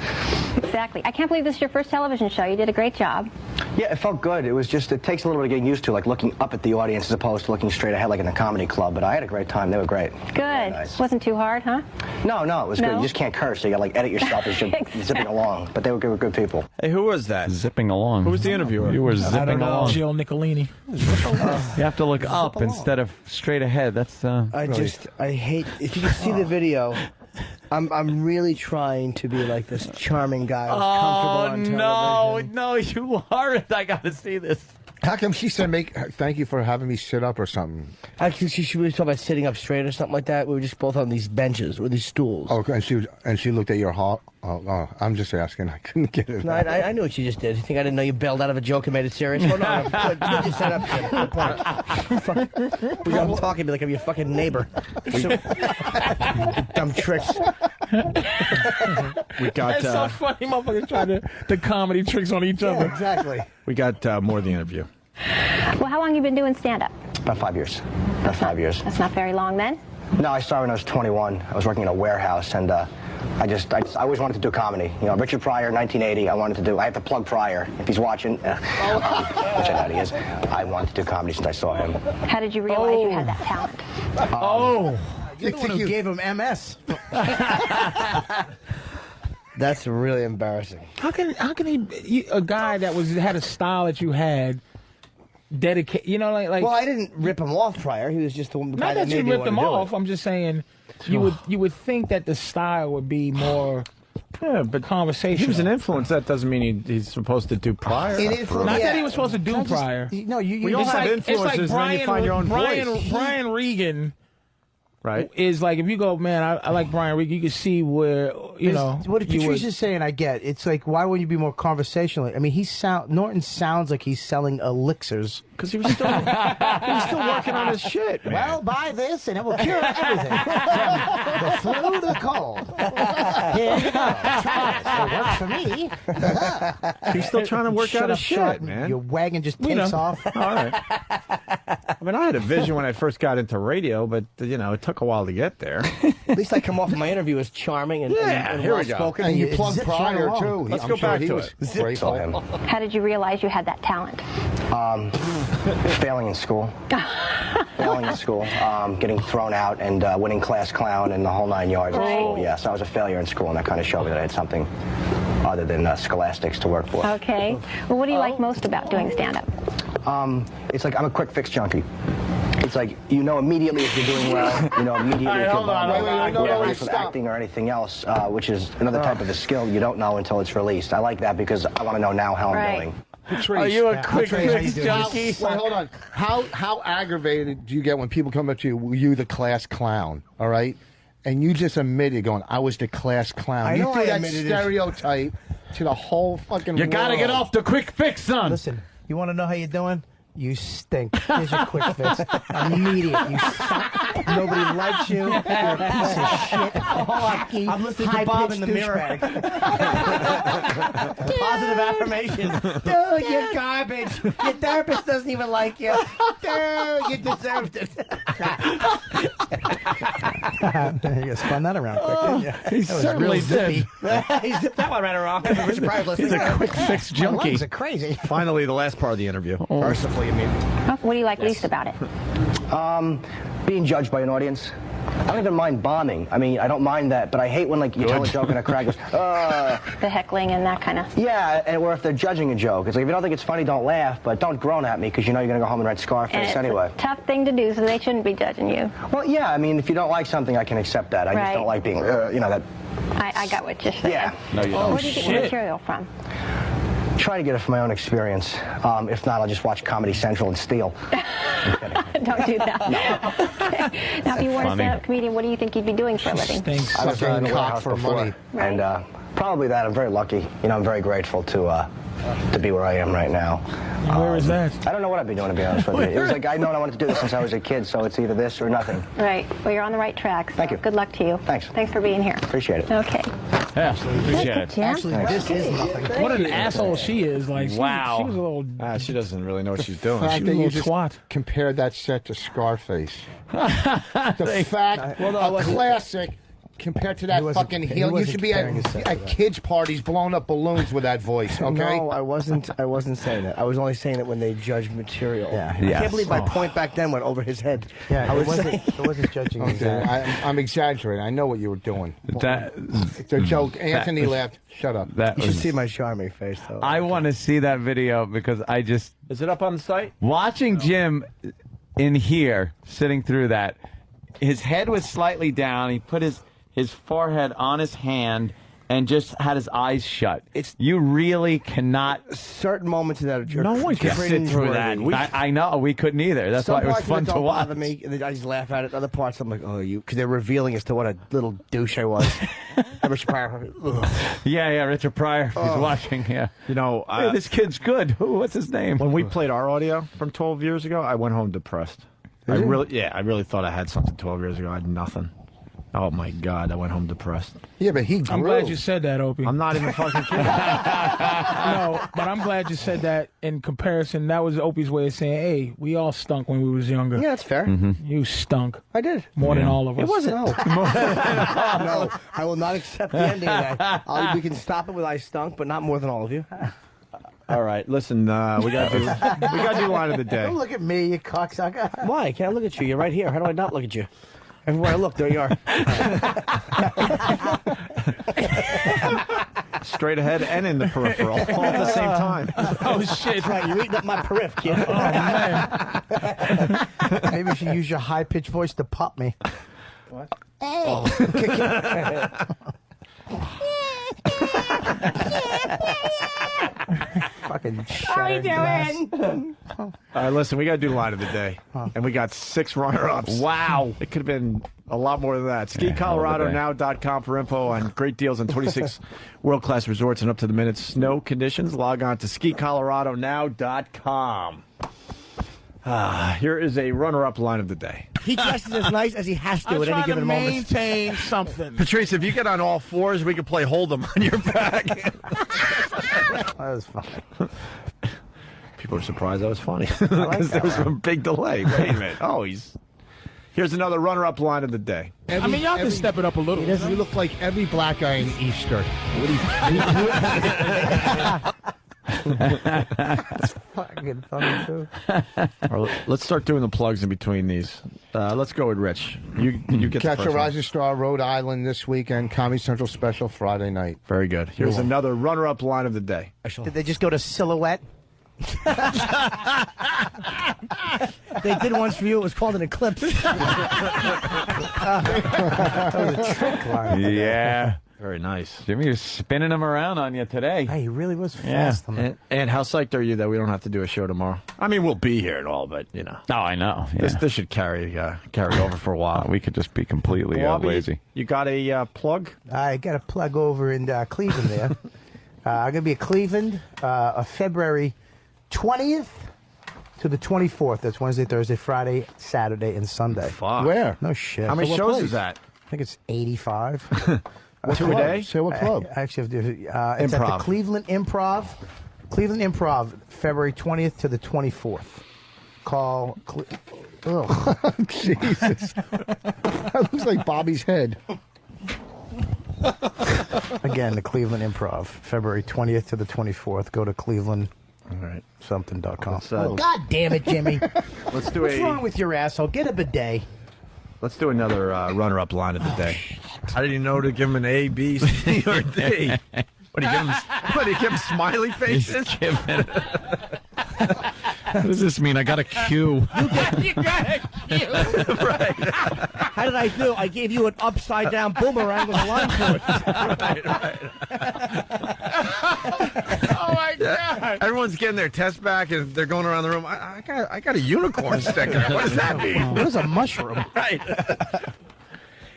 Exactly. I can't believe this is your first television show. You did a great job. Yeah, it felt good. It was just, it takes a little bit of getting used to, like looking up at the audience as opposed to looking straight ahead like in a comedy club. But I had a great time. They were great. Good. Nice. Wasn't too hard, huh? No, it was good. No? You just can't curse. So you got to like edit yourself as you're zipping along. But they were good people. Hey, who was that? Zipping along. Who was the interviewer? You were I zipping don't know. along. Jill Nicolini. You have to look up instead of straight ahead. That's I hate, if you can see the video, I'm really trying to be like this charming guy who's comfortable on television. no, you aren't. I got to see this. How come she said, thank you for having me sit up or something? Actually, she was talking about sitting up straight or something like that. We were just both on these benches or these stools. Oh, and she looked at your Oh, I'm just asking. I couldn't get it. No, I knew what you just did. You think I didn't know you bailed out of a joke and made it serious? Hold on. Good you set up. I'm talking to me like I'm your fucking neighbor. Dumb tricks. We got. It's so funny, motherfuckers trying the comedy tricks on each other. Exactly. We got more of the interview. Well, how long have you been doing stand-up? About 5 years. About 5 years. That's not very long then. No, I started when I was 21. I was working in a warehouse, and I always wanted to do comedy. You know, Richard Pryor, 1980. I have to plug Pryor if he's watching, which I know he is. I wanted to do comedy since I saw him. How did you realize you had that talent? You're the one who gave him MS. That's really embarrassing. How can a guy that had a style that you had dedicate? You know, like. Well, I didn't rip him off prior. He was just the guy Not that that you made me ripped want him to do off. it. I'm just saying, you would think that the style would be more. Yeah, but conversation. He was an influence. That doesn't mean he's supposed to do Pryor. Not that he was supposed to do Pryor. No, we all have influences, and then you find your own voice. Brian Regan. Right. Is like, if you go, man, I like Brian Regan, you can see where, you know. What Patrice is saying, I get. It's like, why wouldn't you be more conversational? I mean, Norton sounds like he's selling elixirs. Because he was still working on his shit, man. Well, buy this and it will cure everything. From the flu to the cold. Here you go. Try this. It works for me. He's still trying to work out his shit, man. Your wagon just takes off. All right. I mean, I had a vision when I first got into radio, but, you know, it took a while to get there. At least I come off my interview as charming and here we go. well-spoken. And you plug Pryor, too. Let's go back to it. Grateful him. How did you realize you had that talent? Failing in school. Getting thrown out and winning class clown and the whole 9 yards of school. Yeah, so I was a failure in school, and that kind of showed me that I had something other than scholastics to work for. Okay. Well, what do you like most about doing stand-up? It's like I'm a quick fix junkie. It's like, you know immediately if you're doing well, you know immediately if you're bombing from acting or anything else, which is another type of a skill you don't know until it's released. I like that because I want to know now how I'm doing. Patrice, are you a quick fix junkie? Wait, hold on. How aggravated do you get when people come up to you, were you the class clown, all right? And you just admitted going, I was the class clown. I know you threw I that admitted stereotype to the whole fucking You gotta get off the quick fix, son. Listen, you want to know how you're doing? You stink. Here's your quick fix. Immediate. You suck. Nobody likes you. You're a piece of shit. Hockey. I'm listening to Bob in the mirror. Positive affirmation. Dude, you're garbage. Your therapist doesn't even like you. Dude, you deserved it. You spun that around quick, didn't you? He certainly did. He zipped that one right around. He's a quick fix junkie. My lungs are crazy. Finally, the last part of the interview. Mercifully, you mean? What do you like least about it? Being judged by an audience. I don't even mind bombing. I mean, I don't mind that, but I hate when like you tell a joke and a crowd goes, the heckling and that kind of. Yeah, and or if they're judging a joke. It's like, if you don't think it's funny, don't laugh, but don't groan at me because you know you're going to go home and write Scarface anyway. It's a tough thing to do, so they shouldn't be judging you. Well, yeah, I mean, if you don't like something, I can accept that. I just don't like being, you know, that. I got what you're saying. Yeah. No, you don't. Where do you get your material from? Try to get it from my own experience. If not, I'll just watch Comedy Central and steal. Don't do that. No. Now, if you weren't a stand-up comedian, what do you think you'd be doing for a living? I was in the warehouse before, and probably that. I'm very lucky. You know, I'm very grateful to be where I am right now. Where is that? I don't know what I'd be doing, to be honest with you. It was like I'd known I wanted to do this since I was a kid, so it's either this or nothing. Right. Well, you're on the right track. So Thank you. Good luck to you. Thanks. Thanks for being here. Appreciate it. Okay. Yeah, appreciate it. Actually, this is nothing. What an asshole she is. Like, she was a little. She doesn't really know what she's doing. The fact that you just twat. compared that set to Scarface. The fact, a classic compared to that fucking heel. You should be at kids' parties blowing up balloons with that voice, okay? No, I wasn't saying that. I was only saying it when they judged material. Yeah. I can't believe my point back then went over his head. Yeah, I it wasn't judging. Okay, I'm exaggerating. I know what you were doing. It's a joke. Anthony laughed. Shut up. You should see my charming face, though. I want to see that video because I just... Is it up on the site? Watching Jim in here, sitting through that, his head was slightly down. He put his forehead on his hand, and just had his eyes shut. You really cannot. Certain moments in that. No one can sit through that. I know we couldn't either. That's why it was fun to watch. Bother me, and then I just laugh at it. Other parts, I'm like, oh, because they're revealing as to what a little douche I was. Richard Pryor. Yeah, Richard Pryor. He's watching. Yeah, hey, this kid's good. What's his name? When we played our audio from 12 years ago, I went home depressed. I really thought I had something 12 years ago. I had nothing. Oh my God, I went home depressed. Yeah, but he grew. I'm glad you said that, Opie. I'm not even fucking kidding. No, but I'm glad you said that. In comparison, that was Opie's way of saying, "Hey, we all stunk when we was younger." Yeah, that's fair. You stunk. I did more than all of us. It wasn't. No, no, I will not accept the ending of that. We can stop it with "I stunk," but not more than all of you. All right, listen. We got to do line of the day. Don't look at me, you cocksucker. Why? Can't I look at you? You're right here. How do I not look at you? Everywhere I look, there you are. Straight ahead and in the peripheral all at the same time. Oh shit! That's right. You're eating up my periph, kid. Oh man. Maybe you should use your high-pitched voice to pop me. What? Hey. Fucking How are you doing? All right, listen, we got to do line of the day. And we got 6 runner-ups. Wow. It could have been a lot more than that. SkiColoradoNow.com for info on great deals on 26 world-class resorts and up-to-the-minute snow conditions. Log on to SkiColoradoNow.com. Here is a runner-up line of the day. He dresses as nice as he has to at any given moment. Maintain something. Patrice, if you get on all fours, we could play hold 'em on your back. That was fun. People are surprised that was funny because there was a big delay. Wait a minute. Here's another runner-up line of the day. I mean, y'all can step it up a little. You look like every black guy in Easter. That's fucking funny too. Let's start doing the plugs in between these. Let's go with Rich. You get Catch the a first Rising Star, Rhode Island this weekend. Comedy Central special Friday night. Very good. Here's another runner-up line of the day. Did they just go to Silhouette? They did once for you. It was called an eclipse. That was a trick line. Yeah. Very nice. Jimmy, you're spinning them around on you today. Hey, he really was fast. And how psyched are you that we don't have to do a show tomorrow? I mean, we'll be here and all, but, Oh, I know. Yeah. This should carry over for a while. We could just be completely lazy. You got a plug? I got a plug over in Cleveland there. I'm going to be at Cleveland February 20th to the 24th. That's Wednesday, Thursday, Friday, Saturday, and Sunday. Fuck. Where? No shit. How many shows is that? I think it's 85. Two a day? Say what club? I actually have to. It's at the Cleveland Improv. Cleveland Improv, February 20th to the 24th. Call. Jesus. That looks like Bobby's head. Again, the Cleveland Improv, February 20th to the 24th. Go to Cleveland. All right. Something.com. God damn it, Jimmy. Let's do What's wrong with your asshole? Get a bidet. Let's do another runner-up line of the day. How did you know to give him an A, B, C, or D? What do you give him smiley faces? What does this mean? I got a Q. You got a Q. Right. How did I do? I gave you an upside-down boomerang with a line to it. Right. Oh my God! Everyone's getting their test back, and they're going around the room. I got a unicorn sticker. What does that mean? What is a mushroom? Right.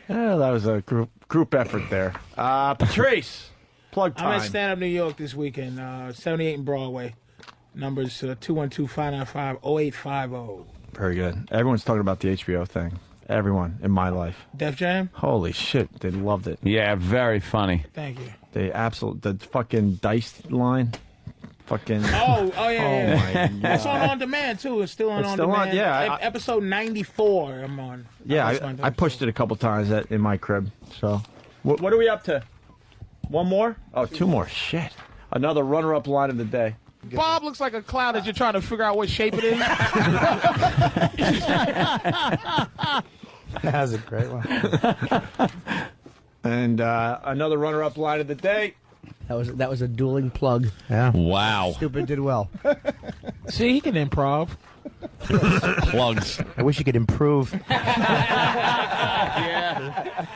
That was a group effort there. Patrice, plug time. I'm at Stand Up New York this weekend, 78 in Broadway. Numbers 212-595-0850. Very good. Everyone's talking about the HBO thing. Everyone in my life. Def Jam? Holy shit, they loved it. Yeah, very funny. Thank you. The fucking dice line. Fucking. Oh yeah. My It's on demand too. It's still on demand. Yeah. Episode 94. I'm on. Yeah, I pushed it a couple times in my crib. So, what are we up to? One more? Oh, 2 more. Shit. Another runner-up line of the day. Bob looks like a cloud as you're trying to figure out what shape it is. That was a great one. And another runner-up line of the day. That was a dueling plug. Yeah. Wow. Stupid did well. See, he can improv. Plugs. I wish you could improve. Yeah.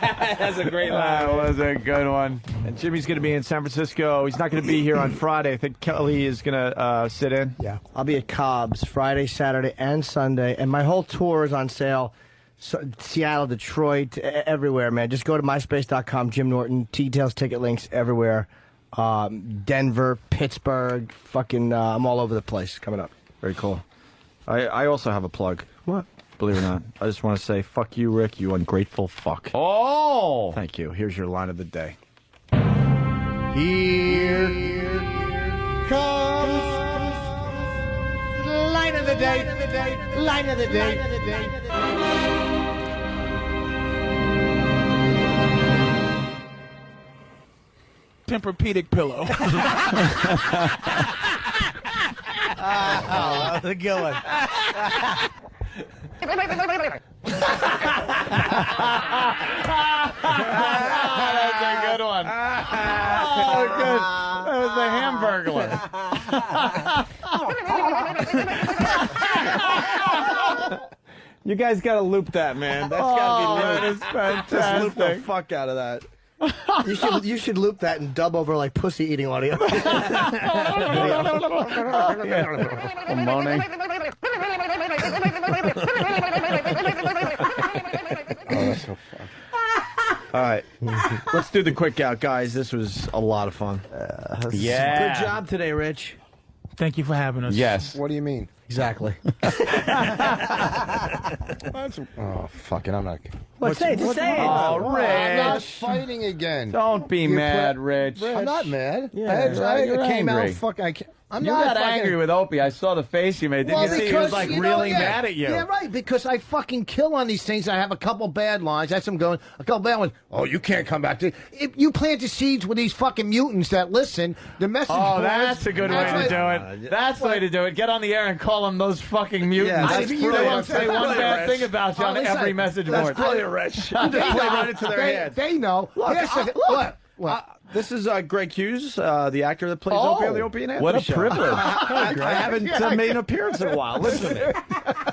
That's a great line. That was a good one. And Jimmy's going to be in San Francisco. He's not going to be here on Friday. I think Kelly is going to sit in. Yeah, I'll be at Cobb's Friday, Saturday, and Sunday, and my whole tour is on sale. So, Seattle, Detroit, everywhere, man. Just go to myspace.com, Jim Norton, details, ticket links everywhere. Denver, Pittsburgh, fucking, I'm all over the place coming up. Very cool. I also have a plug. What? Believe it or not. I just want to say, fuck you, Rick, you ungrateful fuck. Oh! Thank you. Here's your line of the day. Here comes line of the day. Line of the day. Tempur-Pedic pillow. Oh, that's a good one. That's a good one. Oh, good. That was the Hamburglar. You guys got to loop that, man. That's got to be looped. That is fantastic. Just loop the fuck out of that. You should loop that and dub over like pussy eating audio. Moaning. Oh, that's so fun. All right. Let's do the quick out, guys. This was a lot of fun. Yeah. Good job today, Rich. Thank you for having us. Yes. What do you mean? Exactly. Oh, fuck it. I'm not. Say it. Oh, Rich. I'm not fighting again. Don't be mad, Rich. I'm not mad. Yeah, I you're came angry. out fucking. I'm You not got fucking, angry with Opie. I saw the face you made. Didn't you see? He was like really mad at you. Yeah, right. Because I fucking kill on these things. I have a couple bad lines. That's them going. A couple bad ones. Oh, you can't come back to. If you plant the seeds with these fucking mutants that listen, the message. Oh, that's a good way to do it. That's the way to do it. Get on the air and call them those fucking mutants. Yeah, That's you know what? say one bad thing about you on every message board. That's brilliant, Rich. You just play right into their head. They know. Look, What? This is Greg Hughes, the actor that plays Opie on the Opie and Anthony what a show. privilege. I haven't made an appearance in a while. Listen to me.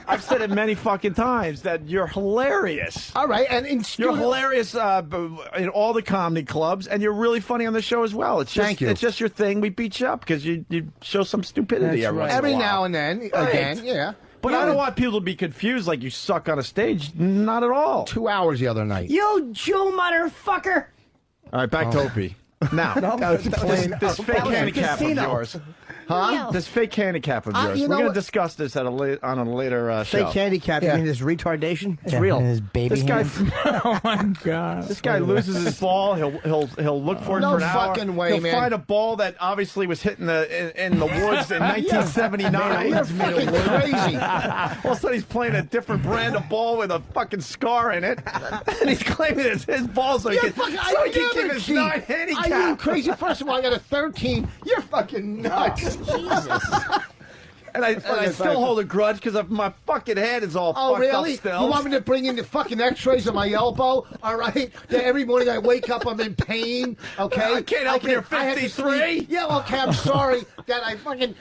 I've said it many fucking times that you're hilarious. All right, and you're hilarious in all the comedy clubs, and you're really funny on the show as well. It's just, Thank you. It's just your thing. We beat you up because you show some stupidity every once in a every while. now and then. Again, yeah. But I don't want people to be confused like you suck on a stage. Not at all. 2 hours the other night. You Jew motherfucker. All right, back to Opie. Now, this fake handicap of yours. Huh? This fake handicap of yours. We're going to discuss this on a later show. Fake handicap, you mean this retardation? It's real. His baby This guy, Oh my God. this guy loses his ball. He'll look for it No for an hour. fucking way, He'll man. find a ball that obviously was hit in the woods in 1979. You're fucking crazy. All of a sudden, he's playing a different brand of ball with a fucking scar in it, and he's claiming it's his ball so he can keep his 9 handicap. Are you crazy? First of all, I got a 13. You're fucking nuts. Jesus. And I still hold a grudge because my fucking head is all Oh, fucked really? up still. You want me to bring in the fucking x-rays of my elbow? All right? Yeah, every morning I wake up, I'm in pain, okay? I can't help you're I had to 53. sleep. Yeah, okay, I'm sorry that I fucking...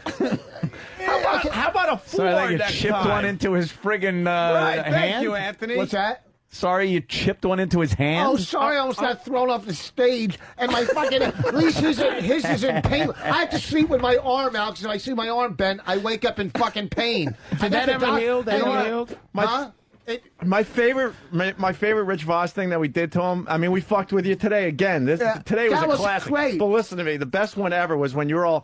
How about a 4 So I think you next chipped time? one into his friggin' Right, hand. thank you, Anthony. What's that? Sorry, you chipped one into his hand. Oh, sorry, I almost got thrown off the stage, and my fucking, at least his is in pain. I have to sleep with my arm out, because if I see my arm bent, I wake up in fucking pain. Did that ever heal? That ever healed? My favorite Rich Voss thing that we did to him. I mean, we fucked with you today again. Today was that a was classic. great. But listen to me, the best one ever was when you were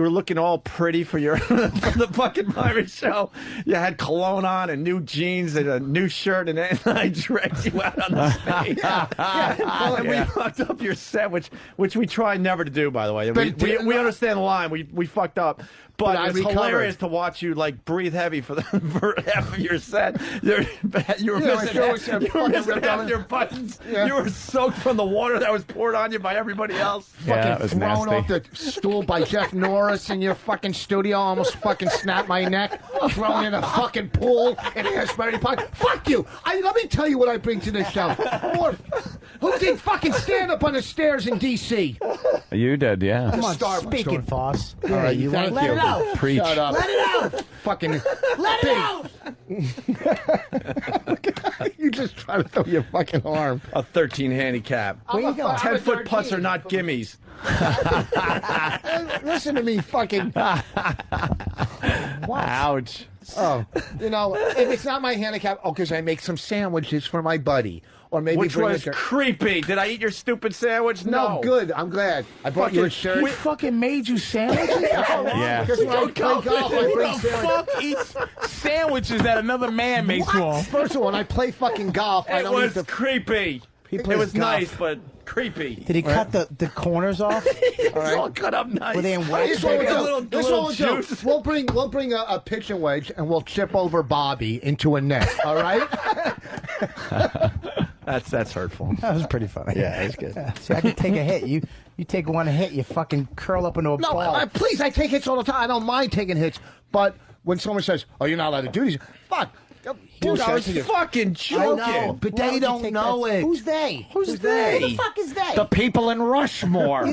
looking all pretty for your for the fucking pirate show. You had cologne on and new jeans and a new shirt, and then I dragged you out on the stage. And we fucked up your set, which we try never to do, by the way. We understand the line. We fucked up. But I it's recovered. hilarious to watch you like breathe heavy for half of your set. You were missing half your buttons. Yeah. You were soaked from the water that was poured on you by everybody else. Fucking thrown off the stool by Jeff Norris in your fucking studio. Almost fucking snapped my neck. Thrown in a fucking pool in Asbury Park. Fuck you. Let me tell you what I bring to this show. Who did fucking stand up on the stairs in D.C.? You did, yeah. Come on, Starbucks speak store. it, Voss. All right, you Let want it out. Preach. Shut up. Let it out. Fucking Let it out. You just try to throw your fucking arm. A 13 handicap. Where you going? 10-foot putts are not gimmies. Listen to me, fucking. What? Ouch. Oh, you know, if it's not my handicap, because I make some sandwiches for my buddy. Or maybe Which was creepy. Did I eat your stupid sandwich? No, good. I'm glad. I brought you a shirt. We fucking made you sandwiches? Yeah. Because when I play golf, I Who bring the sandwiches. fuck eats sandwiches that another man makes for him? First of all, when I play fucking golf, I It don't was eat the... creepy. It plays was golf. nice, but creepy. Did he cut the corners off? It's all cut up nice. Were they in This wax is what paper? we'll do. This is what we'll do. We'll bring a pitching wedge and we'll chip over Bobby into a net. All right? That's hurtful. That was pretty funny. Yeah, it was good. See, I can take a hit. You take one hit, you fucking curl up into a ball. No, please, I take hits all the time. I don't mind taking hits. But when someone says, "Oh, you're not allowed to do these," fuck. Dude, I was fucking joking. I know, but they don't know it. Who's they? Who's they? Who the fuck is they? The people in Rushmore.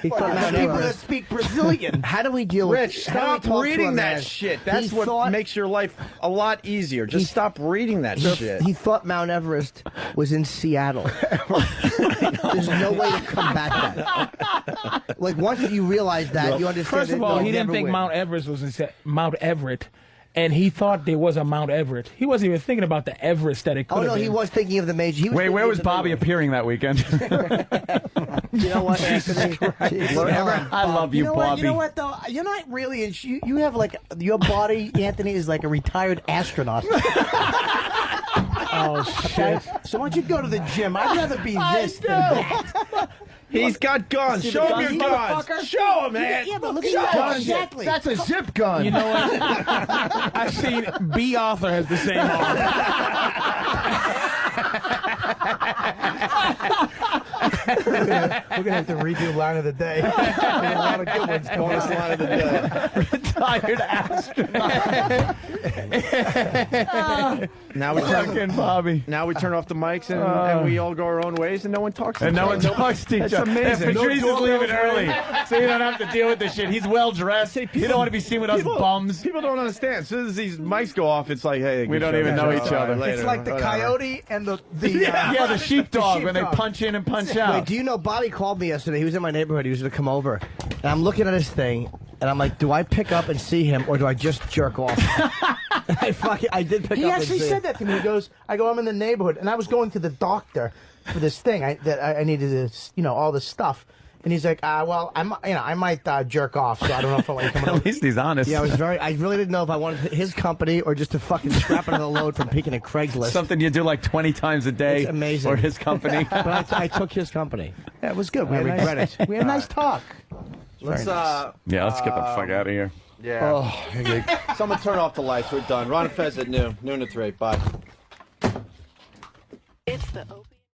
He thought Mount People that Everest. speak Brazilian. How do we deal with Rich, how do we stop talk to reading a that man? shit. That's He what thought- makes your life a lot easier. Just stop reading that shit. He thought Mount Everest was in Seattle. There's no way to combat that. Like, once you realize that, you understand. First of that all, they'll he didn't never think win. Mount Everest was in Mount Everett, and he thought there was a Mount Everett. He wasn't even thinking about the Everest that it could Oh have no, been. he was thinking of the major. He was Wait, thinking where of was the Bobby major. appearing that weekend? You know what, Anthony? I love you, know Bobby. What, you know what, though? You're not really. You have like your body, Anthony, is like a retired astronaut. Oh shit! So why don't you go to the gym? I'd rather be this than that. He's got guns. See the Show him guns, your guns. motherfucker? Show him, man. Yeah, but look at Show that. him. Exactly. That's a zip gun. You know what? I've seen B. Arthur has the same arm. We're gonna have to redo line of the day. There's a lot of good ones coming. Bonus line of the day. Retired astronaut. Now we Fucking Bobby. Now we turn off the mics and we all go our own ways and no one talks to And each no other. one talks to each That's other. amazing. And Patrice is leaving early, so you don't have to deal with this shit. He's well dressed. You don't want to be seen with us bums. People don't understand. As soon as these mics go off, it's like, hey, We don't even know each other. It's like the coyote and the Yeah, the sheepdog when they sheepdog. punch in and punch out. Wait, do you know Bobby called me yesterday? He was in my neighborhood. He was going to come over. And I'm looking at his thing, and I'm like, do I pick up and see him, or do I just jerk off? I did pick He up actually and see said him. that to me. He goes, I'm in the neighborhood, and I was going to the doctor for this thing. I needed this, all this stuff. And he's like, well, I might jerk off, so I don't know if I want to come over. At least he's honest. Yeah, I really didn't know if I wanted his company or just to fucking scrap another load from peeking at Craigslist. Something you do like 20 times a day. It's amazing. Or his company. But I took his company. Yeah, it was good. We I had regret it. We had a nice talk. Let's Yeah, let's get the fuck out of here. Yeah. Someone turn off the lights. We're done. Ron and Fez at noon to 3. Bye. It's the Opie.